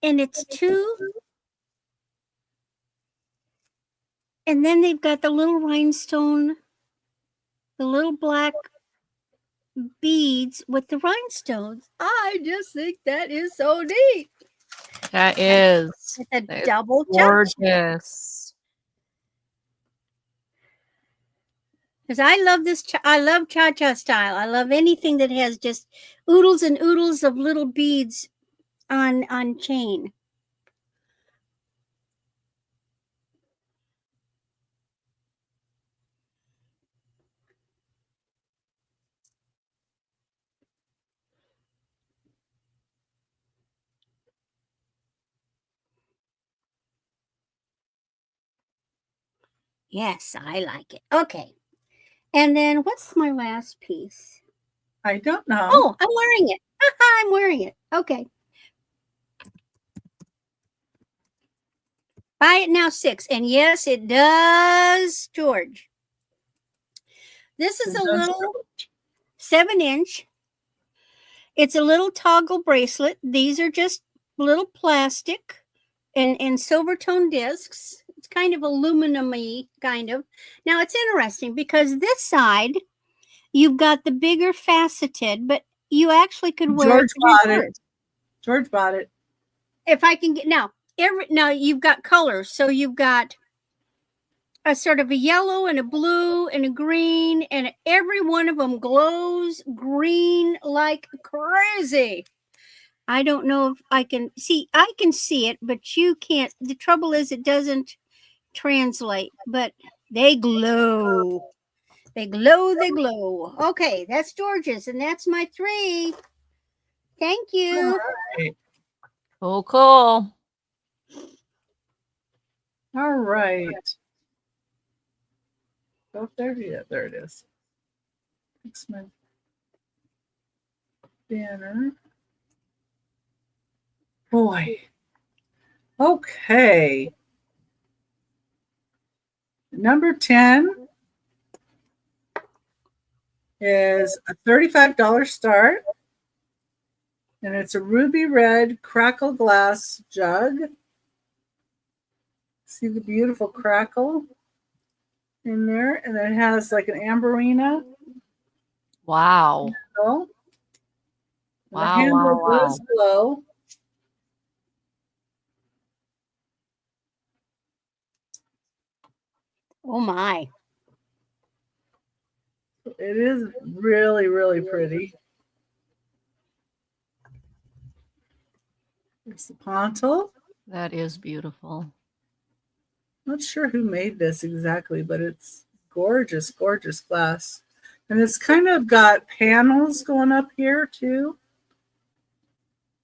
And it's two. And then they've got the little rhinestone, the little black beads with the rhinestones. I just think that is so neat. That is. It's a That is double gorgeous. Because I love this. I love cha-cha style. I love anything that has just oodles and oodles of little beads on chain. Yes, I like it. Okay. And then what's my last piece? I don't know. Oh, I'm wearing it. I'm wearing it. Okay. Buy it now 6. And yes, it does, George. This is a little 7-inch. It's a little toggle bracelet. These are just little plastic and silver tone discs. It's kind of aluminum-y, kind of. Now, it's interesting because this side, you've got the bigger faceted, but you actually could wear George bought it. George bought it. If I can get now you've got colors. So you've got a sort of a yellow and a blue and a green, and every one of them glows green like crazy. I don't know if I can see. I can see it, but you can't. The trouble is it doesn't translate, but they glow. They glow, they glow. Okay, that's George's, and that's my 3. Thank you. Right. Oh, cool. All right. Oh, there, yeah, there it is. Fix my banner. Boy. Okay. Number 10 is a $35 start. And it's a ruby red crackle glass jug. See the beautiful crackle in there? And then it has like an amberina. Wow. Wow, Wow, the handle wow. does glow. Oh my. It is really, really pretty. It's the pontil. That is beautiful. Not sure who made this exactly, but it's gorgeous, gorgeous glass. And it's kind of got panels going up here too.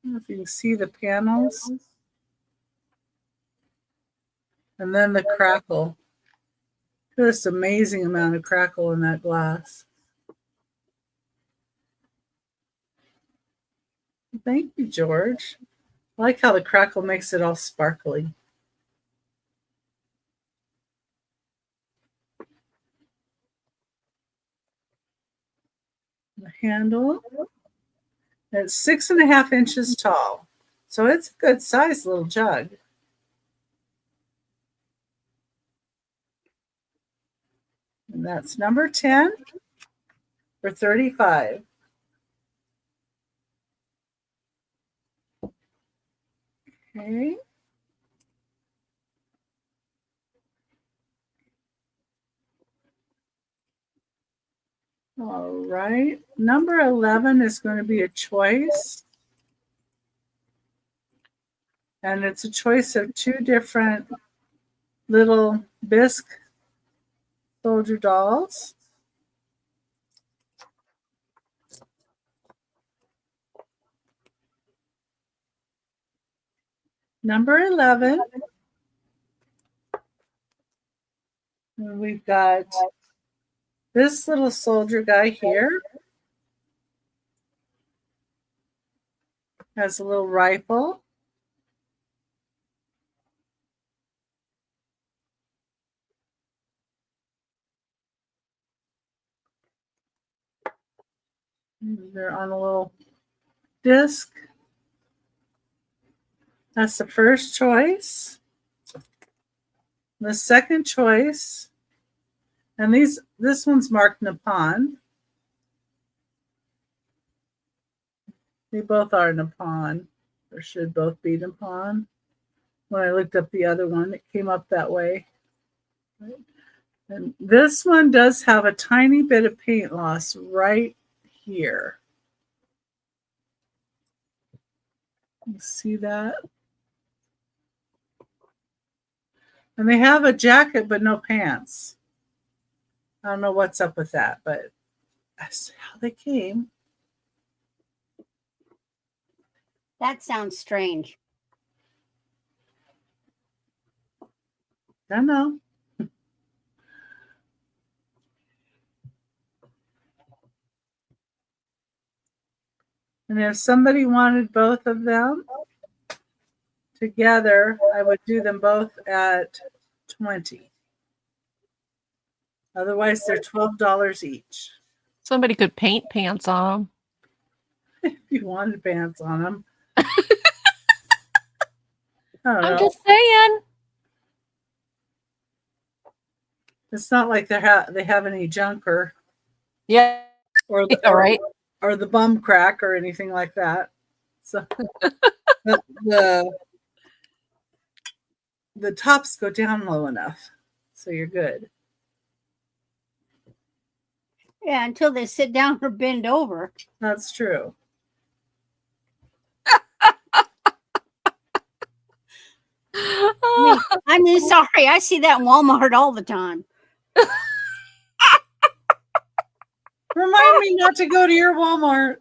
I don't know if you can see the panels. And then the crackle. Just amazing amount of crackle in that glass. Thank you, George. I like how the crackle makes it all sparkly. The handle. It's 6.5 inches tall. So it's a good size little jug. And that's number 10 for $35. Okay. All right. Number 11 is going to be a choice. And it's a choice of 2 different little bisque soldier dolls. Number 11, and we've got this little soldier guy here. Has a little rifle. They're on a little disc. That's the first choice. The second choice, and this one's marked Nippon. They both are Nippon, or should both be Nippon. When I looked up the other one, it came up that way. And this one does have a tiny bit of paint loss right here. You see that? And they have a jacket, but no pants. I don't know what's up with that, but that's how they came. That sounds strange. I know. And if somebody wanted both of them together, I would do them both at $20. Otherwise, they're $12 each. Somebody could paint pants on them. If you wanted pants on them. I don't know. I'm just saying. It's not like they have any junker. Yeah. Or right. Or the bum crack or anything like that. So the tops go down low enough, so you're good. Yeah, until they sit down or bend over. That's true. I mean, sorry, I see that in Walmart all the time. Remind me not to go to your Walmart.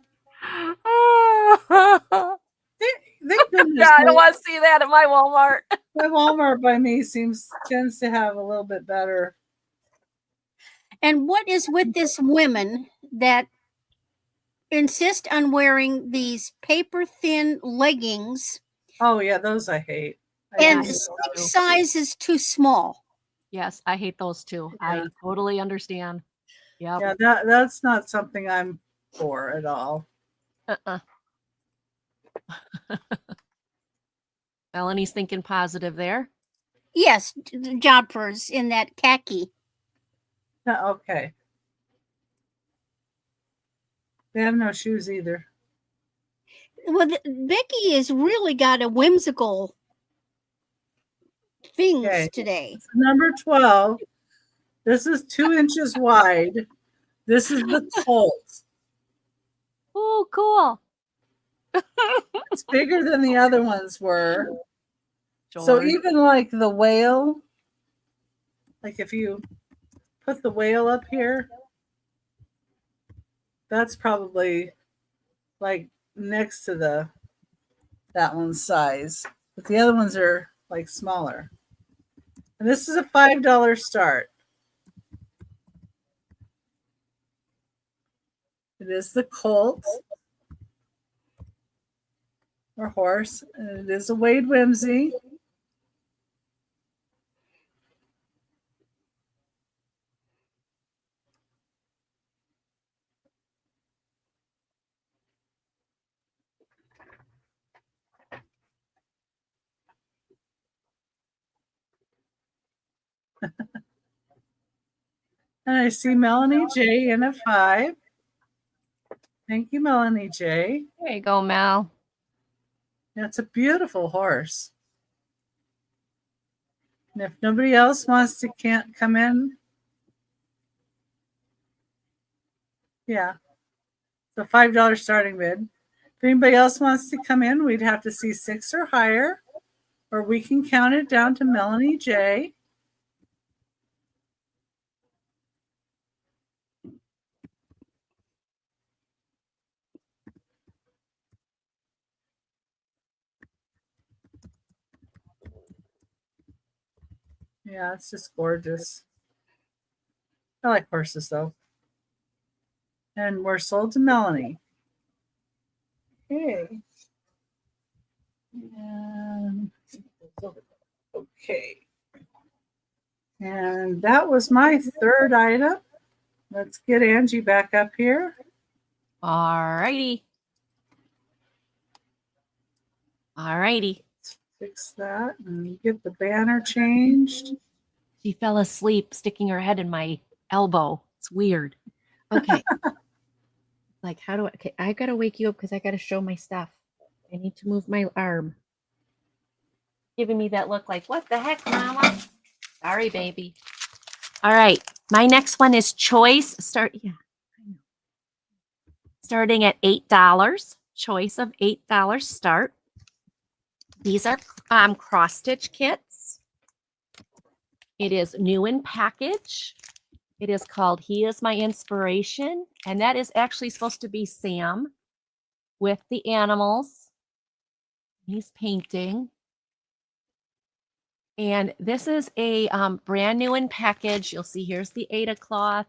Thank goodness. Yeah, I don't want to see that at my Walmart. My Walmart by me tends to have a little bit better. And what is with this women that insist on wearing these paper thin leggings? Oh yeah, those I hate. And 6 sizes too small. Yes, I hate those too. Yeah. I totally understand. Yep. Yeah, that's not something I'm for at all. Melanie's thinking positive there. Yes, the jumpers in that khaki. Okay. They have no shoes either. Well, Becky has really got a whimsical things today. Number 12. This is 2 inches wide. This is the Colt. Oh, cool. It's bigger than the other ones were. George. So even like the whale, like if you put the whale up here, that's probably like next to that one's size. But the other ones are like smaller. And this is a $5 start. It is the colt or horse, and it is a Wade Whimsy. And I see Melanie J in a 5. Thank you, Melanie J. There you go, Mel. That's a beautiful horse. And if nobody else wants to can't come in, yeah, the $5 starting bid. If anybody else wants to come in, we'd have to see 6 or higher, or we can count it down to Melanie J. Yeah, it's just gorgeous. I like horses though. And we're sold to Melanie. Okay. And okay. And that was my third item. Let's get Angie back up here. All righty. All righty. Fix that and get the banner changed. She fell asleep sticking her head in my elbow. It's weird. Okay. Like, how do I? Okay, I gotta wake you up because I gotta show my stuff. I need to move my arm. Giving me that look like, what the heck, Mama? Sorry, baby. All right. My next one is choice. Starting at $8. Choice of $8 start. These are cross stitch kits. It is new in package. It is called He Is My Inspiration. And that is actually supposed to be Sam with the animals. He's painting. And this is a brand new in package. You'll see here's the Aida cloth.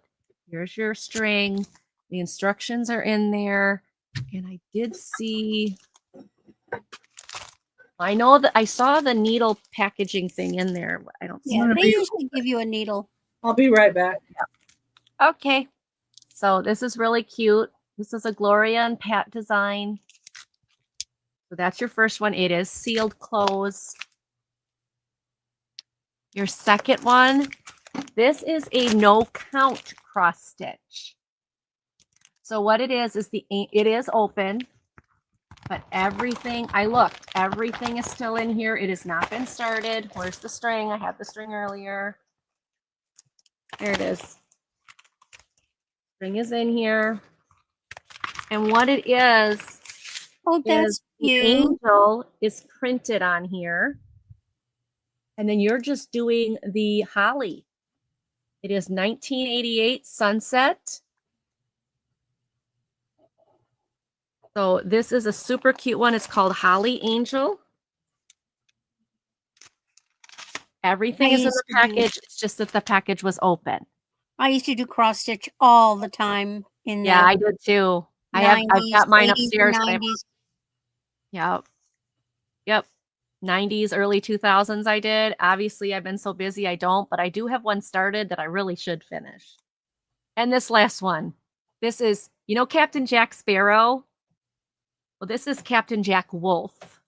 Here's your string. The instructions are in there. And I did see, I know that I saw the needle packaging thing in there. I don't see Yeah, it. they usually give you a needle. I'll be right back. Okay. So this is really cute. This is a Gloria and Pat design. So that's your first one. It is sealed close. Your second one, this is a no count cross stitch. So what it is it is open, but everything, I looked, everything is still in here. It has not been started. Where's the string? I had the string earlier. There it is. String is in here. And what it is That's the cute. angel is printed on here. And then you're just doing the holly. It is 1988 Sunset. So this is a super cute one. It's called Holly Angel. Everything is in the package. It's just that the package was open. I used to do cross stitch all the time in Yeah, I did too. I've got mine upstairs. Yep. 90s, early 2000s I did. Obviously, I've been so busy I don't, but I do have one started that I really should finish. And this last one. This is, you know, Captain Jack Sparrow? Well, this is Captain Jack Wolf.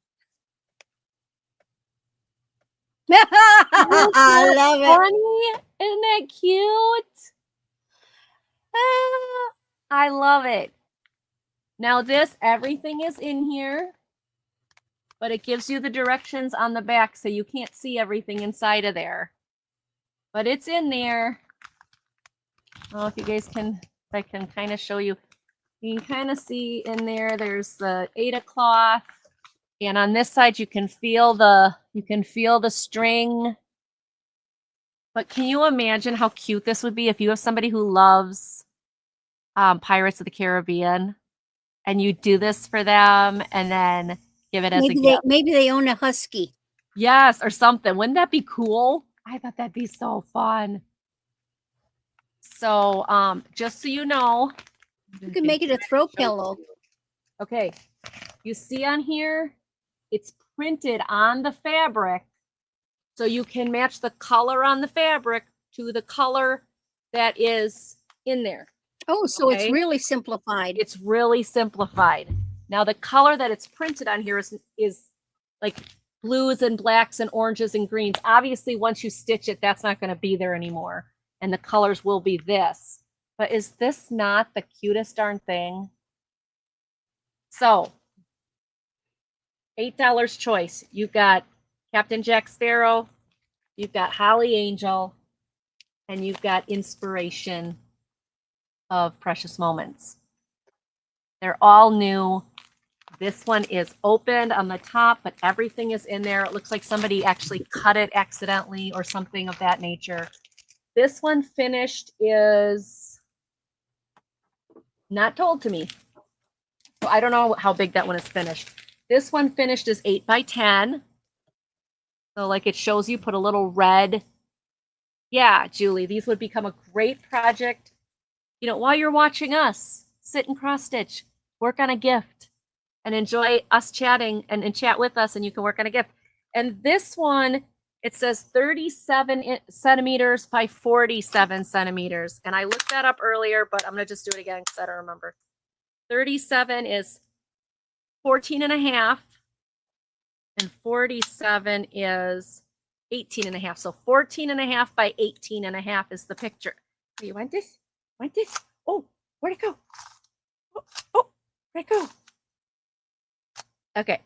I love it. Funny? Isn't that cute? I love it. Now this, everything is in here, but it gives you the directions on the back so you can't see everything inside of there. But it's in there. Oh, if you guys can, I can kind of show you. You can kind of see in there, there's the Aida cloth. And on this side, you can feel the string. But can you imagine how cute this would be if you have somebody who loves Pirates of the Caribbean and you do this for them and then give it as a gift? Maybe they own a husky. Yes, or something. Wouldn't that be cool? I thought that'd be so fun. So just so you know. You can make it a throw pillow. Okay. You see on here, it's printed on the fabric. So you can match the color on the fabric to the color that is in there. Oh, so it's really simplified. It's really simplified. Now the color that it's printed on here is like blues and blacks and oranges and greens. Obviously, once you stitch it, that's not going to be there anymore. and the colors will be this. But is this not the cutest darn thing? So, $8 choice. You've got Captain Jack Sparrow, you've got Holly Angel, and you've got Inspiration of Precious Moments. They're all new. This one is opened on the top, but everything is in there. It looks like somebody actually cut it accidentally or something of that nature. This one finished is not told to me. So I don't know how big that one is finished. This one finished is 8 by 10. So like it shows you, put a little red. Yeah, Julie, these would become a great project. You know, while you're watching us, sit and cross stitch, work on a gift, and enjoy us chatting and chat with us, and you can work on a gift. And this one, it says 37 centimeters by 47 centimeters. And I looked that up earlier, but I'm going to just do it again because I don't remember. 37 is 14 and a half, and 47 is 18 and a half. So 14 and a half by 18 and a half is the picture. Oh, you want this? Want this? Oh, where'd it go? Oh, where'd it go? Okay.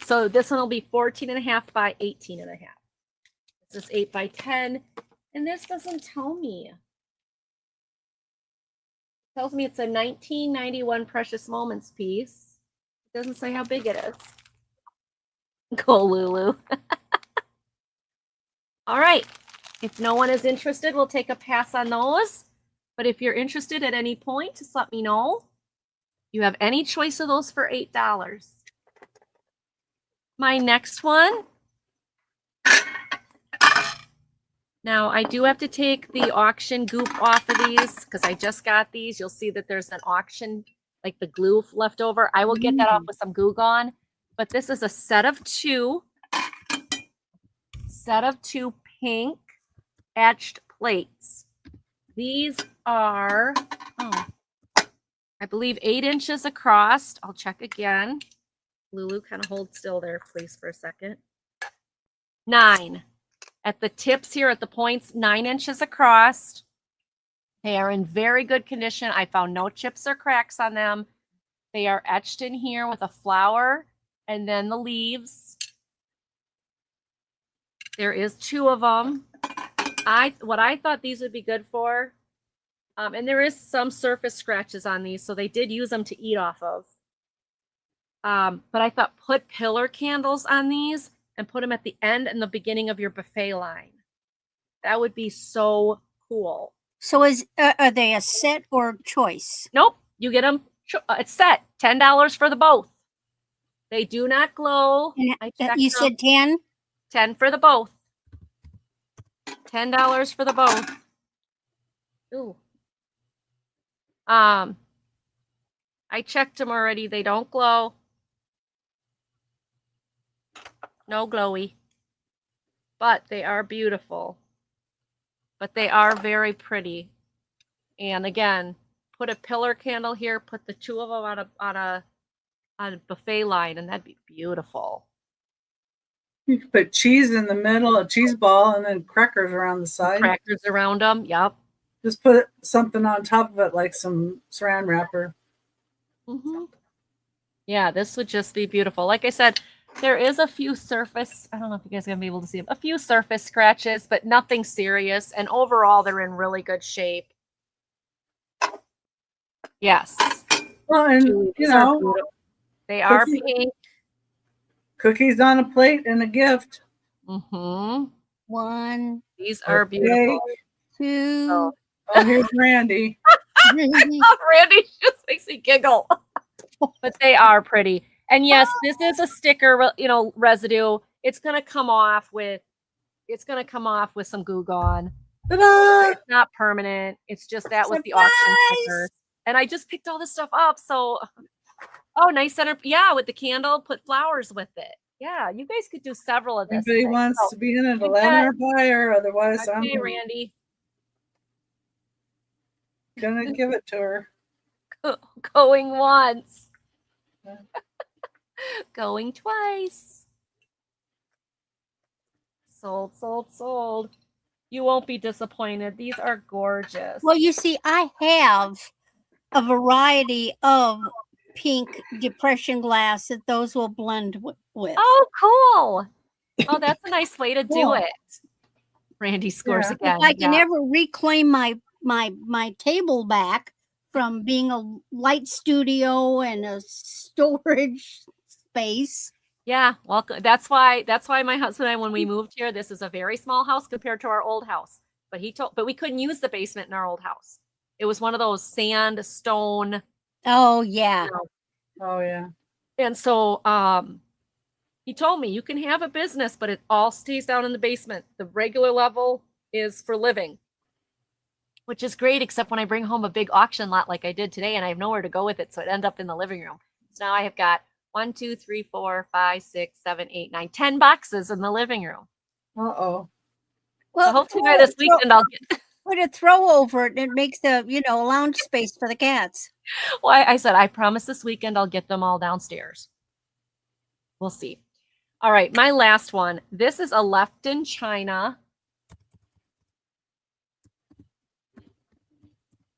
So this one will be 14 and a half by 18 and a half. This is 8 by 10. And this doesn't tell me. It tells me it's a 1991 Precious Moments piece. It doesn't say how big it is. Go, Lulu. All right. If no one is interested, we'll take a pass on those. But if you're interested at any point, just let me know. You have any choice of those for $8. My next one. Now, I do have to take the auction goop off of these because I just got these. You'll see that there's an auction, like the glue left over. I will get that off with some Goo Gone. But this is a set of two pink etched plates. These are, I believe 8 inches across. I'll check again. Lulu, kind of hold still there, please, for a second. 9. At the tips here, at the points, 9 inches across. They are in very good condition. I found no chips or cracks on them. They are etched in here with a flower and then the leaves. There is 2 of them. What I thought these would be good for, and there is some surface scratches on these, so they did use them to eat off of. But I thought put pillar candles on these and put them at the end and the beginning of your buffet line. That would be so cool. So are they a set or choice? Nope, you get them. It's set. $10 for the both. They do not glow. You said 10? 10 for the both. $10 for the both. Ooh. I checked them already. They don't glow. No glowy. But they are beautiful. But they are very pretty. And again, put a pillar candle here, put the 2 of them on a buffet line, and that'd be beautiful. You could put cheese in the middle, a cheese ball, and then crackers around the side. Crackers around them, yep. Just put something on top of it, like some saran wrapper. Mm-hmm. Yeah, this would just be beautiful. Like I said, there is a few surface, I don't know if you guys are going to be able to see them, a few surface scratches, but nothing serious. And overall, they're in really good shape. Yes. Well, and you know, they are pink. Cookies on a plate and a gift. Mm-hmm. 1. These are beautiful. 2. Oh, here's Randy. Randy just makes me giggle. But they are pretty. And yes, this is a sticker, residue. It's gonna come off with some Goo Gone. It's not permanent. It's just that was the auction stickers. And I just picked all this stuff up. So nice center. Yeah, with the candle, put flowers with it. Yeah, you guys could do several of this. Anybody wants to be in it, let her buyer. Otherwise, okay, I'm Randy. Gonna give it to her. Going once. Going twice. Sold. You won't be disappointed. These are gorgeous. Well, you see, I have a variety of pink depression glass that those will blend with. Oh, cool. Oh, that's a nice way to do Cool. it. Randy scores Yeah. again. If I can ever reclaim my table back from being a light studio and a storage space. Yeah, well, that's why my husband and I, when we moved here, this is a very small house compared to our old house. But we couldn't use the basement in our old house. It was one of those sand, stone. Oh yeah. Oh yeah. And so he told me, you can have a business, but it all stays down in the basement. The regular level is for living, which is great, except when I bring home a big auction lot like I did today, and I have nowhere to go with it, so it ends up in the living room. So now I have got 1, 2, 3, 4, 5, 6, 7, 8, 9, 10 boxes in the living room. Uh-oh. Well, So hopefully by this weekend I'll get. Put a throw over it, and it makes the lounge space for the cats. Well, I said I promise this weekend I'll get them all downstairs. We'll see. All right, my last one. This is a left in China.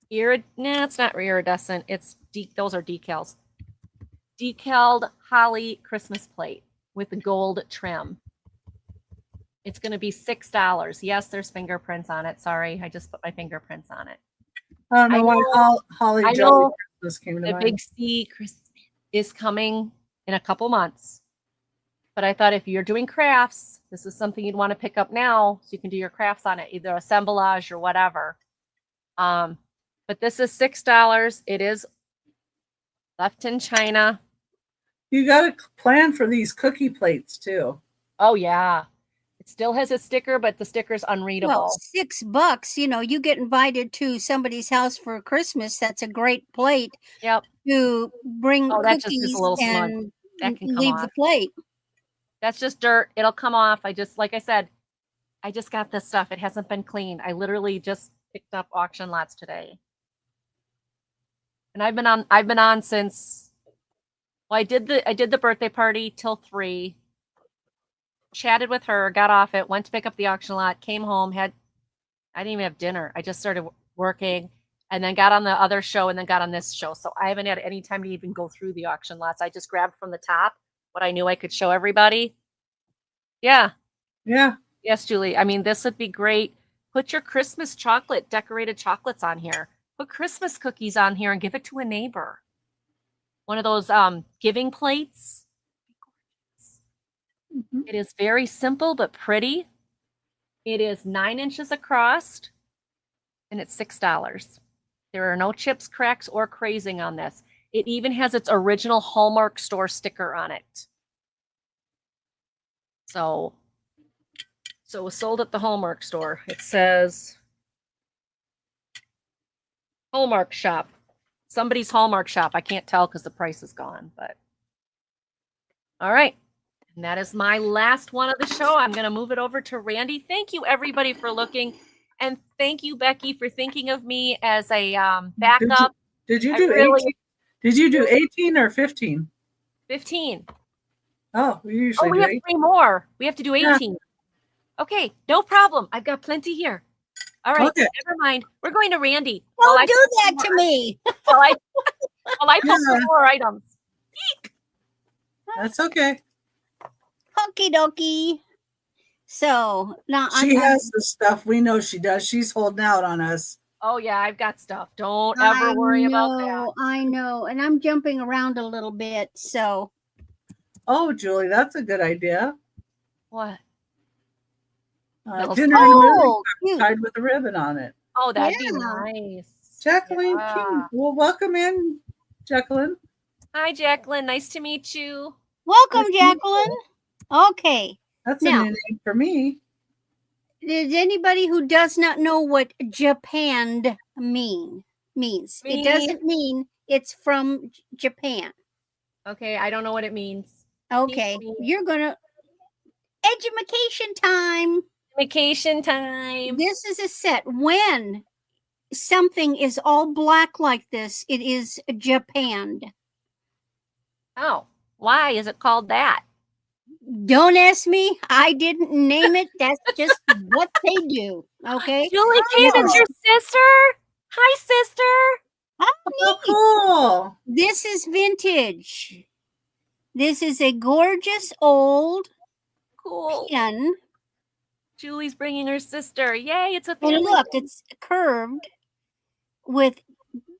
It's not iridescent. It's those are decals. Decaled holly Christmas plate with the gold trim. It's going to be $6. Yes, there's fingerprints on it. Sorry, I just put my fingerprints on it. I don't know why Holly I Jolly know Christmas came to the mind. big C Christmas is coming in a couple months. But I thought if you're doing crafts, this is something you'd want to pick up now so you can do your crafts on it, either assemblage or whatever. But this is $6. It is left in China. You got to plan for these cookie plates too. Oh, yeah. It still has a sticker, but the sticker's unreadable. Well, $6, you get invited to somebody's house for Christmas. That's a great plate. Yep. To bring that just cookies is a little smudge. and That can come leave off. the plate. That's just dirt. It'll come off. Like I said, I just got this stuff. It hasn't been cleaned. I literally just picked up auction lots today. And I've been on since, well, I did the birthday party till 3, chatted with her, got off it, went to pick up the auction lot, came home, I didn't even have dinner. I just started working and then got on the other show and then got on this show. So I haven't had any time to even go through the auction lots. I just grabbed from the top what I knew I could show everybody. Yeah. Yeah. Yes, Julie. I mean, this would be great. Put your Christmas decorated chocolates on here. Put Christmas cookies on here and give it to a neighbor. One of those giving plates. Mm-hmm. It is very simple but pretty. It is 9 inches across and it's $6. There are no chips, cracks, or crazing on this. It even has its original Hallmark store sticker on it. So it was sold at the Hallmark store. It says Hallmark shop. Somebody's Hallmark shop. I can't tell because the price is gone, but all right. And that is my last one of the show. I'm going to move it over to Randy. Thank you, everybody, for looking. And thank you, Becky, for thinking of me as a backup. Did you do 18? Did you do 18 or 15? 15. Oh, we usually we do have 18. 3 more. We have to do 18. Yeah. Okay, no problem. I've got plenty here. All right, Okay. never mind. We're going to Randy. Don't do that to me. While I pull some more items. That's okay. Okie dokie. So now She has the stuff. We know she does. She's holding out on us. Oh, yeah, I've got stuff. Don't ever worry about that. I know. And I'm jumping around a little bit. So. Oh, Julie, that's a good idea. What? Dinner tied with a ribbon on it. Oh, that'd be nice. Jacqueline King. Well, welcome in, Jacqueline. Hi, Jacqueline. Nice to meet you. Welcome, Jacqueline. Okay. That's a new name for me. Is anybody who does not know what Japan means? It doesn't mean it's from Japan. Okay, I don't know what it means. Okay, you're gonna education time. Vacation time. This is a set. When something is all black like this, it is Japan. Oh, why is it called that? Don't ask me. I didn't name it. That's just what they do. Okay. Julie Kate, it's your sister. Hi, sister. Oh, cool. This is vintage. This is a gorgeous old Cool. pen. Julie's bringing her sister. Yay, it's a And family. look, it's curved with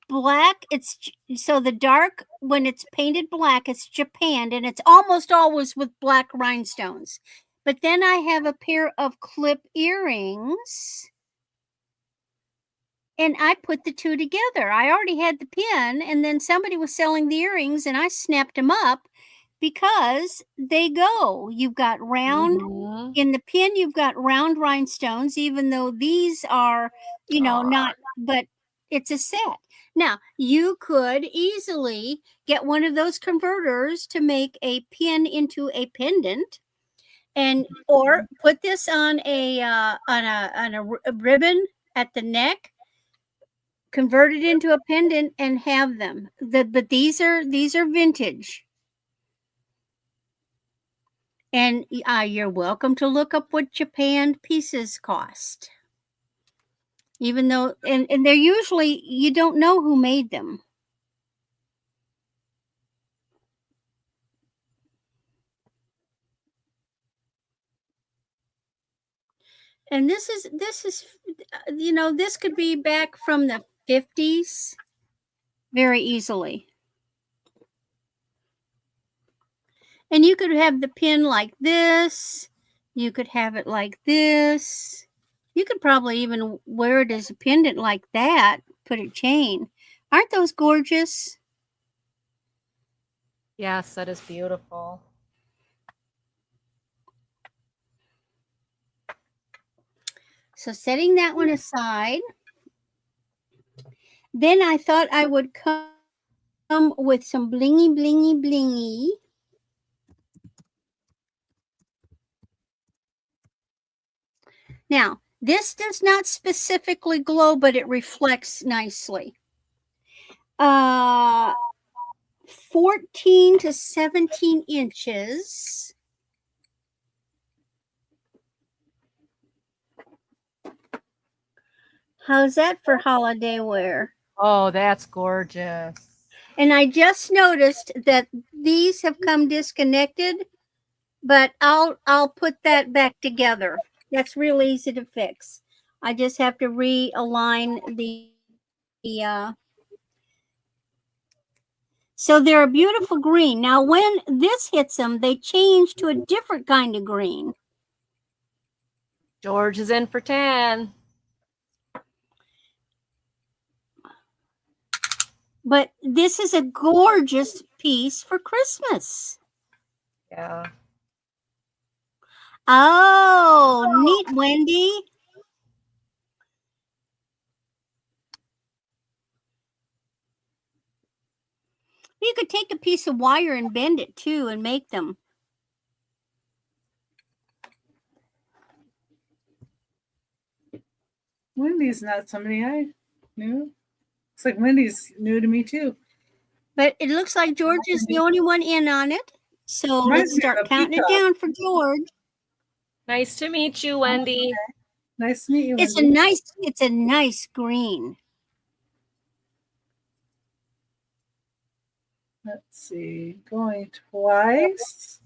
black. It's so the dark, when it's painted black, it's japanned, and it's almost always with black rhinestones. But then I have a pair of clip earrings, and I put the two together. I already had the pin, and then somebody was selling the earrings, and I snapped them up because they go. You've got round Mhm. in the pin, you've got round rhinestones, even though these are, not, but it's a set. Now, you could easily get one of those converters to make a pin into a pendant, and or put this on a ribbon at the neck, convert it into a pendant, and have them. But these are vintage. And you're welcome to look up what japanned pieces cost. Even though, and they're usually, you don't know who made them. And this is, this could be back from the 50s very easily. And you could have the pin like this. You could have it like this. You could probably even wear it as a pendant like that, put a chain. Aren't those gorgeous? Yes, that is beautiful. So setting that one aside, then I thought I would come with some blingy, blingy, blingy. Now, this does not specifically glow, but it reflects nicely. 14 to 17 inches. How's that for holiday wear? Oh, that's gorgeous. And I just noticed that these have come disconnected, but I'll put that back together. That's real easy to fix. I just have to realign the so they're a beautiful green. Now, when this hits them, they change to a different kind of green. George is in for 10. But this is a gorgeous piece for Christmas. Yeah. Oh, neat, Wendy. You could take a piece of wire and bend it too and make them. Wendy's not somebody I knew. It's like Wendy's new to me too. But it looks like George is the only one in on it. So Reminds let's me of start a counting it peacock. down for George. Nice to meet you, Wendy. Nice to meet you. It's Wendy. a nice green. Let's see, going twice.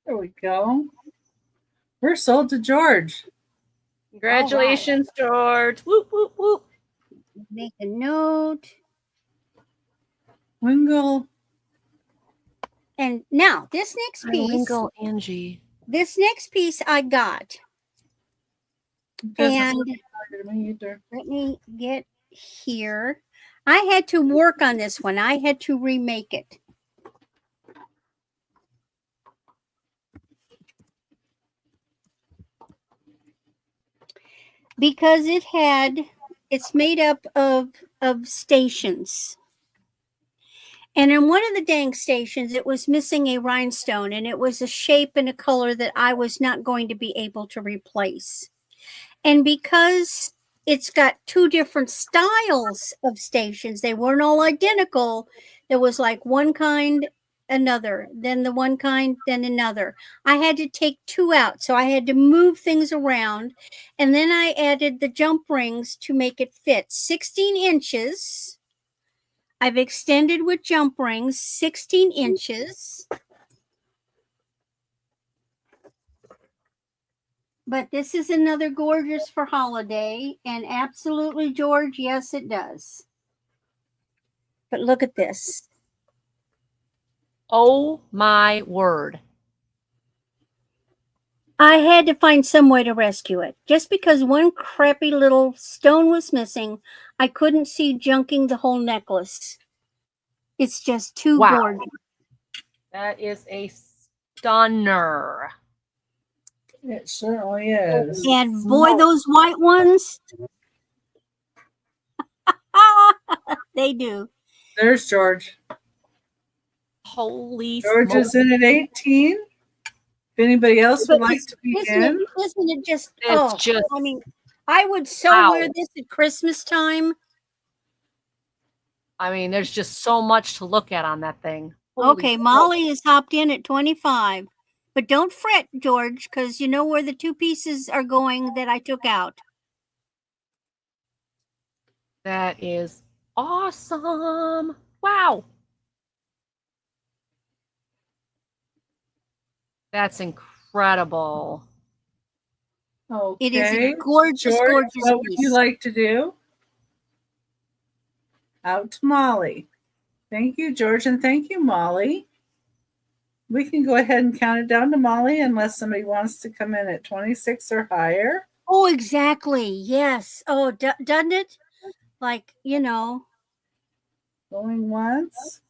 There we go. We're sold to George. Congratulations, George. Whoop, whoop, whoop. Make a note. Wingle. And now this next piece. Winkle Angie. This next piece I got. Doesn't And look hard to me either. let me get here. I had to work on this one. I had to remake it. Because it's made up of stations. And in one of the dang stations, it was missing a rhinestone, and it was a shape and a color that I was not going to be able to replace. And because it's got two different styles of stations, they weren't all identical. There was like one kind, another, then the one kind, then another. I had to take two out, so I had to move things around. And then I added the jump rings to make it fit. 16 inches. I've extended with jump rings 16 inches. But this is another gorgeous for holiday. And absolutely, George, yes, it does. But look at this. Oh my word. I had to find some way to rescue it. Just because one crappy little stone was missing, I couldn't see junking the whole necklace. It's just too gorgeous. That is a stunner. It certainly is. And boy, those white ones, they do. There's George. Holy George smoke. is in at 18. If anybody else would But like to be isn't in, it just, It's just, I mean, I would so wow. wear this at Christmas time. I mean, there's just so much to look at on that thing. Holy Okay, smoke. Molly is hopped in at 25. But don't fret, George, because you know where the two pieces are going that I took out. That is awesome. Wow. That's incredible. okay. It is a gorgeous, George, gorgeous what would piece. you like to do? Out to Molly. Thank you, George, and thank you, Molly. We can go ahead and count it down to Molly unless somebody wants to come in at 26 or higher. Oh, exactly. Yes. Oh, doesn't it? Like, you know. Going once.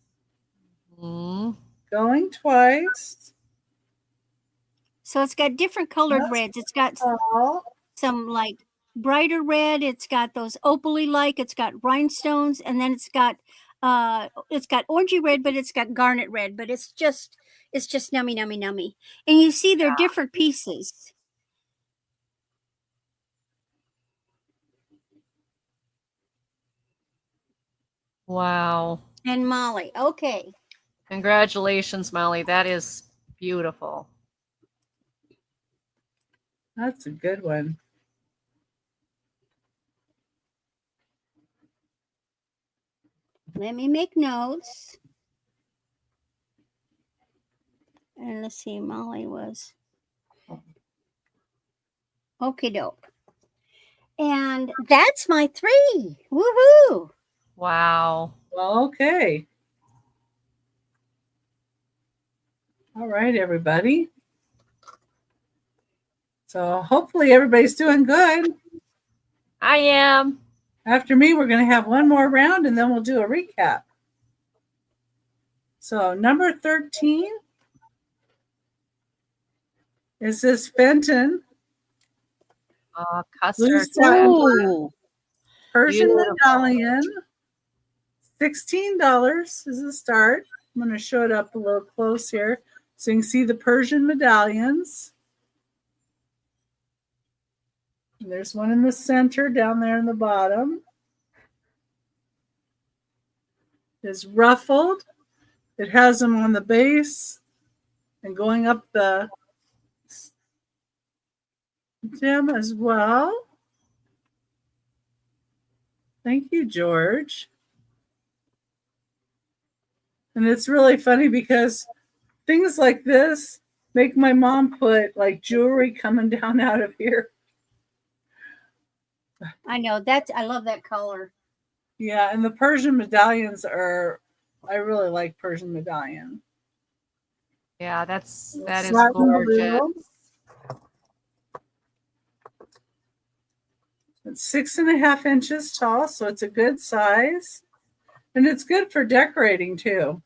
Mm. Going twice. So it's got different colored That's reds. It's got all. some like brighter red. It's got those opally like. It's got rhinestones, and then it's got orangey red, but it's got garnet red. But it's just nummy, nummy, nummy. And you see they're different pieces. Wow. And Molly, okay. Congratulations, Molly. That is beautiful. That's a good one. Let me make notes. And let's see, Molly was. Okie doke. And that's my 3. Woohoo! Wow. Well, okay. All right, everybody. So hopefully everybody's doing good. I am. After me, we're going to have one more round and then we'll do a recap. So number 13 is this Fenton Custard. Ooh. Persian Beautiful. medallion. $16 is the start. I'm going to show it up a little close here so you can see the Persian medallions. And there's one in the center down there in the bottom. It's ruffled. It has them on the base and going up the stem as well. Thank you, George. And it's really funny because things like this make my mom put like jewelry coming down out of here. I know I love that color. Yeah, and the Persian medallions I really like Persian medallion. Yeah, that is Satin gorgeous. blue. It's 6.5 inches tall, so it's a good size. And it's good for decorating too.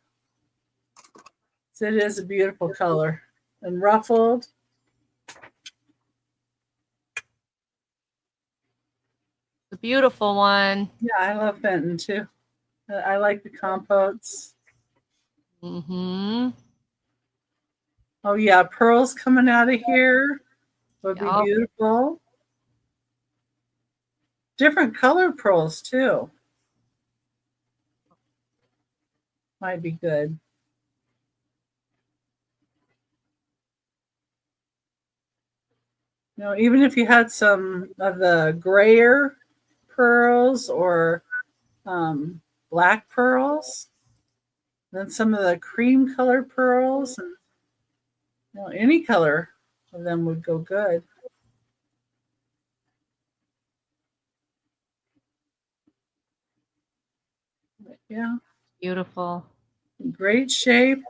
So it is a beautiful color and ruffled. The beautiful one. Yeah, I love Fenton too. I like the composts. Mm-hmm. Oh yeah, pearls coming out of here would be Yep. beautiful. Different colored pearls too. Might be good. You know, even if you had some of the grayer pearls or black pearls, then some of the cream colored pearls, and you know, any color of them would go good. But yeah, Beautiful. great shape.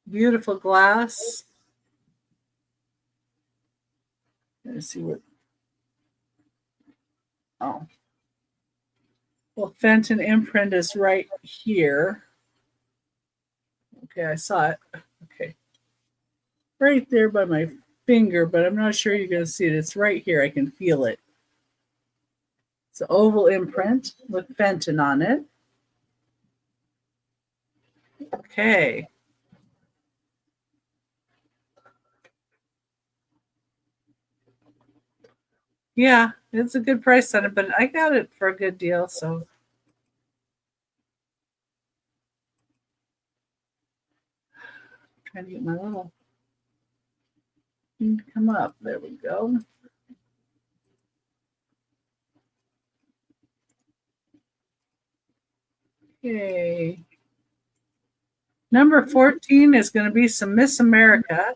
Beautiful glass. Let's see what. Oh, well, Fenton imprint is right here. Okay, I saw it. Okay, right there by my finger, but I'm not sure you're going to see it. It's right here. I can feel it. It's an oval imprint with Fenton on it. Okay. Yeah, it's a good price on it, but I got it for a good deal, so. Trying to get my little thing to come up. There we go. Okay. Number 14 is going to be some Miss America.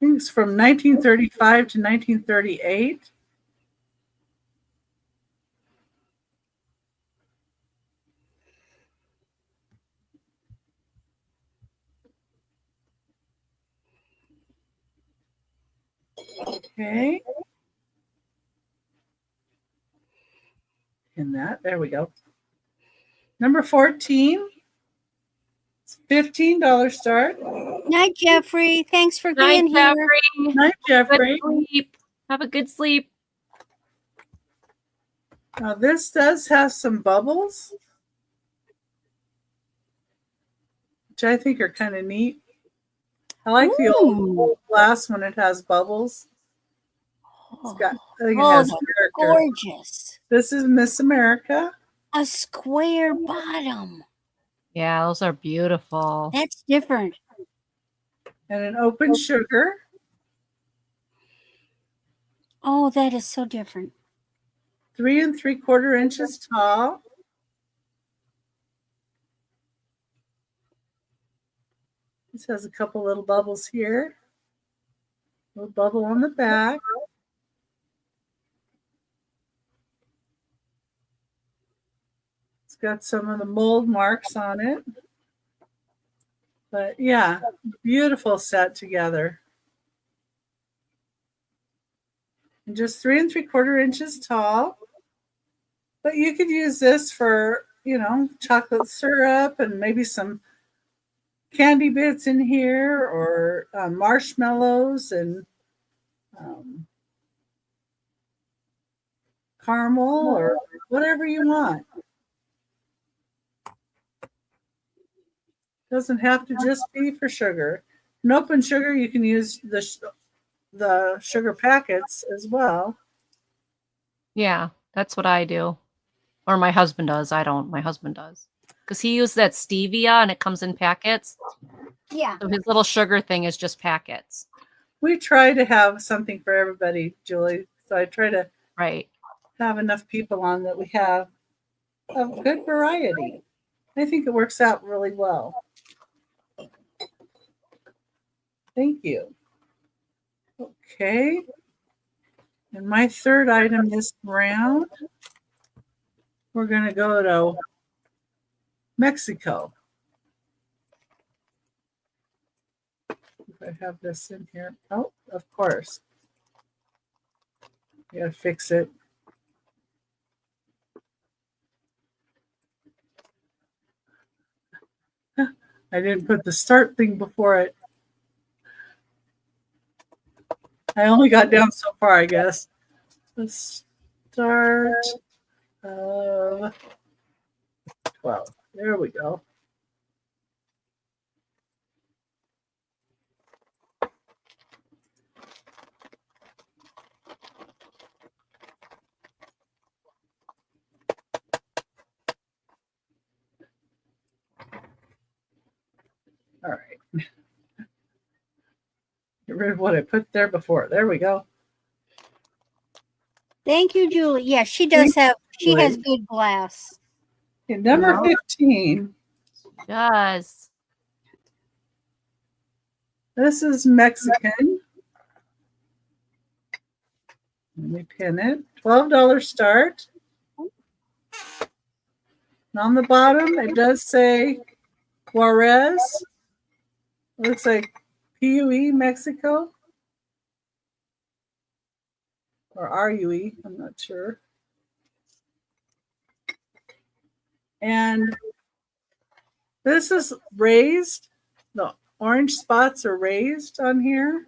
I think it's from 1935 to 1938. Okay. And that, there we go. Number 14. It's $15 start. Night, Jeffrey. Thanks for Night, being here. Jeffrey. Night, Jeffrey. Good sleep. Have a good sleep. Now this does have some bubbles, which I think are kind of neat. I like the old glass when it has bubbles. It's got, I think it has character. Gorgeous. This is Miss America. A square bottom. Yeah, those are beautiful. That's different. And an open sugar. Oh, that is so different. 3 3/4 inches tall. This has a couple little bubbles here. Little bubble on the back. It's got some of the mold marks on it. But yeah, beautiful set together. And just 3 3/4 inches tall. But you could use this for, you know, chocolate syrup and maybe some candy bits in here, or marshmallows and caramel, or whatever you want. Doesn't have to just be for sugar. An open sugar, you can use the sugar packets as well. Yeah, that's what I do. Or my husband does. I don't. My husband does. Because he used that stevia and it comes in packets. Yeah. So his little sugar thing is just packets. We try to have something for everybody, Julie. So I try to have enough people on that we have a good variety. I think it works out really well. Thank you. Okay. And my third item this round, we're going to go to Mexico. If I have this in here. Oh, of course. You gotta fix it. I didn't put the start thing before it. I only got down so far, I guess. the start of 12. There we go. All right. Get rid of what I put there before. There we go. Thank you, Julie. Yeah, she does have. She has good glass. Okay, number 15. Does. This is Mexican. Let me pin it. $12 start. And on the bottom, it does say Juarez. Looks like PUE, Mexico. Or RUE, I'm not sure. And this is raised. The orange spots are raised on here.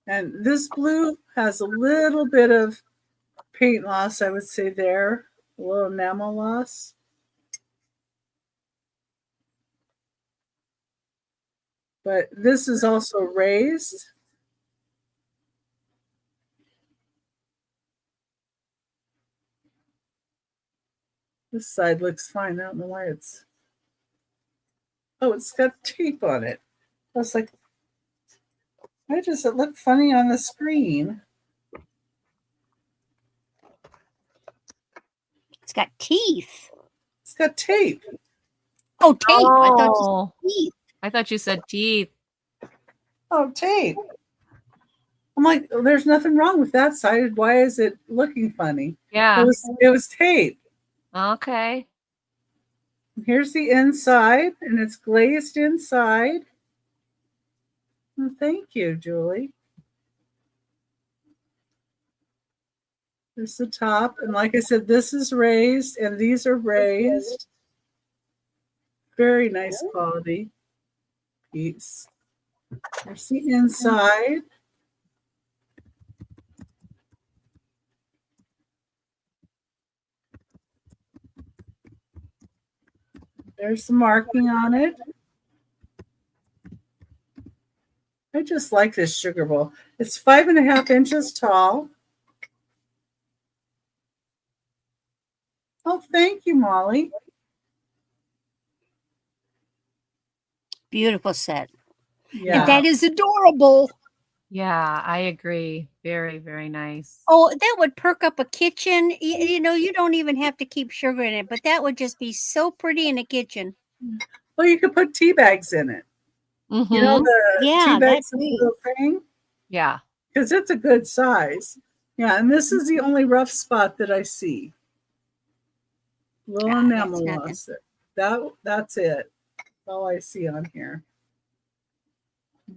And this blue has a little bit of paint loss, I would say there. A little enamel loss. But this is also raised. This side looks fine. I don't know why it's... Oh, it's got tape on it. I was like, why does it look funny on the screen? It's got teeth. It's got tape. Oh, tape. I thought Oh, you said teeth. I thought you said teeth. Oh, tape. I'm like, oh, there's nothing wrong with that side. Why is it looking funny? Yeah. It was tape. Okay. Here's the inside, and it's glazed inside. Well, thank you, Julie. There's the top, and like I said, this is raised, and these are raised. Very nice quality piece. There's the inside. There's the marking on it. I just like this sugar bowl. It's 5.5 inches tall. Oh, thank you, Molly. Beautiful set. Yeah. And that is adorable. Yeah, I agree. Very, very nice. Oh, that would perk up a kitchen. You know, you don't even have to keep sugar in it, but that would just be so pretty in a kitchen. Well, you could put tea bags in it. Mm-hmm. You know, the Yeah, tea bags that's in the neat. little thing? Yeah. Because it's a good size. Yeah, and this is the only rough spot that I see. Little Ah, enamel that's loss. That's it. That's all I see on here.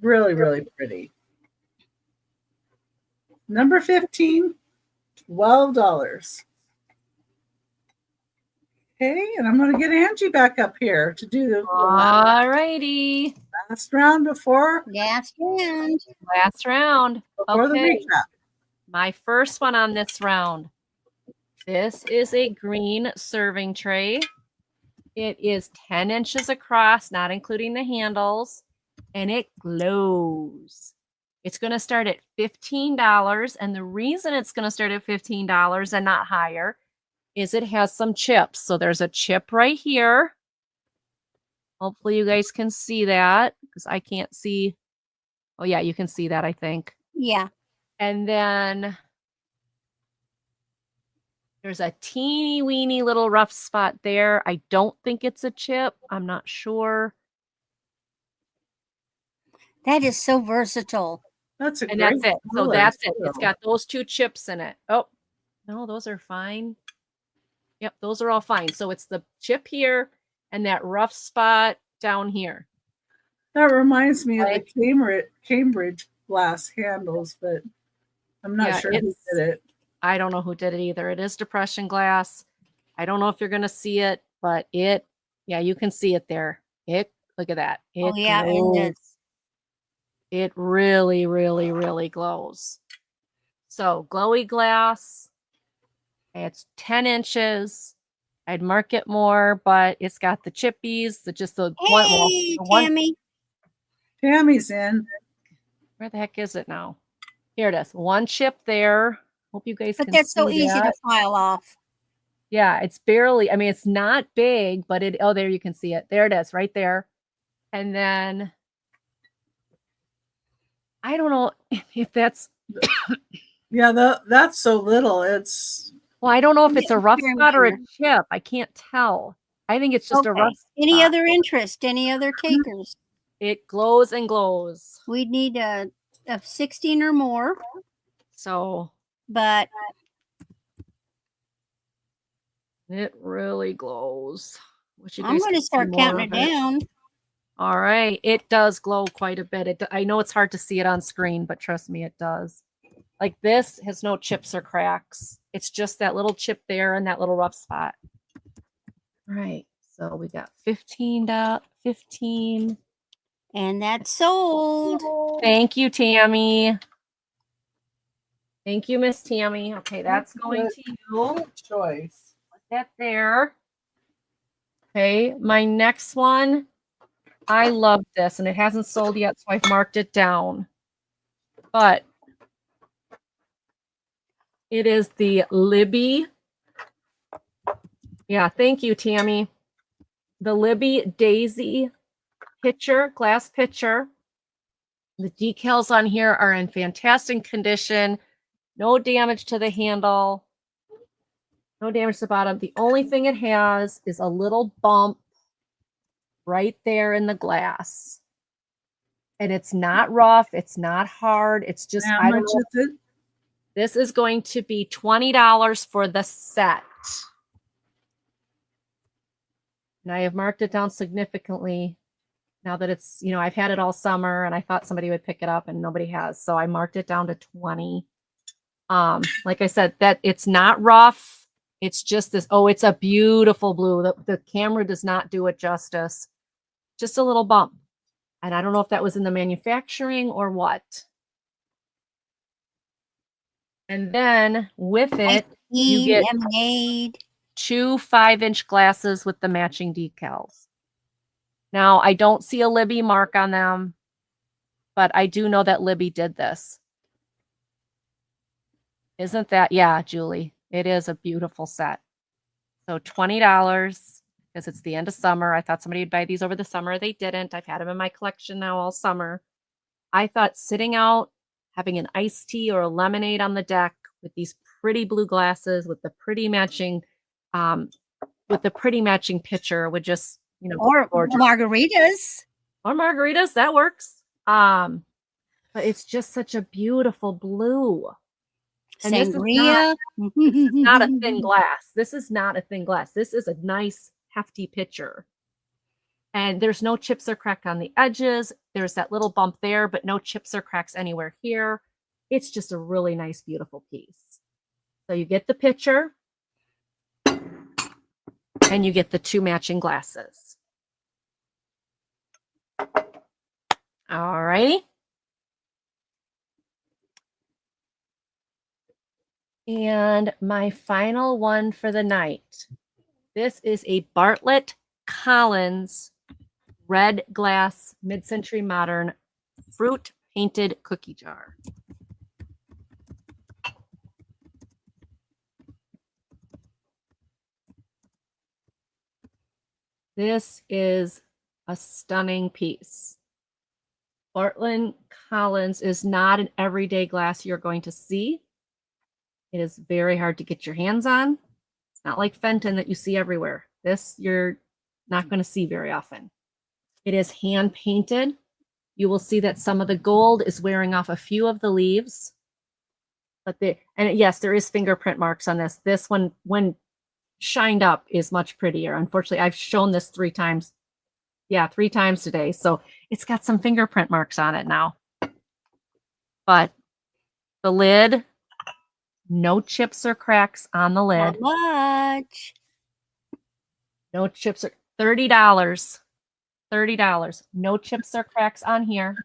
Really, really pretty. Number 15, $12. Okay, and I'm going to get Angie back up here to do the All righty. last round before Last round. Last round. the Okay. recap. My first one on this round. This is a green serving tray. It is 10 inches across, not including the handles, and it glows. It's going to start at $15, and the reason it's going to start at $15 and not higher is it has some chips. So there's a chip right here. Hopefully you guys can see that because I can't see. Oh, yeah, you can see that, I think. Yeah. And then there's a teeny weeny little rough spot there. I don't think it's a chip. I'm not sure. That is so versatile. That's a And great that's it. So color, that's it. too. It's got those two chips in it. Oh, no, those are fine. Yep, those are all fine. So it's the chip here and that rough spot down here. That reminds me Right. of the Cambridge glass handles, but I'm not Yeah, sure who did it. I don't know who did it either. It is depression glass. I don't know if you're going to see it, but yeah, you can see it there. Look at that. It yeah, glows. and It really, really, really glows. So glowy glass. It's 10 inches. I'd mark it more, but it's got the chippies, Hey, Tammy. Tammy's in. Where the heck is it now? Here it is. One chip there. Hope you guys But can that's see so easy to that. file off. Yeah, it's barely, I mean, it's not big, but there you can see it. There it is, right there. And then I don't know if that's Yeah, that's so little. It's well, I don't know if it's a rough Very spot or a minor. chip. I can't tell. I think it's just a Okay. rough Any spot. other interest? Any other takers? It glows and glows. We need a 16 or more, So but it really glows. I'm going to start counting it down. All right. It does glow quite a bit. I know it's hard to see it on screen, but trust me, it does. Like this has no chips or cracks. It's just that little chip there and that little rough spot. All right. So we got 15. And that's sold. Thank you, Tammy. Thank you, Miss Tammy. Okay, that's going to you. good choice. Put that there. Okay, my next one. I love this, and it hasn't sold yet, so I've marked it down. But it is the Libby. Yeah, thank you, Tammy. The Libby Daisy pitcher, glass pitcher. The decals on here are in fantastic condition. No damage to the handle. No damage to the bottom. The only thing it has is a little bump right there in the glass. And it's not rough. It's not hard. It's just, How much is it? This is going to be $20 for the set. And I have marked it down significantly now that it's, I've had it all summer and I thought somebody would pick it up and nobody has. So I marked it down to 20. Like I said, that it's not rough. It's just this, it's a beautiful blue. The camera does not do it justice. Just a little bump. And I don't know if that was in the manufacturing or what. And then with it, you get lemonade. 2 5-inch glasses with the matching decals. Now, I don't see a Libby mark on them, but I do know that Libby did this. Isn't that? Yeah, Julie, it is a beautiful set. So $20 because it's the end of summer. I thought somebody would buy these over the summer. They didn't. I've had them in my collection now all summer. I thought sitting out, having an iced tea or a lemonade on the deck with these pretty blue glasses with the pretty matching pitcher would just, or margaritas. Or margaritas, that works. But it's just such a beautiful blue. And Sangria. This is not a thin glass. This is not a thin glass. This is a nice, hefty pitcher. And there's no chips or crack on the edges. There's that little bump there, but no chips or cracks anywhere here. It's just a really nice, beautiful piece. So you get the pitcher and you get the 2 matching glasses. All righty. And my final one for the night. This is a Bartlett Collins red glass mid-century modern fruit painted cookie jar. This is a stunning piece. Bartlett Collins is not an everyday glass you're going to see. It is very hard to get your hands on. It's not like Fenton that you see everywhere. This you're not going to see very often. It is hand painted. You will see that some of the gold is wearing off a few of the leaves. But yes, there is fingerprint marks on this. This one, when shined up, is much prettier. Unfortunately, I've shown this 3 times. Yeah, 3 times today. So it's got some fingerprint marks on it now. But the lid, no chips or cracks on the lid. How much? No chips or $30. $30. No chips or cracks on here.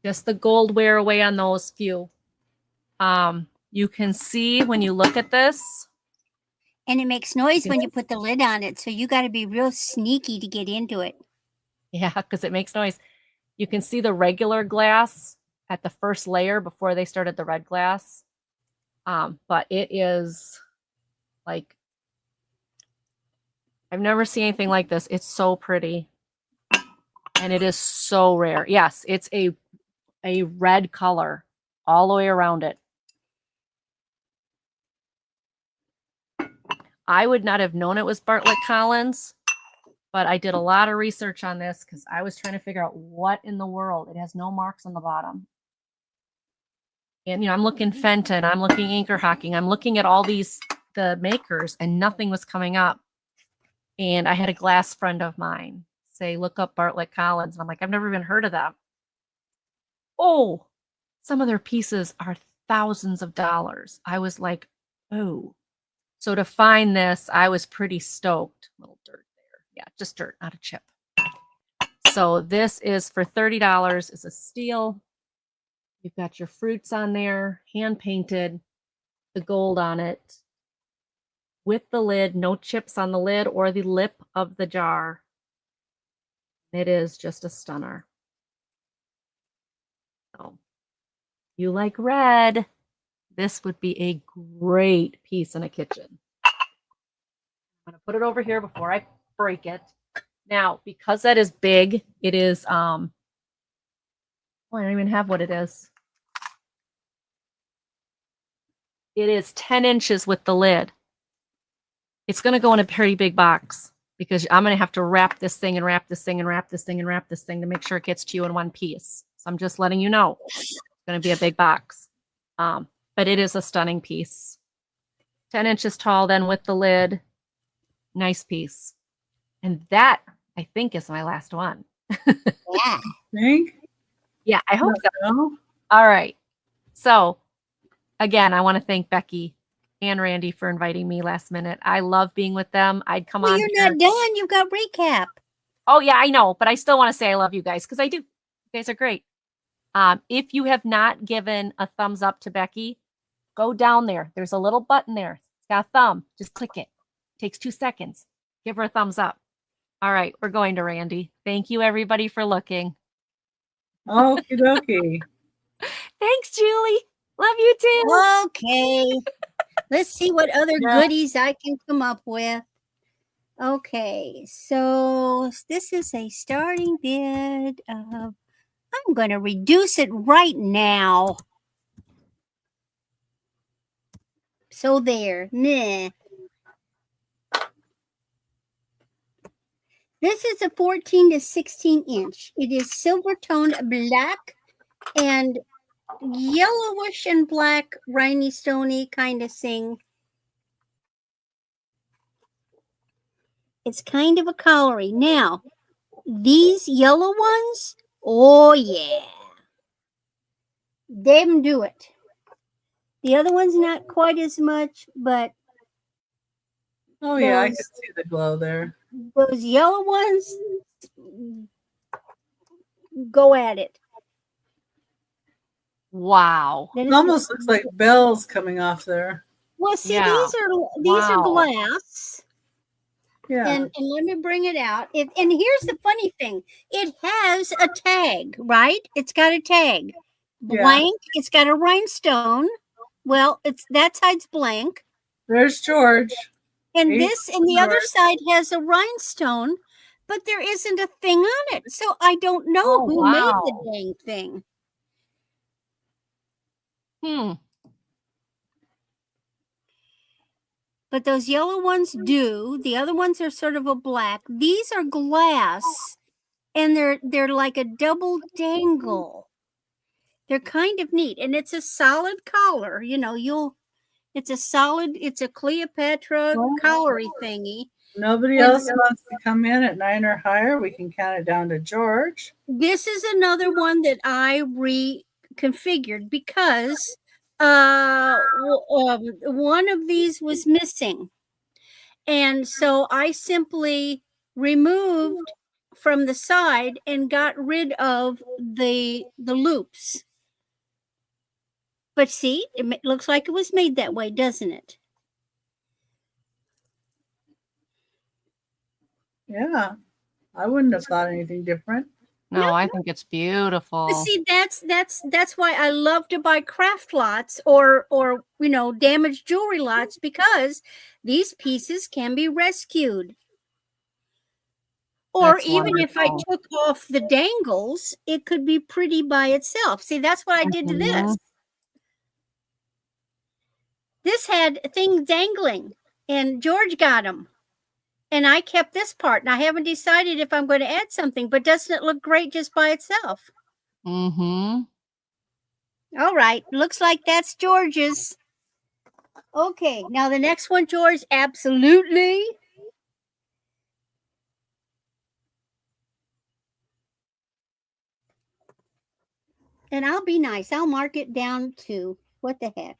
Just the gold wear away on those few. You can see when you look at this. And it makes noise when you put the lid on it. So you got to be real sneaky to get into it. Yeah, because it makes noise. You can see the regular glass at the first layer before they started the red glass. But it is like, I've never seen anything like this. It's so pretty. And it is so rare. Yes, it's a red color all the way around it. I would not have known it was Bartlett Collins, but I did a lot of research on this because I was trying to figure out what in the world. It has no marks on the bottom. And, I'm looking Fenton, I'm looking Anchor Hocking, I'm looking at all the makers, and nothing was coming up. And I had a glass friend of mine say, look up Bartlett Collins. And I'm like, I've never even heard of them. Oh, some of their pieces are thousands of dollars. I was like, oh. So to find this, I was pretty stoked. A little dirt there. Yeah, just dirt, not a chip. So this is for $30. It's a steel. You've got your fruits on there, hand painted, the gold on it, with the lid, no chips on the lid or the lip of the jar. It is just a stunner. So, you like red, this would be a great piece in a kitchen. I'm going to put it over here before I break it. Now, because that is big, it is, I don't even have what it is. It is 10 inches with the lid. It's going to go in a pretty big box because I'm going to have to wrap this thing and wrap this thing and wrap this thing and wrap this thing to make sure it gets to you in one piece. So I'm just letting you know it's going to be a big box. But it is a stunning piece. 10 inches tall, then with the lid. Nice piece. And that, I think, is my last one. Yeah. Think? Yeah, I hope so. No? All right. So, again, I want to thank Becky and Randy for inviting me last minute. I love being with them. I'd come on. You're not done. You've got recap. Oh, yeah, I know. But I still want to say I love you guys because I do. You guys are great. If you have not given a thumbs up to Becky, go down there. There's a little button there. It's got a thumb. Just click it. It takes 2 seconds. Give her a thumbs up. All right, we're going to Randy. Thank you, everybody, for looking. Okie dokie. Thanks, Julie. Love you too. Okay. Let's see what other goodies I can come up with. Okay, so this is a starting bid of, I'm going to reduce it right now. So there. Nah. This is a 14 to 16 inch. It is silver toned black and yellowish and black rhinestone-y kind of thing. It's kind of a colory. Now, these yellow ones, oh yeah. Them do it. The other one's not quite as much, but Oh, yeah, I can see the glow there. those yellow ones, go at it. Wow. It almost looks like bells coming off there. Well, see, Yeah. these are glass. Yeah. And let me bring it out. And here's the funny thing. It has a tag, right? It's got a tag. Blank. Yeah. It's got a rhinestone. Well, that side's blank. There's George. And this and the other side has a rhinestone, but there isn't a thing on it. So I don't know who made the dang thing. But those yellow ones do. The other ones are sort of a black. These are glass, and they're like a double dangle. They're kind of neat, and it's a solid collar. You know, it's a Cleopatra colory thingy. Nobody else wants to come in at 9 or higher. We can count it down to George. This is another one that I reconfigured because one of these was missing. And so I simply removed from the side and got rid of the loops. But see, looks like it was made that way, doesn't it? Yeah. I wouldn't have thought anything different. No, I think it's beautiful. But see, that's why I love to buy craft lots or damaged jewelry lots, because these pieces can be rescued. Or That's even if I wonderful. took off the dangles, it could be pretty by itself. See, that's what I did to this. This had things dangling, and George got them. And I kept this part, and I haven't decided if I'm going to add something, but doesn't it look great just by itself? Mm-hmm. All right, looks like that's George's. Okay, now the next one, George, absolutely. And I'll be nice. I'll mark it down to what the heck.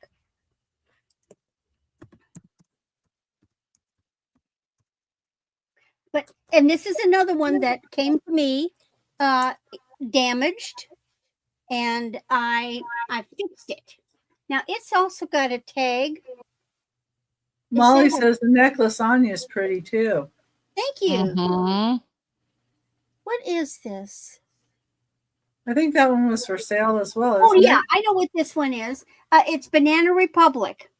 And this is another one that came to me damaged, and I fixed it. Now it's also got a tag. Molly says the necklace on you is pretty too. Thank you. Mm-hmm. What is this? I think that one was for sale as well. Oh yeah, it? I know what this one is. It's Banana Republic.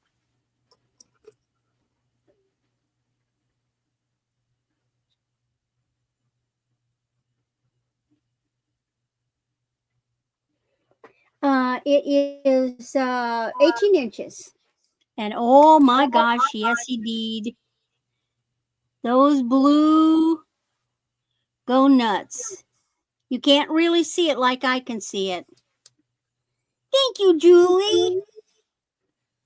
It is 18 inches. And oh my gosh, yes indeed. Those blue go nuts. You can't really see it like I can see it. Thank you, Julie.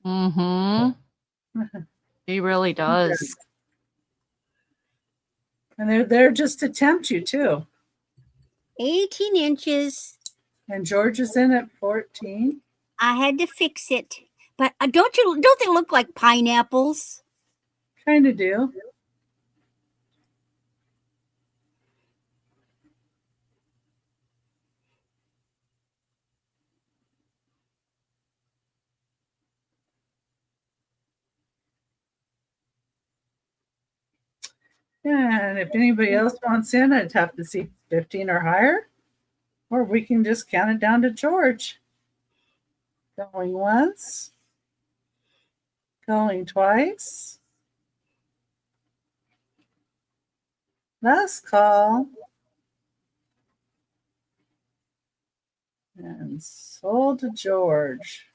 Mm-hmm. He really does. And they're there just to tempt you too. 18 inches. And George is in at 14. I had to fix it. But don't they look like pineapples? Kind of do. And if anybody else wants in, I'd have to see 15 or higher. Or we can just count it down to George. Going once. Going twice. Last call. And sold to George.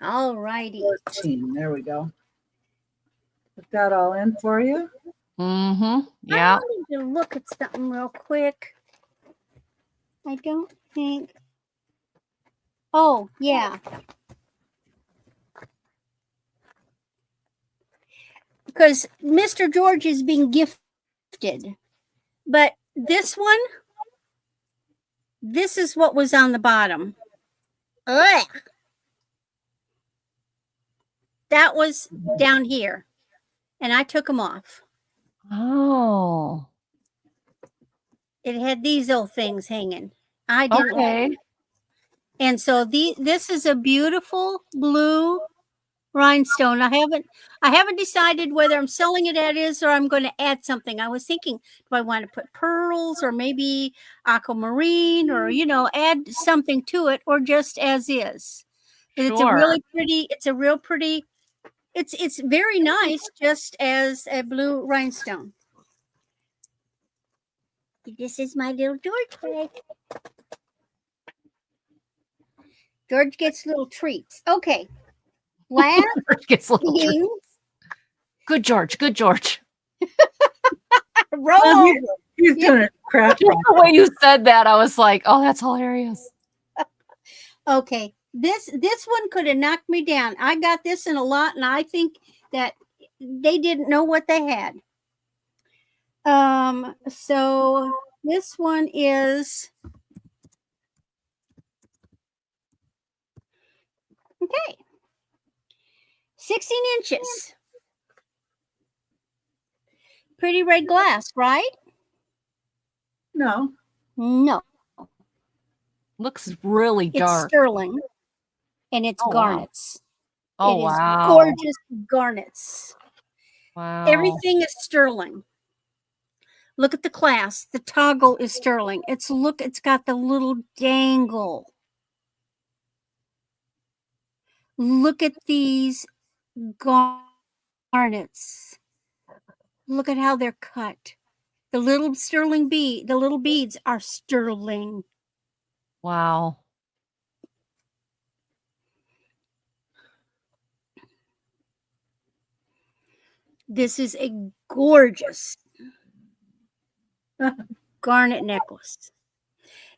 All righty. 14. There we go. Put that all in for you. Mm-hmm. Yeah. I need to look at something real quick. I don't think. Oh, yeah. Because Mr. George is being gifted. But this one, this is what was on the bottom. Ugh. That was down here. And I took them off. Oh. It had these old things hanging. I didn't. Okay. And so this is a beautiful blue rhinestone. I haven't decided whether I'm selling it as is or I'm going to add something. I was thinking, do I want to put pearls or maybe aquamarine or add something to it, or just as is. And it's a really pretty. It's very nice just as a blue rhinestone. This is my little George bag. George gets little treats. Okay. Last gets little thing. treats. Good George. Good George. Roll over. He's doing a crap. The way you said that, I was like, oh, that's hilarious. Okay. This one could have knocked me down. I got this in a lot, and I think that they didn't know what they had. So this one is okay. 16 inches. Pretty red glass, right? No. No. Looks really It's dark. sterling. and it's Oh, wow. garnets. Oh, It is wow. gorgeous garnets. Wow. Everything is sterling. Look at the clasp. The toggle is sterling. It's got the little dangle. Look at these garnets. Look at how they're cut. The little beads are sterling. Wow. This is a gorgeous garnet necklace.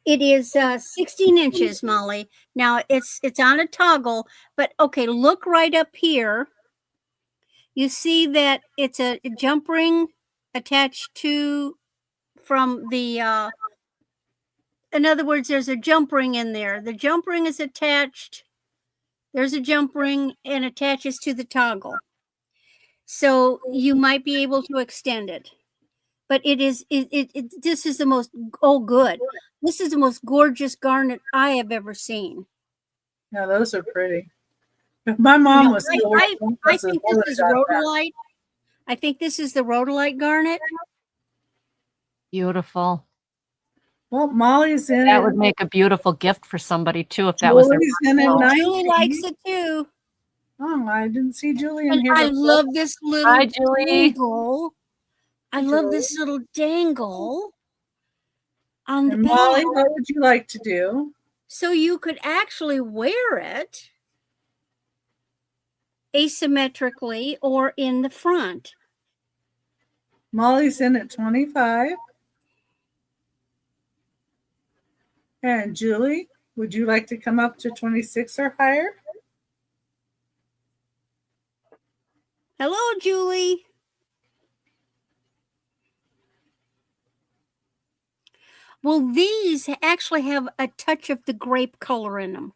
It is 16 inches, Molly. Now it's on a toggle, but okay, look right up here. You see that it's a jump ring attached to from the in other words, there's a jump ring in there. The jump ring is attached. There's a jump ring and attaches to the toggle. So you might be able to extend it. But this is the most, oh good. This is the most gorgeous garnet I have ever seen. Yeah, those are pretty. If my mom was still I working, think this is rhodolite. I think this is the rhodolite garnet. Beautiful. Well, Molly's in That it. would make a beautiful gift for somebody too if that was their Julie's in it. birthday. Julie likes it too. Oh, I didn't see Julie in And here. I before. love this little Hi, Julie. dangle. I love this little dangle on the And back. Molly, what would you like to do? So you could actually wear it asymmetrically or in the front. Molly's in at 25. And Julie, would you like to come up to 26 or higher? Hello, Julie. Well, these actually have a touch of the grape color in them.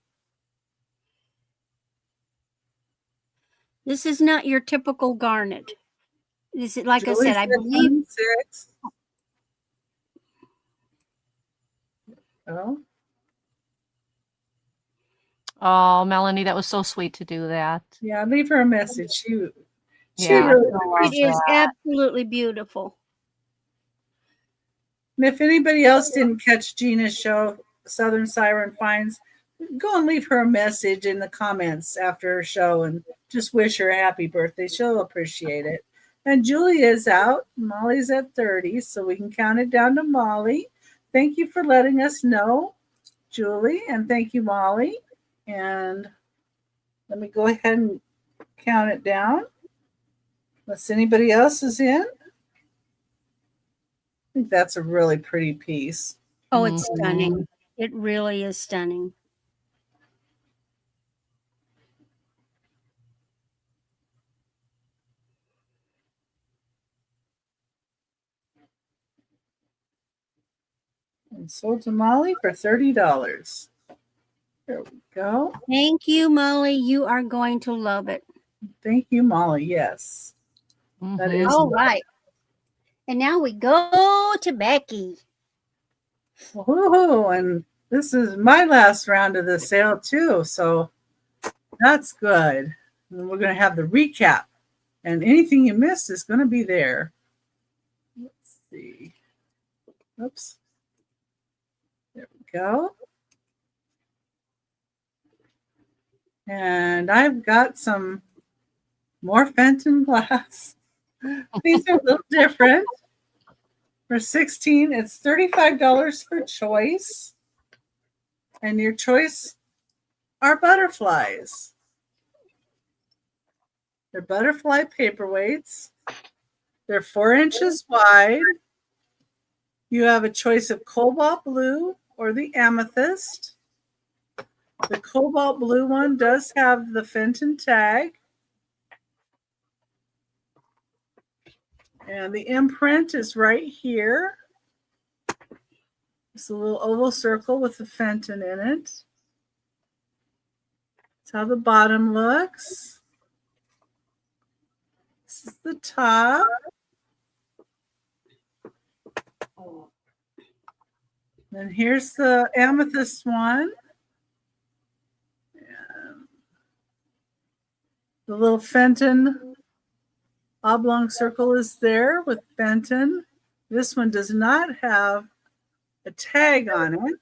This is not your typical garnet. This is, like Julie's I said, I at believe 26. Oh, Oh, Melanie, that was so sweet to do that. yeah, leave her a message. She Yeah, really I love it is that. absolutely beautiful. And if anybody else didn't catch Gina's show, Southern Siren Finds, go and leave her a message in the comments after her show and just wish her a happy birthday. She'll appreciate it. And Julie is out. Molly's at 30, so we can count it down to Molly. Thank you for letting us know, Julie, and thank you, Molly. And let me go ahead and count it down. Unless anybody else is in. I think that's a really pretty piece. Oh, it's stunning. It really is stunning. And sold to Molly for $30. There we go. Thank you, Molly. You are going to love it. Thank you, Molly. Yes. That is All right. And now we go to Becky. woohoo. And this is my last round of the sale too. So that's good. And we're going to have the recap. And anything you missed is going to be there. Let's see. Oops. There we go. And I've got some more Fenton glass. These are a little different. For 16, it's $35 for choice. And your choice are butterflies. They're butterfly paperweights. They're 4 inches wide. You have a choice of cobalt blue or the amethyst. The cobalt blue one does have the Fenton tag. And the imprint is right here. It's a little oval circle with the Fenton in it. That's how the bottom looks. This is the top. And here's the amethyst one. And The little Fenton oblong circle is there with Fenton. This one does not have a tag on it.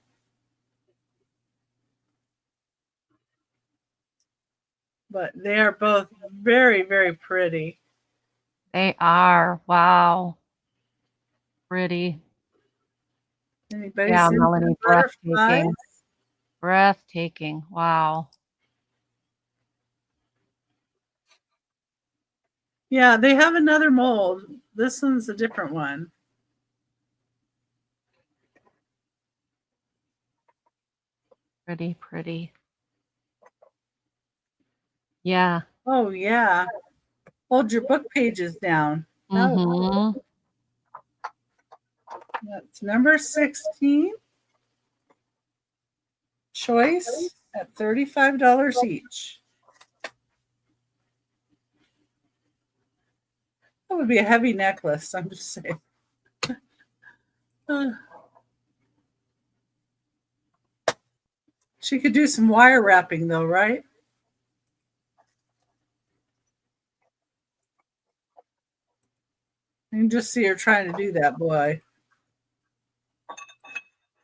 But they are both very, very pretty. They are. Wow. Pretty. Anybody Yeah, seen Melanie, the butterflies? breathtaking. Breathtaking. Wow. Yeah, they have another mold. This one's a different one. Pretty, pretty. Yeah. Oh, yeah. Hold your book pages down. Mm-hmm. That's number 16. Choice at $35 each. That would be a heavy necklace, I'm just saying. She could do some wire wrapping though, right? You can just see her trying to do that, boy.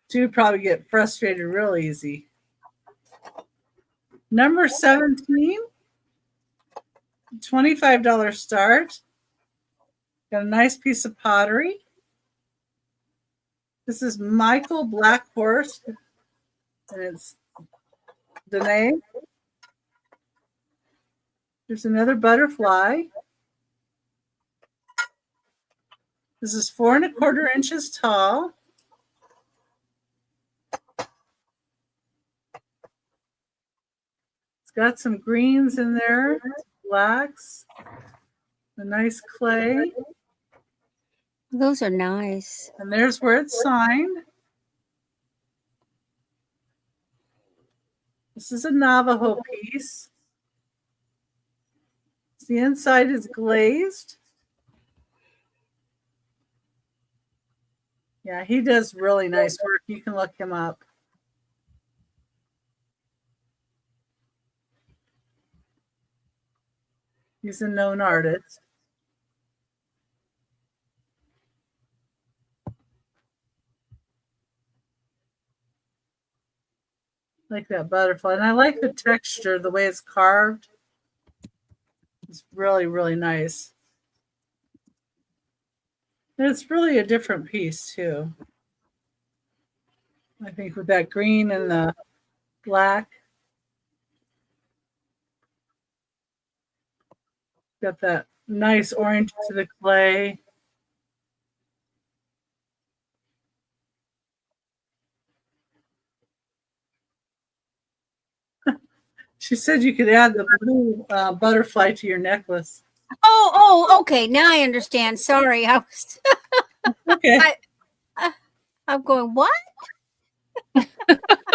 She would probably get frustrated real easy. Number 17, $25 start. Got a nice piece of pottery. This is Michael Black Horse, and it's Danae. There's another butterfly. This is 4 1/4 inches tall. It's got some greens in there, blacks, a nice clay. Those are nice. And there's where it's signed. This is a Navajo piece. The inside is glazed. Yeah, he does really nice work. You can look him up. He's a known artist. Like that butterfly. And I like the texture, the way it's carved. It's really, really nice. And it's really a different piece, too. I think with that green and the black. Got that nice orange to the clay. She said you could add the blue butterfly to your necklace. Oh, okay. Now I understand. Sorry, I was. Okay. I'm going, what? Yeah,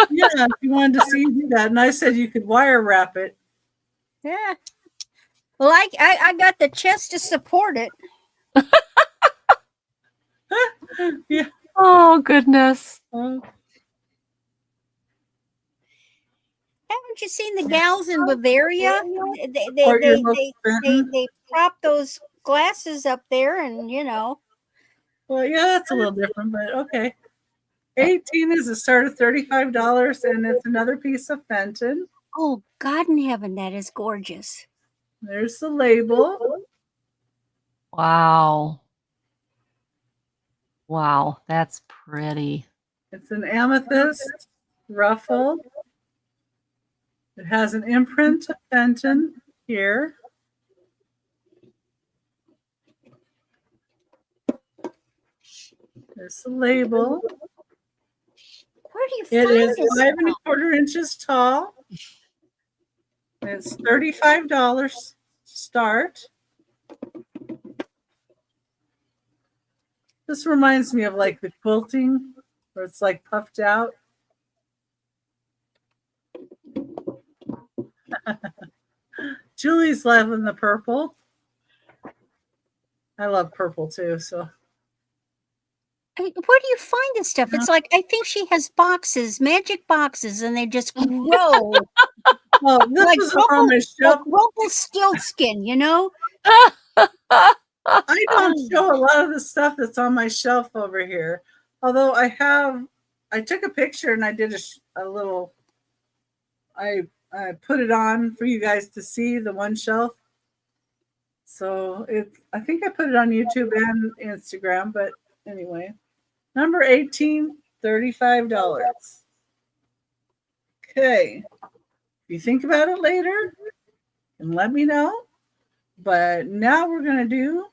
if you wanted to see you do that, and I said you could wire wrap it. Yeah. Well, I got the chest to support it. Yeah. Oh, goodness. Haven't you seen the gals in Bavaria? They prop those glasses up there, and you know. Well, yeah, that's a little different, but okay. 18 is a start of $35, and it's another piece of Fenton. Oh, God in heaven, that is gorgeous. There's the label. Wow. Wow, that's pretty. It's an amethyst ruffle. It has an imprint of Fenton here. There's the label. Where do you It find is this 5 stuff? 1/4 inches tall. And it's $35 start. This reminds me of like the quilting where it's like puffed out. Julie's loving the purple. I love purple too, so. Where do you find this stuff? It's like I think she has boxes, magic boxes, and they just grow. Oh, this Like is on my like shelf. Rumpelstiltskin, you know? I don't show a lot of the stuff that's on my shelf over here. Although I took a picture and I did a little, I put it on for you guys to see the one shelf. So I think I put it on YouTube and Instagram, but anyway, number 18, $35. Okay. If you think about it later, and let me know. But now we're going to do,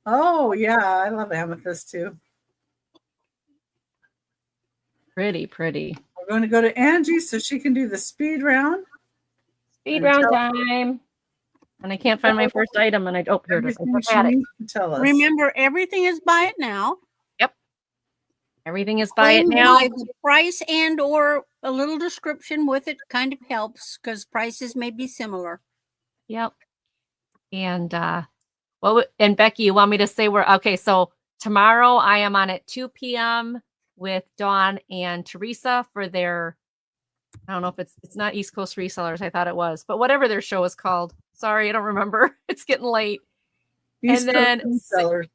oh yeah, I love amethyst too. Pretty. We're going to go to Angie so she can do the speed round. Speed round time. And I can't find my first item, and here it is. Tell us. Remember, everything is buy it now. Yep. Everything is buy it now. The price and or a little description with it kind of helps because prices may be similar. Yep. And and Becky, you want me to say okay, so tomorrow I am on at 2 p.m. with Dawn and Teresa for their, I don't know if it's not East Coast Resellers, I thought it was, but whatever their show is called. Sorry, I don't remember. It's getting late. East and then Resellers.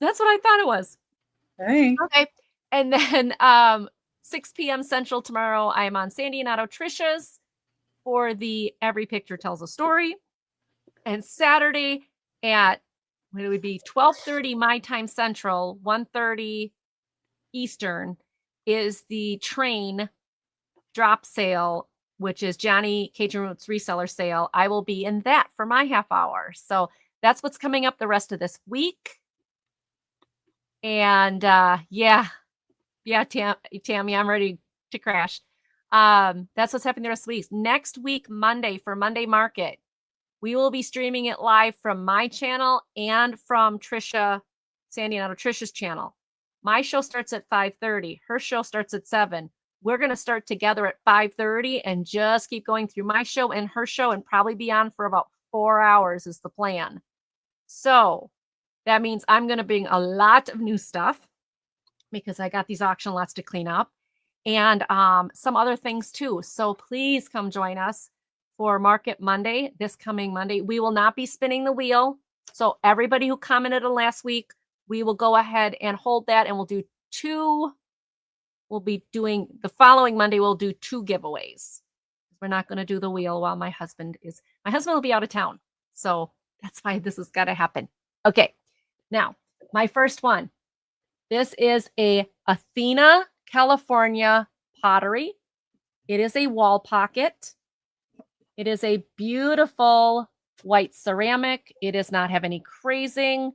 That's what I thought it was. Hey. Okay. And then 6 p.m. Central tomorrow, I am on Sandy and Otto Trisha's for the Every Picture Tells a Story. And Saturday at, what it would be, 12:30 my time Central, 1:30 Eastern, is the train drop sale, which is Johnny Cajun Roots reseller sale. I will be in that for my half hour. So that's what's coming up the rest of this week. And yeah, Tammy, I'm ready to crash. That's what's happening the rest of the week. Next week, Monday, for Monday Market, we will be streaming it live from my channel and from Sandy and Otto Trisha's channel. My show starts at 5:30. Her show starts at 7. We're going to start together at 5:30 and just keep going through my show and her show and probably be on for about 4 hours is the plan. So that means I'm going to bring a lot of new stuff because I got these auction lots to clean up and some other things too. So please come join us for Market Monday, this coming Monday. We will not be spinning the wheel. So everybody who commented on last week, we will go ahead and hold that and we'll do we'll be doing the following Monday, we'll do 2 giveaways. We're not going to do the wheel while my husband will be out of town. So that's why this has got to happen. Okay. Now, my first one. This is a Athena, California pottery. It is a wall pocket. It is a beautiful white ceramic. It does not have any crazing,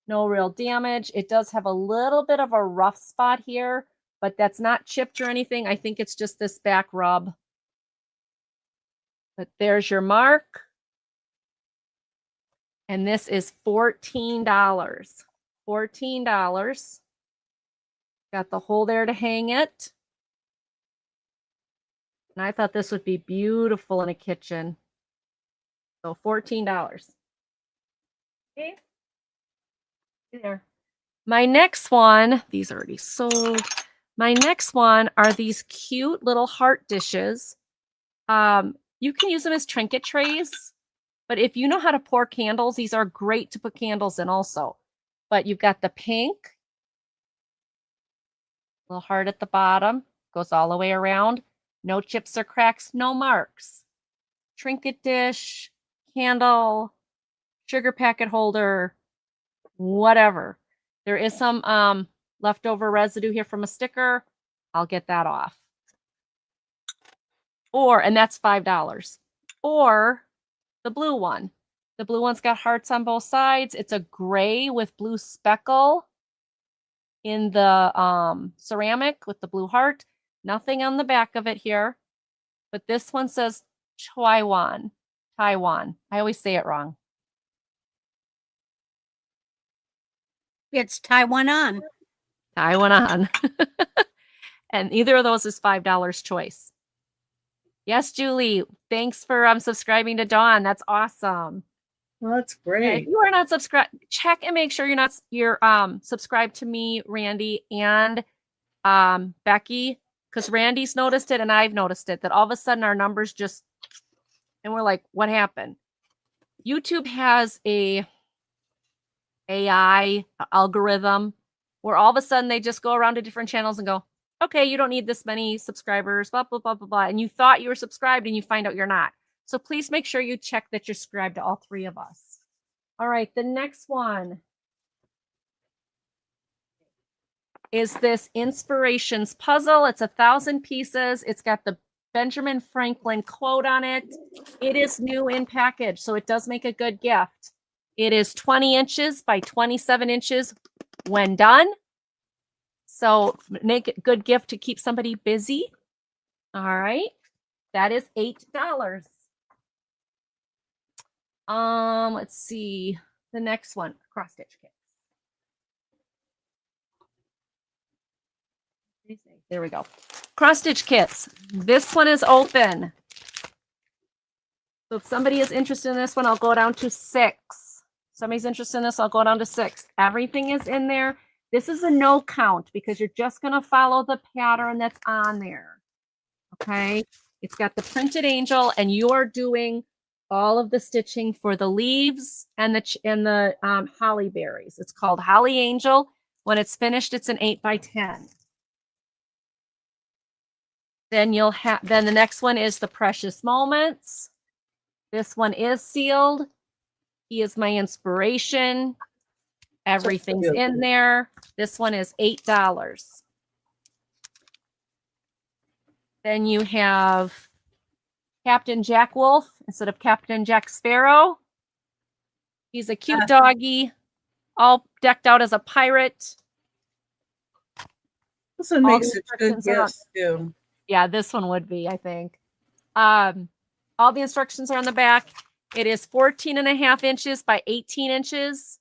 no real damage. It does have a little bit of a rough spot here, but that's not chipped or anything. I think it's just this back rub. But there's your mark. And this is $14. $14. Got the hole there to hang it. And I thought this would be beautiful in a kitchen. So $14. Okay. There. My next one, these are already sold. My next one are these cute little heart dishes. You can use them as trinket trays, but if you know how to pour candles, these are great to put candles in also. But you've got the pink, little heart at the bottom, goes all the way around. No chips or cracks, no marks. Trinket dish, candle, sugar packet holder, whatever. There is some leftover residue here from a sticker. I'll get that off. And that's $5. Or the blue one. The blue one's got hearts on both sides. It's a gray with blue speckle in the ceramic with the blue heart. Nothing on the back of it here. But this one says Taiwan. I always say it wrong. It's Taiwan on. And either of those is $5 choice. Yes, Julie. Thanks for subscribing to Dawn. That's awesome. Well, that's great. Yeah, if you are not subscribed, check and make sure you're subscribed to me, Randy, and Becky, because Randy's noticed it and I've noticed it, that all of a sudden our numbers just And we're like, what happened? YouTube has a AI algorithm where all of a sudden they just go around to different channels and go, okay, you don't need this many subscribers, blah, blah, blah, blah, blah. And you thought you were subscribed and you find out you're not. So please make sure you check that you're subscribed to all 3 of us. All right, the next one is this Inspirations puzzle. It's 1,000 pieces. It's got the Benjamin Franklin quote on it. It is new in package, so it does make a good gift. It is 20 inches by 27 inches when done. So make it a good gift to keep somebody busy. All right. That is $8. Let's see. The next one, cross stitch kit. There we go. Cross stitch kits. This one is open. So if somebody is interested in this one, I'll go down to 6. Somebody's interested in this, I'll go down to 6. Everything is in there. This is a no count because you're just going to follow the pattern that's on there. Okay. It's got the printed angel and you are doing all of the stitching for the leaves and the holly berries. It's called Holly Angel. When it's finished, it's an 8 by 10. Then then the next one is the Precious Moments. This one is sealed. He is my inspiration. Everything's in there. This one is $8. Then you have Captain Jack Wolf instead of Captain Jack Sparrow. He's a cute doggy, all decked out as a pirate. This one makes it good gifts too. Yeah, this one would be, I think. All the instructions are on the back. It is 14.5 inches by 18 inches.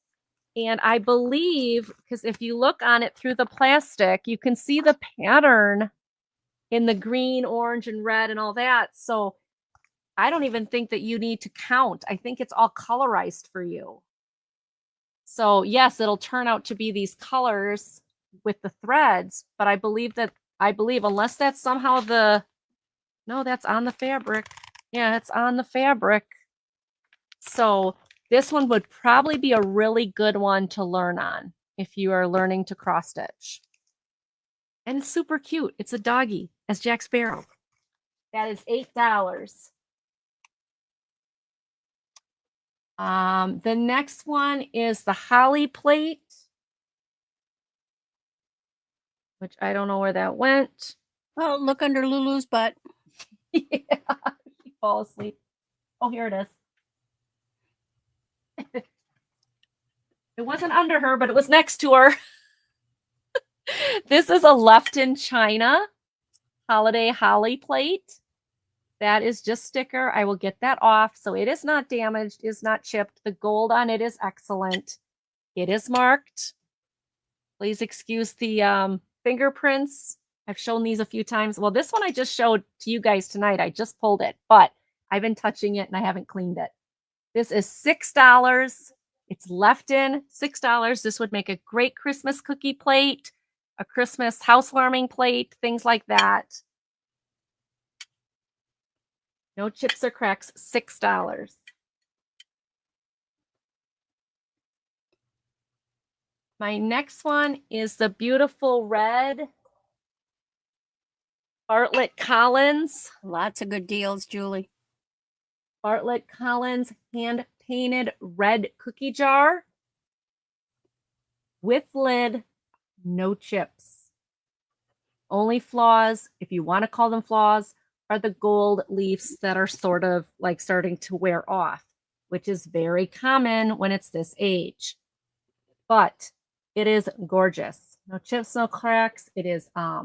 And I believe, because if you look on it through the plastic, you can see the pattern in the green, orange, and red and all that. So I don't even think that you need to count. I think it's all colorized for you. So yes, it'll turn out to be these colors with the threads, but I believe unless that's somehow no, that's on the fabric. Yeah, it's on the fabric. So this one would probably be a really good one to learn on if you are learning to cross stitch. And it's super cute. It's a doggy as Jack Sparrow. That is $8. The next one is the Holly plate, which I don't know where that went. Oh, look under Lulu's butt. Yeah, she fall asleep. Oh, here it is. It wasn't under her, but it was next to her. This is a left in China holiday holly plate. That is just sticker. I will get that off. So it is not damaged, is not chipped. The gold on it is excellent. It is marked. Please excuse the fingerprints. I've shown these a few times. Well, this one I just showed to you guys tonight. I just pulled it, but I've been touching it and I haven't cleaned it. This is $6. It's left in $6. This would make a great Christmas cookie plate, a Christmas housewarming plate, things like that. No chips or cracks, $6. My next one is the beautiful red Bartlett Collins. Lots of good deals, Julie. Bartlett Collins hand-painted red cookie jar with lid, no chips. Only flaws, if you want to call them flaws, are the gold leaves that are sort of like starting to wear off, which is very common when it's this age. But it is gorgeous. No chips, no cracks. It is, I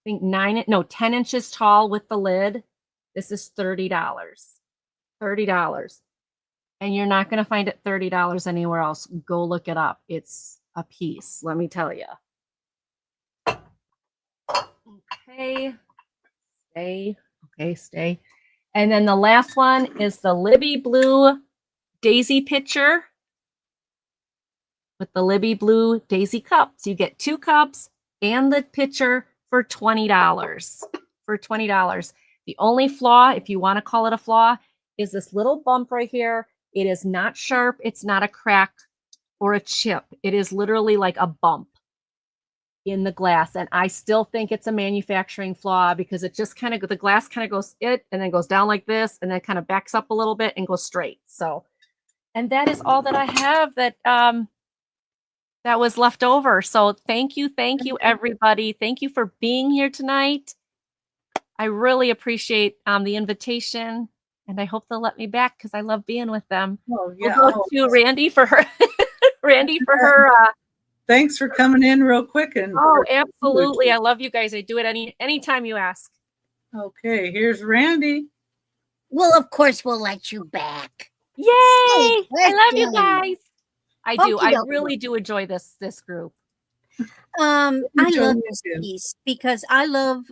think 10 inches tall with the lid. This is $30. $30. And you're not going to find it $30 anywhere else. Go look it up. It's a piece, let me tell you. Okay. Stay. And then the last one is the Libby Blue Daisy pitcher with the Libby Blue Daisy cups. You get 2 cups and the pitcher for $20. The only flaw, if you want to call it a flaw, is this little bump right here. It is not sharp. It's not a crack or a chip. It is literally like a bump in the glass. And I still think it's a manufacturing flaw because it just kind of, the glass kind of goes and then goes down like this and then kind of backs up a little bit and goes straight. So, and that is all that I have that, that was left over. So thank you everybody. Thank you for being here tonight. I really appreciate the invitation, and I hope they'll let me back because I love being with them. Oh, yeah. We'll go to Randy for her. Randy for her. Thanks for coming in real quick. And oh, absolutely. I love you guys. I do it anytime you ask. Okay, here's Randy. Well, of course we'll let you back. Yay! I love you guys. I do. I really do enjoy this group. I love this piece because I love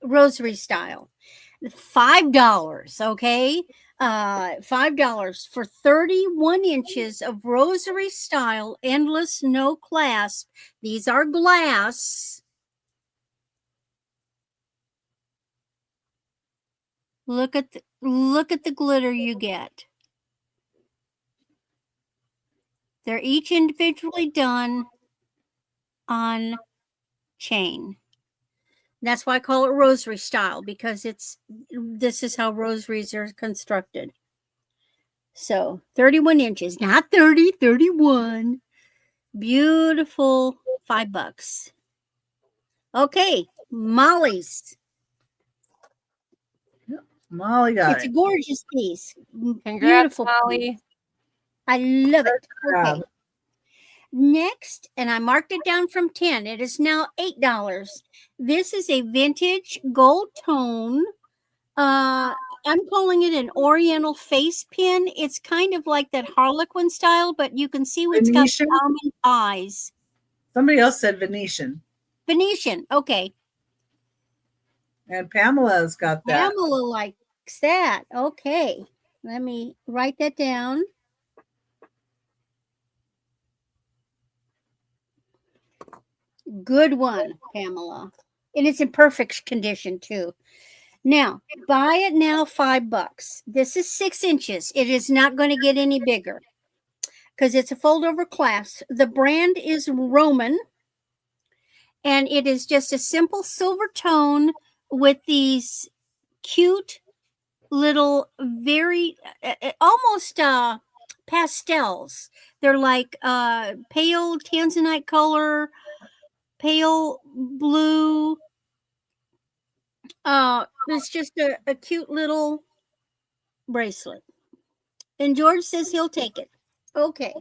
rosary style. $5, okay? $5 for 31 inches of rosary style, endless, no clasp. These are glass. Look at the glitter you get. They're each individually done on chain. That's why I call it rosary style, because this is how rosaries are constructed. So 31 inches, not 30, 31. Beautiful, $5. Okay, Molly's. Molly got It's a gorgeous piece. Congrats, Beautiful Molly. piece. I love it. Okay. Next, and I marked it down from 10. It is now $8. This is a vintage gold tone. I'm calling it an oriental face pin. It's kind of like that Harlequin style, but you can see it's got almond eyes. Somebody else said Venetian. Venetian, okay. And Pamela's got that. Pamela likes that. Okay. Let me write that down. Good one, Pamela. And it's in perfect condition too. Now, buy it now, $5. This is 6 inches. It is not going to get any bigger because it's a fold over clasp. The brand is Roman, and it is just a simple silver tone with these cute little, very almost pastels. They're like pale tanzanite color, pale blue. It's just a cute little bracelet. And George says he'll take it. Okay.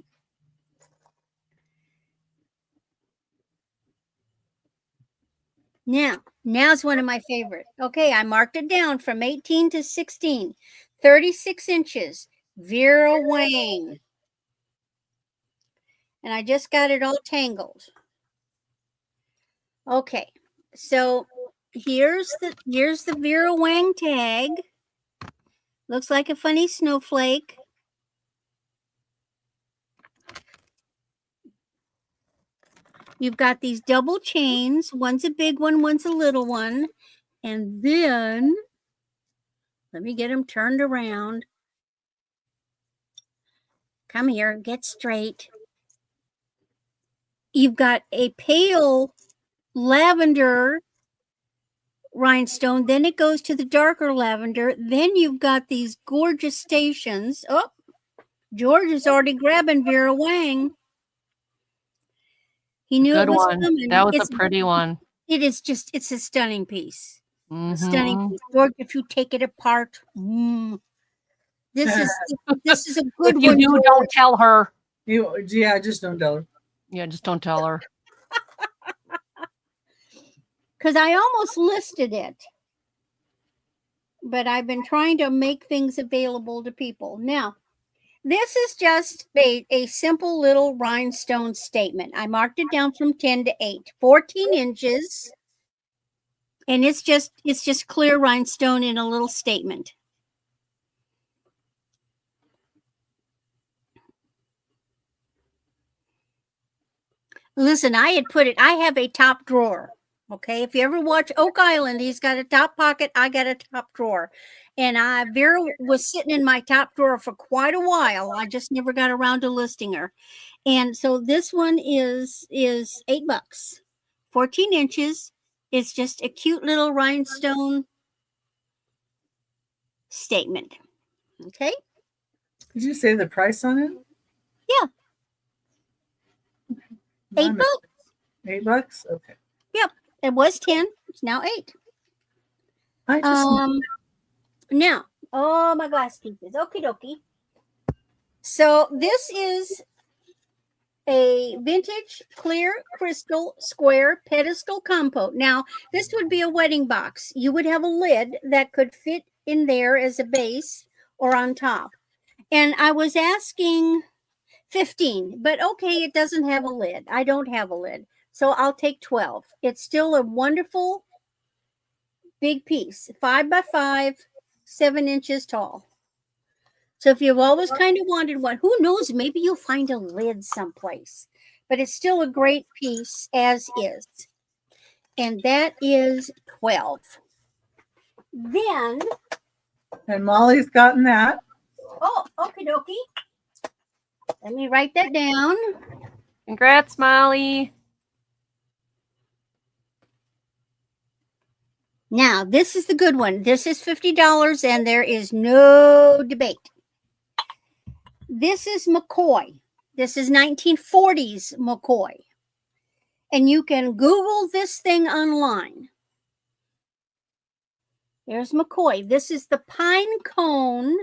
Now's one of my favorite. Okay, I marked it down from 18 to 16. 36 inches. Vera Wang. And I just got it all tangled. Okay, so here's the Vera Wang tag. Looks like a funny snowflake. You've got these double chains. One's a big one, one's a little one. And then, let me get them turned around. Come here, get straight. You've got a pale lavender rhinestone. Then it goes to the darker lavender. Then you've got these gorgeous stations. Oh, George is already grabbing Vera Wang. He knew it was coming. That was a pretty one. It is just, it's a stunning piece. Mm-hmm. A stunning piece. George, if you take it apart, this is a good one. You don't tell her. Yeah, just don't tell her. Yeah, just don't tell her. Because I almost listed it. But I've been trying to make things available to people. Now, this is just a simple little rhinestone statement. I marked it down from 10 to 8. 14 inches. And it's just clear rhinestone in a little statement. Listen, I have a top drawer. Okay, if you ever watch Oak Island, he's got a top pocket. I got a top drawer. And Vera was sitting in my top drawer for quite a while. I just never got around to listing her. And so this one is $8, 14 inches. It's just a cute little rhinestone statement. Okay. Did you say the price on it? Yeah. $8. $8? Okay. Yep. It was 10. It's now 8. I just Now, oh, my glass pieces. Okie dokie. So this is a vintage clear crystal square pedestal compost. Now, this would be a wedding box. You would have a lid that could fit in there as a base or on top. And I was asking 15, but okay, it doesn't have a lid. I don't have a lid. So I'll take 12. It's still a wonderful big piece, 5 by 5, 7 inches tall. So if you've always kind of wanted one, who knows, maybe you'll find a lid someplace. But it's still a great piece as is. And that is 12. Then, and Molly's gotten that. oh, okie dokie. Let me write that down. Congrats, Molly. Now, this is the good one. This is $50, and there is no debate. This is McCoy. This is 1940s McCoy. And you can Google this thing online. There's McCoy. This is the pine cone.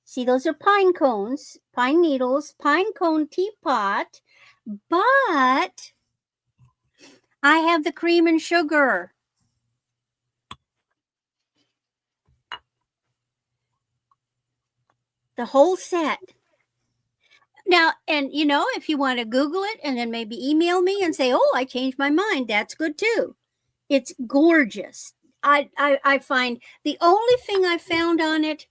See, those are pine cones, pine needles, pine cone teapot. But I have the cream and sugar. The whole set. Now, and you know, if you want to Google it and then maybe email me and say, oh, I changed my mind, that's good too. It's gorgeous. I find the only thing I found on it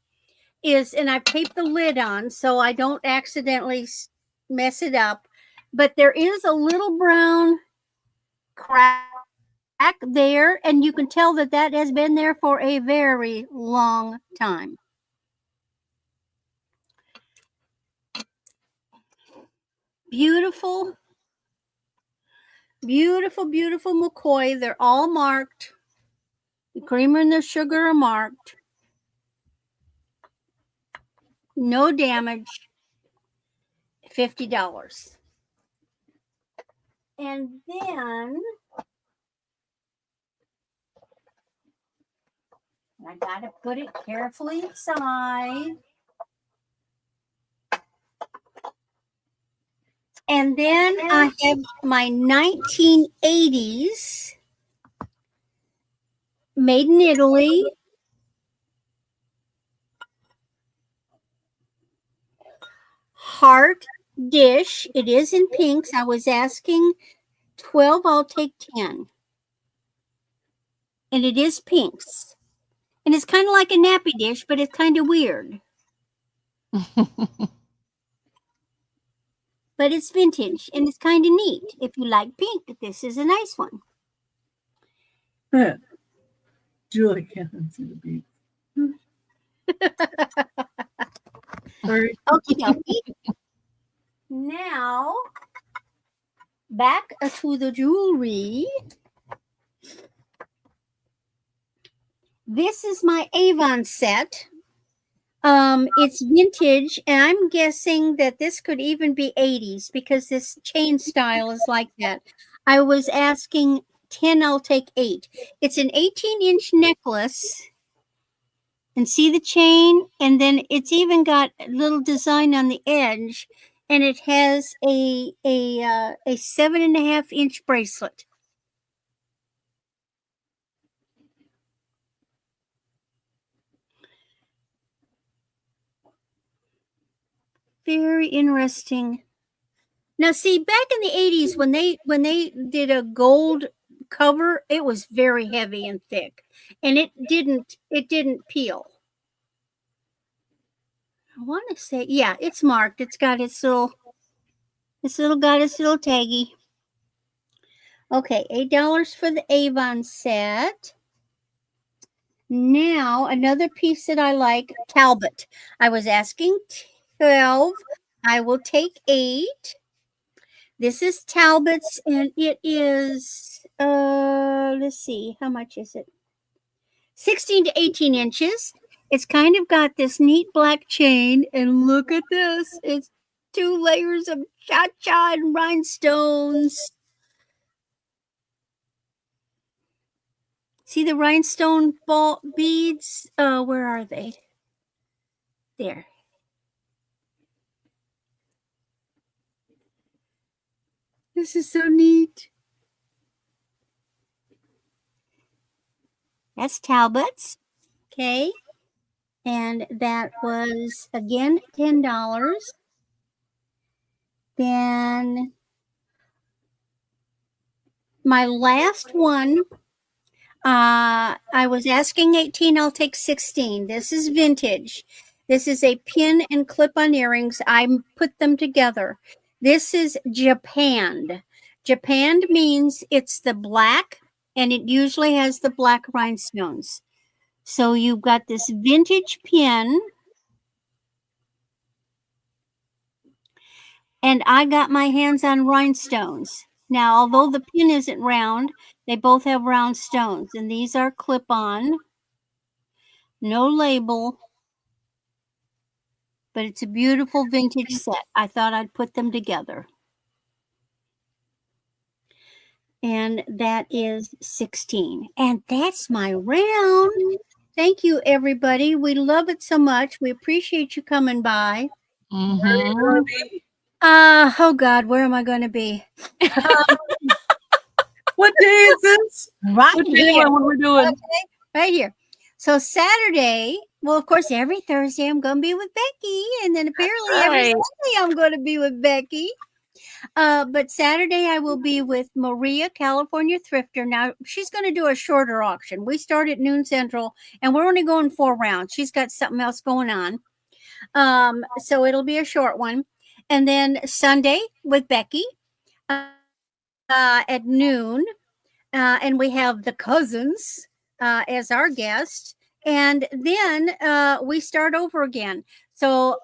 is, and I taped the lid on so I don't accidentally mess it up, but there is a little brown crack there, and you can tell that that has been there for a very long time. Beautiful, beautiful, beautiful McCoy. They're all marked. The creamer and the sugar are marked. No damage. $50. And then I gotta put it carefully aside. And then I have my 1980s made in Italy heart dish. It is in pinks. I was asking 12. I'll take 10. And it is pinks. And it's kind of like a nappy dish, but it's kind of weird. But it's vintage and it's kind of neat. If you like pink, this is a nice one. Julie can't see the beads. Sorry. Okay. Now, back to the jewelry. This is my Avon set. It's vintage, and I'm guessing that this could even be 80s because this chain style is like that. I was asking 10, I'll take 8. It's an 18-inch necklace. And see the chain? And then it's even got a little design on the edge. And it has a 7.5-inch bracelet. Very interesting. Now, see, back in the 80s, when they did a gold cover, it was very heavy and thick, and it didn't peel. I want to say, yeah, it's marked. It's got its little taggy. Okay, $8 for the Avon set. Now, another piece that I like, Talbot. I was asking 12. I will take 8. This is Talbot's, and it is, let's see, how much is it? 16 to 18 inches. It's kind of got this neat black chain, and look at this. It's 2 layers of cha-cha and rhinestones. See the rhinestone ball beads? Where are they? There. This is so neat. That's Talbot's. Okay. And that was, again, $10. Then my last one, I was asking 18, I'll take 16. This is vintage. This is a pin and clip-on earrings. I put them together. This is Japan. Japan means it's the black, and it usually has the black rhinestones. So you've got this vintage pin, and I got my hands on rhinestones. Now, although the pin isn't round, they both have round stones, and these are clip-on, no label, but it's a beautiful vintage set. I thought I'd put them together. And that is 16. And that's my round. Thank you, everybody. We love it so much. We appreciate you coming by. Oh God, where am I going to be? What day is this? Right here. What we're doing? Okay, right here. So Saturday, well, of course, every Thursday I'm going to be with Becky, and then apparently every Sunday I'm going to be with Becky. But Saturday I will be with Maria, California Thrifter. Now she's going to do a shorter auction. We start at noon Central, and we're only going 4 rounds. She's got something else going on, so it'll be a short one. And then Sunday with Becky at noon, and we have the cousins as our guest, and then we start over again. So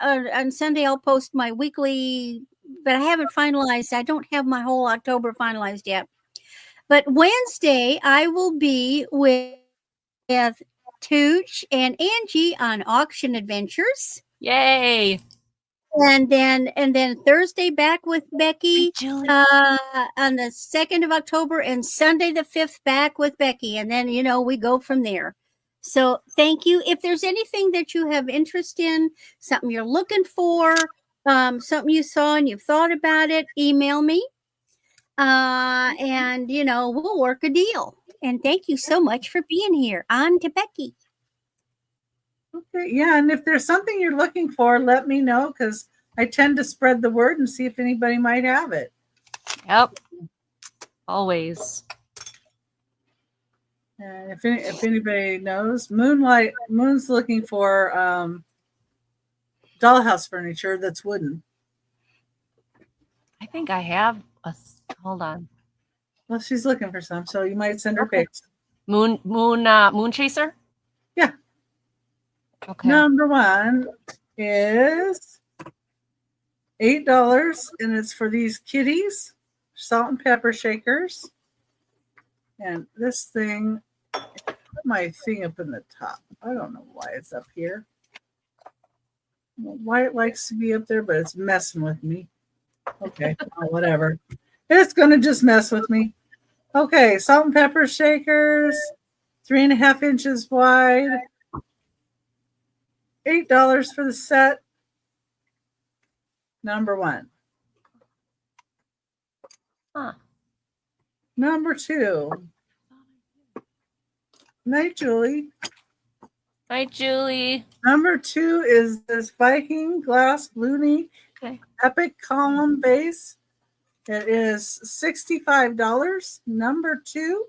on Sunday I'll post my weekly, but I haven't finalized. I don't have my whole October finalized yet. But Wednesday I will be with Tooch and Angie on Auction Adventures. Yay! And then Thursday back with Becky on the 2nd of October, and Sunday the 5th back with Becky. And then, we go from there. So thank you. If there's anything that you have interest in, something you're looking for, something you saw and you've thought about it, email me. And, we'll work a deal. And thank you so much for being here. On to Becky. Okay, yeah, and if there's something you're looking for, let me know, because I tend to spread the word and see if anybody might have it. Yep. Always. And if anybody knows, Moon's looking for dollhouse furniture that's wooden. I think I have hold on. Well, she's looking for some, so you might send her pics. Moon Chaser? Yeah. Okay. Number 1 is $8, and it's for these kitties, salt and pepper shakers. And this thing, put my thing up in the top. I don't know why it's up here. Why it likes to be up there, but it's messing with me. Okay, well, whatever. It's going to just mess with me. Okay, salt and pepper shakers, 3.5 inches wide. $8 for the set. Number 1. Huh. Number 2. Night, Julie. Night, Julie. Number 2 is this Viking glass Looney epic column vase. It is $65. Number 2.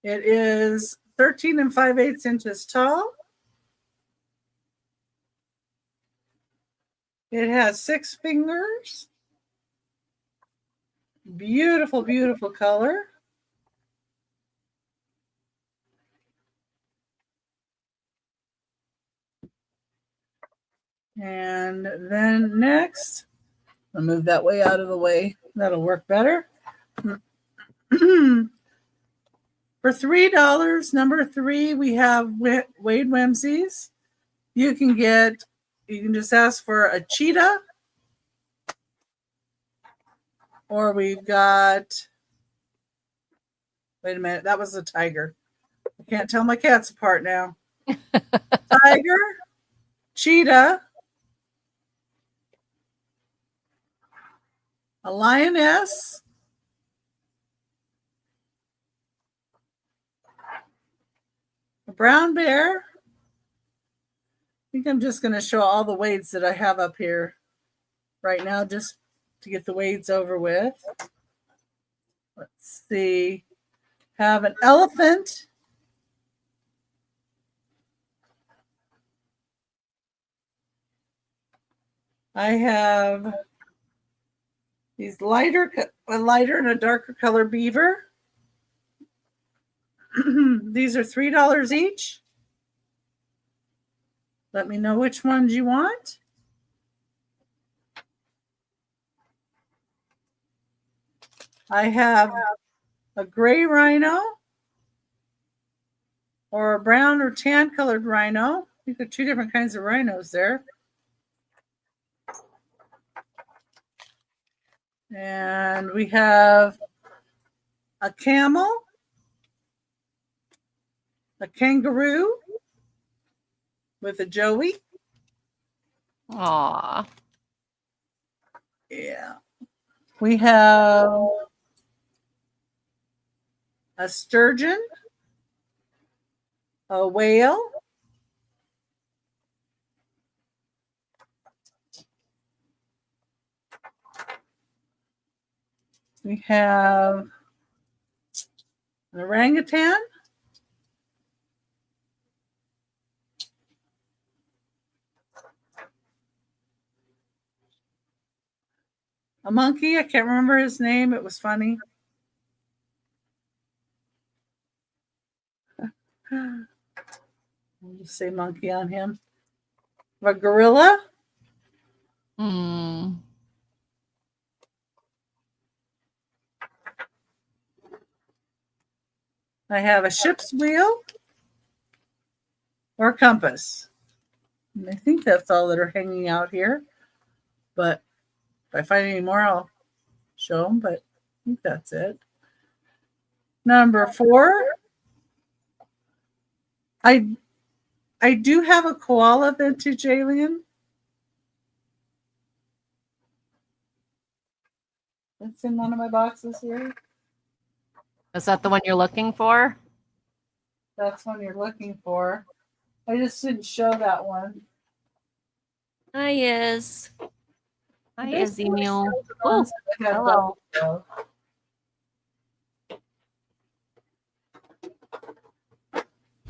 It is 13 5/8 inches tall. It has 6 fingers. Beautiful, beautiful color. And then next, I'll move that way out of the way. That'll work better. For $3, number 3, we have Wade Whimsies. You can just ask for a cheetah. Or we've got, wait a minute, that was a tiger. I can't tell my cats apart now. Tiger, cheetah, a lioness, a brown bear. I think I'm just going to show all the Wades that I have up here right now, just to get the Wades over with. Let's see. Have an elephant. I have these a lighter and a darker color beaver. These are $3 each. Let me know which ones you want. I have a gray rhino or a brown or tan colored rhino. You got 2 different kinds of rhinos there. And we have a camel, a kangaroo with a joey. Aw. Yeah. We have a sturgeon, a whale, we have an orangutan, a monkey. I can't remember his name. It was funny. I'll just say monkey on him. A gorilla. Hmm. I have a ship's wheel or compass. And I think that's all that are hanging out here. But if I find any more, I'll show them. But I think that's it. Number 4. I do have a koala vintage alien. It's in one of my boxes here. Is that the one you're looking for? That's one you're looking for. I just didn't show that one. Hi, Iz. Hi, Izzy Mule. Oh, Hello.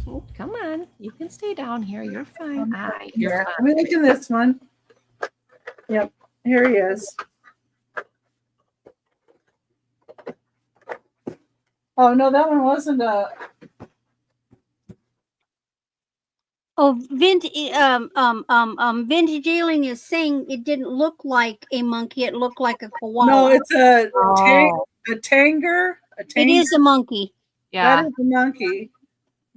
Oh, come on. You can stay down here. You're fine. You're fine. Let me look at this one. Yep, here he is. Oh no, that one wasn't a. Oh, vintage alien is saying it didn't look like a monkey; it looked like a koala. No, it's a Oh. It is a monkey. Yeah. That is a monkey.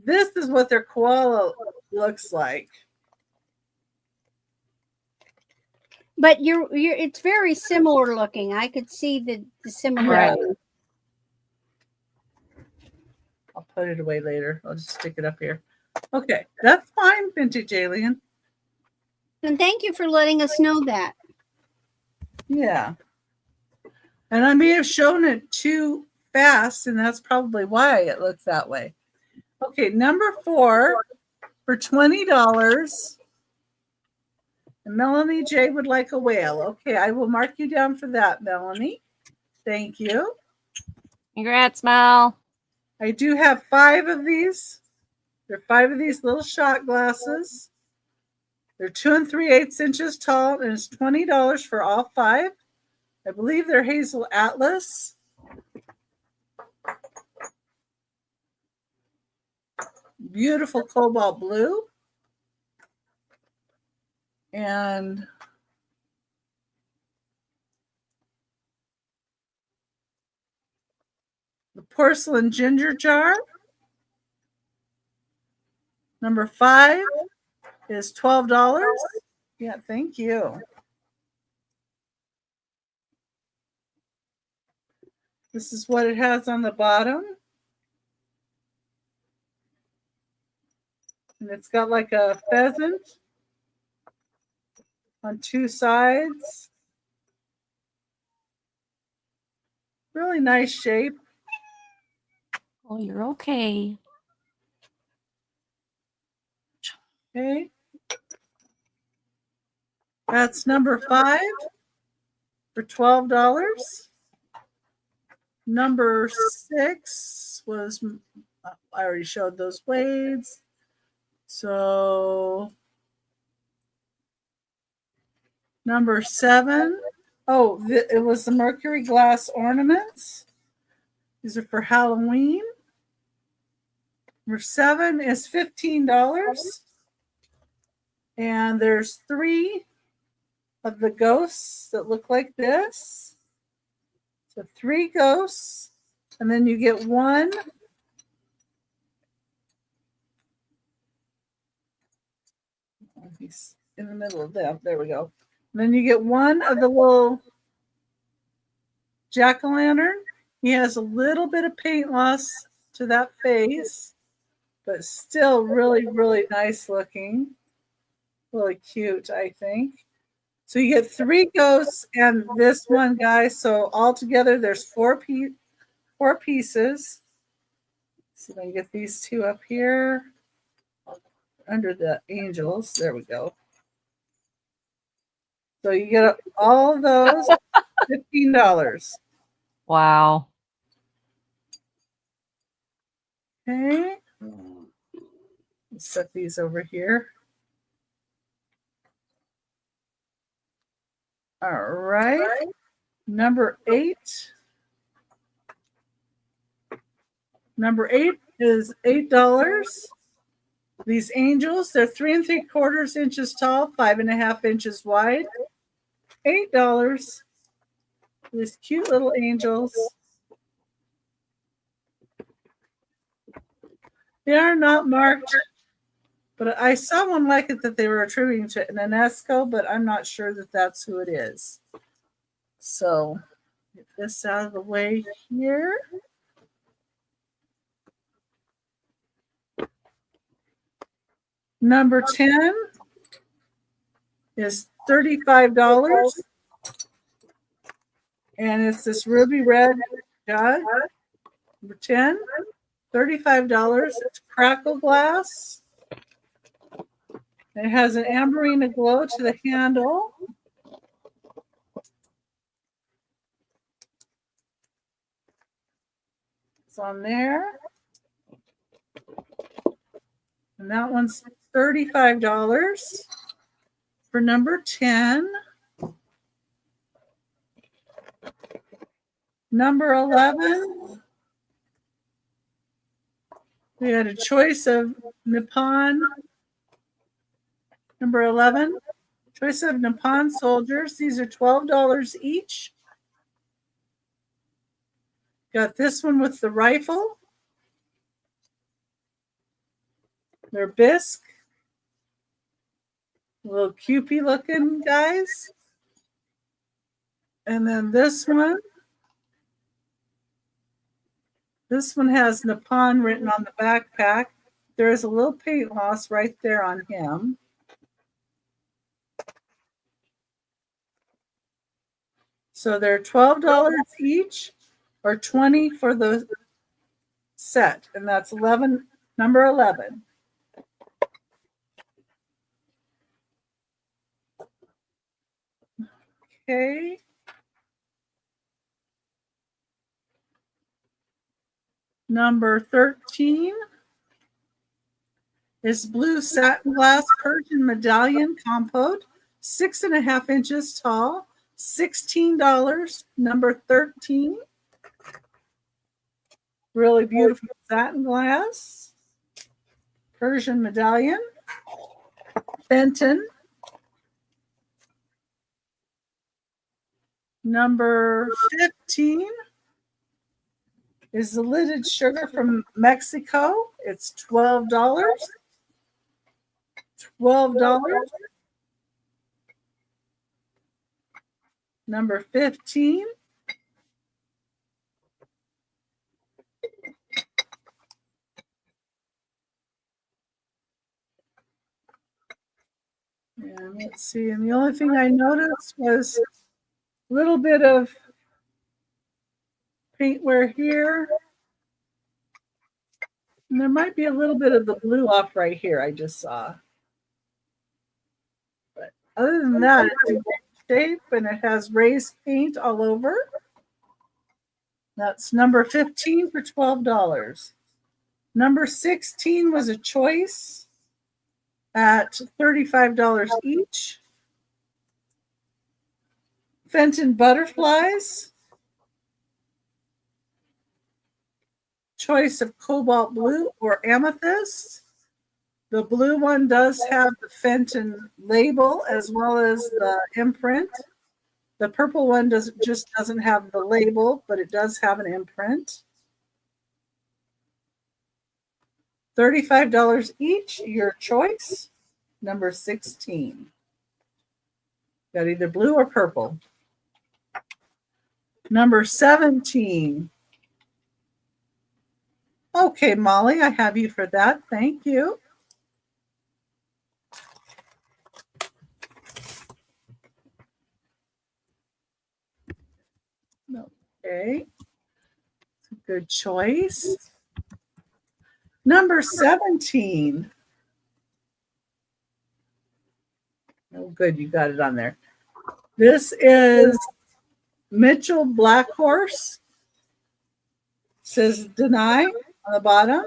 This is what their koala looks like. But it's very similar looking. I could see the similarity. Right. I'll put it away later. I'll just stick it up here. Okay, that's fine, vintage alien. And thank you for letting us know that. Yeah. And I may have shown it too fast, and that's probably why it looks that way. Okay, number 4 for $20. And Melanie J would like a whale. Okay, I will mark you down for that, Melanie. Thank you. Congrats, Mel. I do have 5 of these. There are 5 of these little shot glasses. They're 2 3/8 inches tall, and it's $20 for all 5. I believe they're hazel atlas. Beautiful cobalt blue. And the porcelain ginger jar. Number 5 is $12. Yeah, thank you. This is what it has on the bottom. And it's got like a pheasant on 2 sides. Really nice shape. Oh, you're okay. Okay. That's number 5 for $12. Number 6 was, I already showed those blades. So number 7, oh, it was the Mercury glass ornaments. These are for Halloween. Number 7 is $15. And there's 3 of the ghosts that look like this. So 3 ghosts. And then you get 1. He's in the middle of them. There we go. And then you get 1 of the little jack-o'-lantern. He has a little bit of paint loss to that face, but still really, really nice looking. Really cute, I think. So you get 3 ghosts and this one guy. So altogether there's 4 pieces. So I can get these 2 up here under the angels. There we go. So you get all of those, $15. Wow. Okay. Let's set these over here. All right. Number 8. Number 8 is $8. These angels, they're 3 3/4 inches tall, 5 1/2 inches wide. $8. These cute little angels. They are not marked, but I saw one like it that they were attributing to UNESCO, but I'm not sure that that's who it is. So get this out of the way here. Number 10 is $35. And it's this ruby red jug. Number 10, $35. It's crackle glass. It has an amberina glow to the handle. It's on there. And that one's $35 for number 10. Number 11, we had a choice of Nippon. Number 11, choice of Nippon soldiers. These are $12 each. Got this one with the rifle. They're bisque. Little cupie looking guys. And then this one. This one has Nippon written on the backpack. There is a little paint loss right there on him. So they're $12 each or $20 for the set. And that's number 11. Okay. Number 13 is blue satin glass Persian medallion compote, 6 1/2 inches tall, $16. Number 13. Really beautiful satin glass. Persian medallion. Fenton. Number 15 is the lidded sugar from Mexico. It's $12. $12. Number 15. And let's see, and the only thing I noticed was a little bit of paint wear here. And there might be a little bit of the blue off right here, I just saw. But other than that, it's in great shape and it has raised paint all over. That's number 15 for $12. Number 16 was a choice at $35 each. Fenton butterflies. Choice of cobalt blue or amethyst. The blue one does have the Fenton label as well as the imprint. The purple one just doesn't have the label, but it does have an imprint. $35 each, your choice. Number 16. Got either blue or purple. Number 17. Okay, Molly, I have you for that. Thank you. Okay. Good choice. Number 17. Oh, good. You got it on there. This is Mitchell Black Horse. Says deny on the bottom.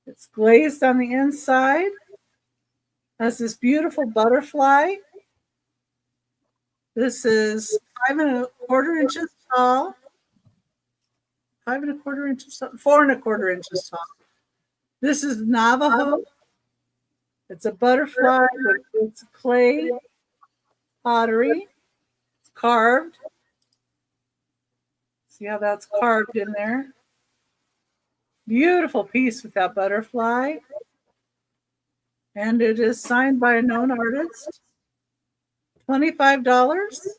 It's glazed on the inside. Has this beautiful butterfly. This is 5 1/4 inches tall. 5 1/4 inches tall. 4 1/4 inches tall. This is Navajo. It's a butterfly with it's clay pottery. It's carved. See how that's carved in there? Beautiful piece with that butterfly. And it is signed by a known artist. $25.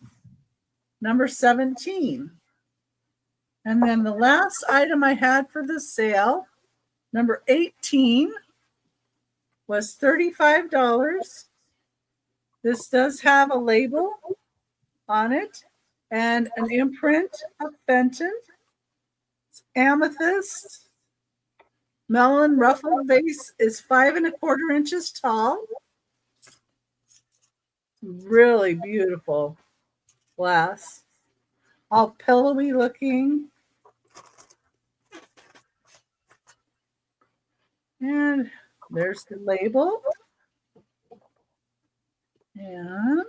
Number 17. And then the last item I had for the sale, number 18, was $35. This does have a label on it and an imprint of Fenton. It's amethyst. Melon ruffled vase is 5 1/4 inches tall. Really beautiful glass. All pillowy looking. And there's the label. And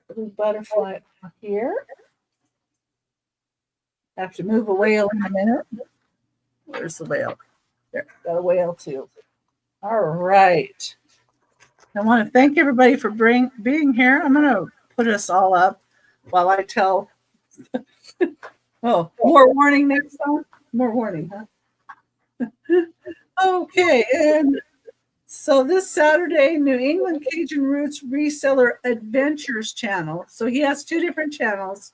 little butterfly here. I have to move a whale in a minute. Where's the whale? There, got a whale too. All right. I want to thank everybody for being here. I'm going to put us all up while I tell. Oh, more warning next time? More warning, huh? Okay, and so this Saturday, New England Cajun Roots Reseller Adventures channel. So he has 2 different channels.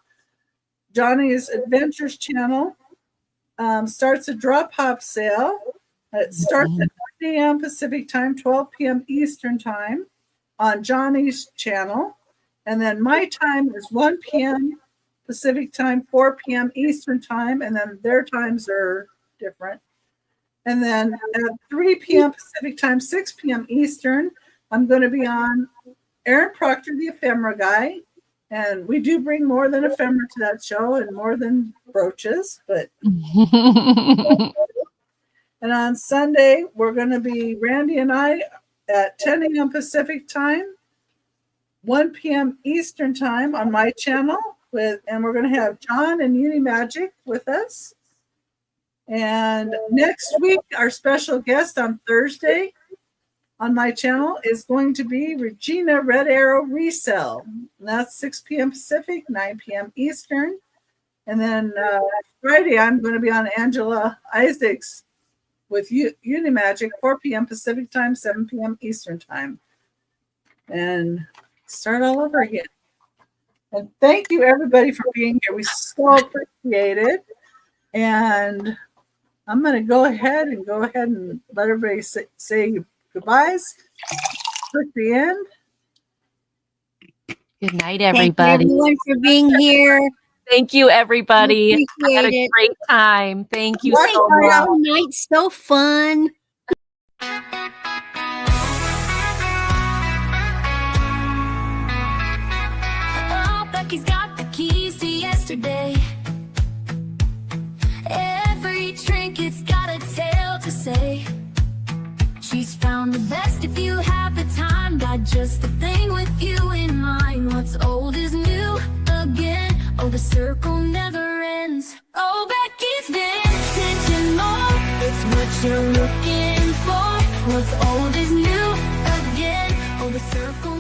Johnny's Adventures channel starts a drop hop sale. It starts at 9 a.m. Pacific time, 12 p.m. Eastern time on Johnny's channel. And then my time is 1 p.m. Pacific time, 4 p.m. Eastern time. And then their times are different. And then at 3 p.m. Pacific time, 6 p.m. Eastern, I'm going to be on Aaron Proctor, the ephemera guy. And we do bring more than ephemera to that show and more than brooches. But and on Sunday, we're going to be Randy and I at 10 a.m. Pacific time, 1 p.m. Eastern time on my channel. And we're going to have John and Uni Magic with us. And next week, our special guest on Thursday on my channel is going to be Regina Red Arrow Resell. And that's 6 p.m. Pacific, 9 p.m. Eastern. And then Friday, I'm going to be on Angela Isaacs with Unimagic, 4 p.m. Pacific time, 7 p.m. Eastern time. And start all over again. And thank you, everybody, for being here. We so appreciate it. And I'm going to go ahead and let everybody say goodbyes. Click the end. Good night, Thank you, everybody. everyone, for being here. Thank you, everybody. I Appreciate had a it. great time. Thank you Bye, so bye. much. Night's so fun. Oh, Becky's got the keys to yesterday. Every trinket's got a tale to say. She's found the best if you have the time. Got just the thing with you in mind. What's old is new again. Oh, the circle never ends. Oh, Becky's vintage and more. It's what you're looking for. What's old is new again. Oh, the circle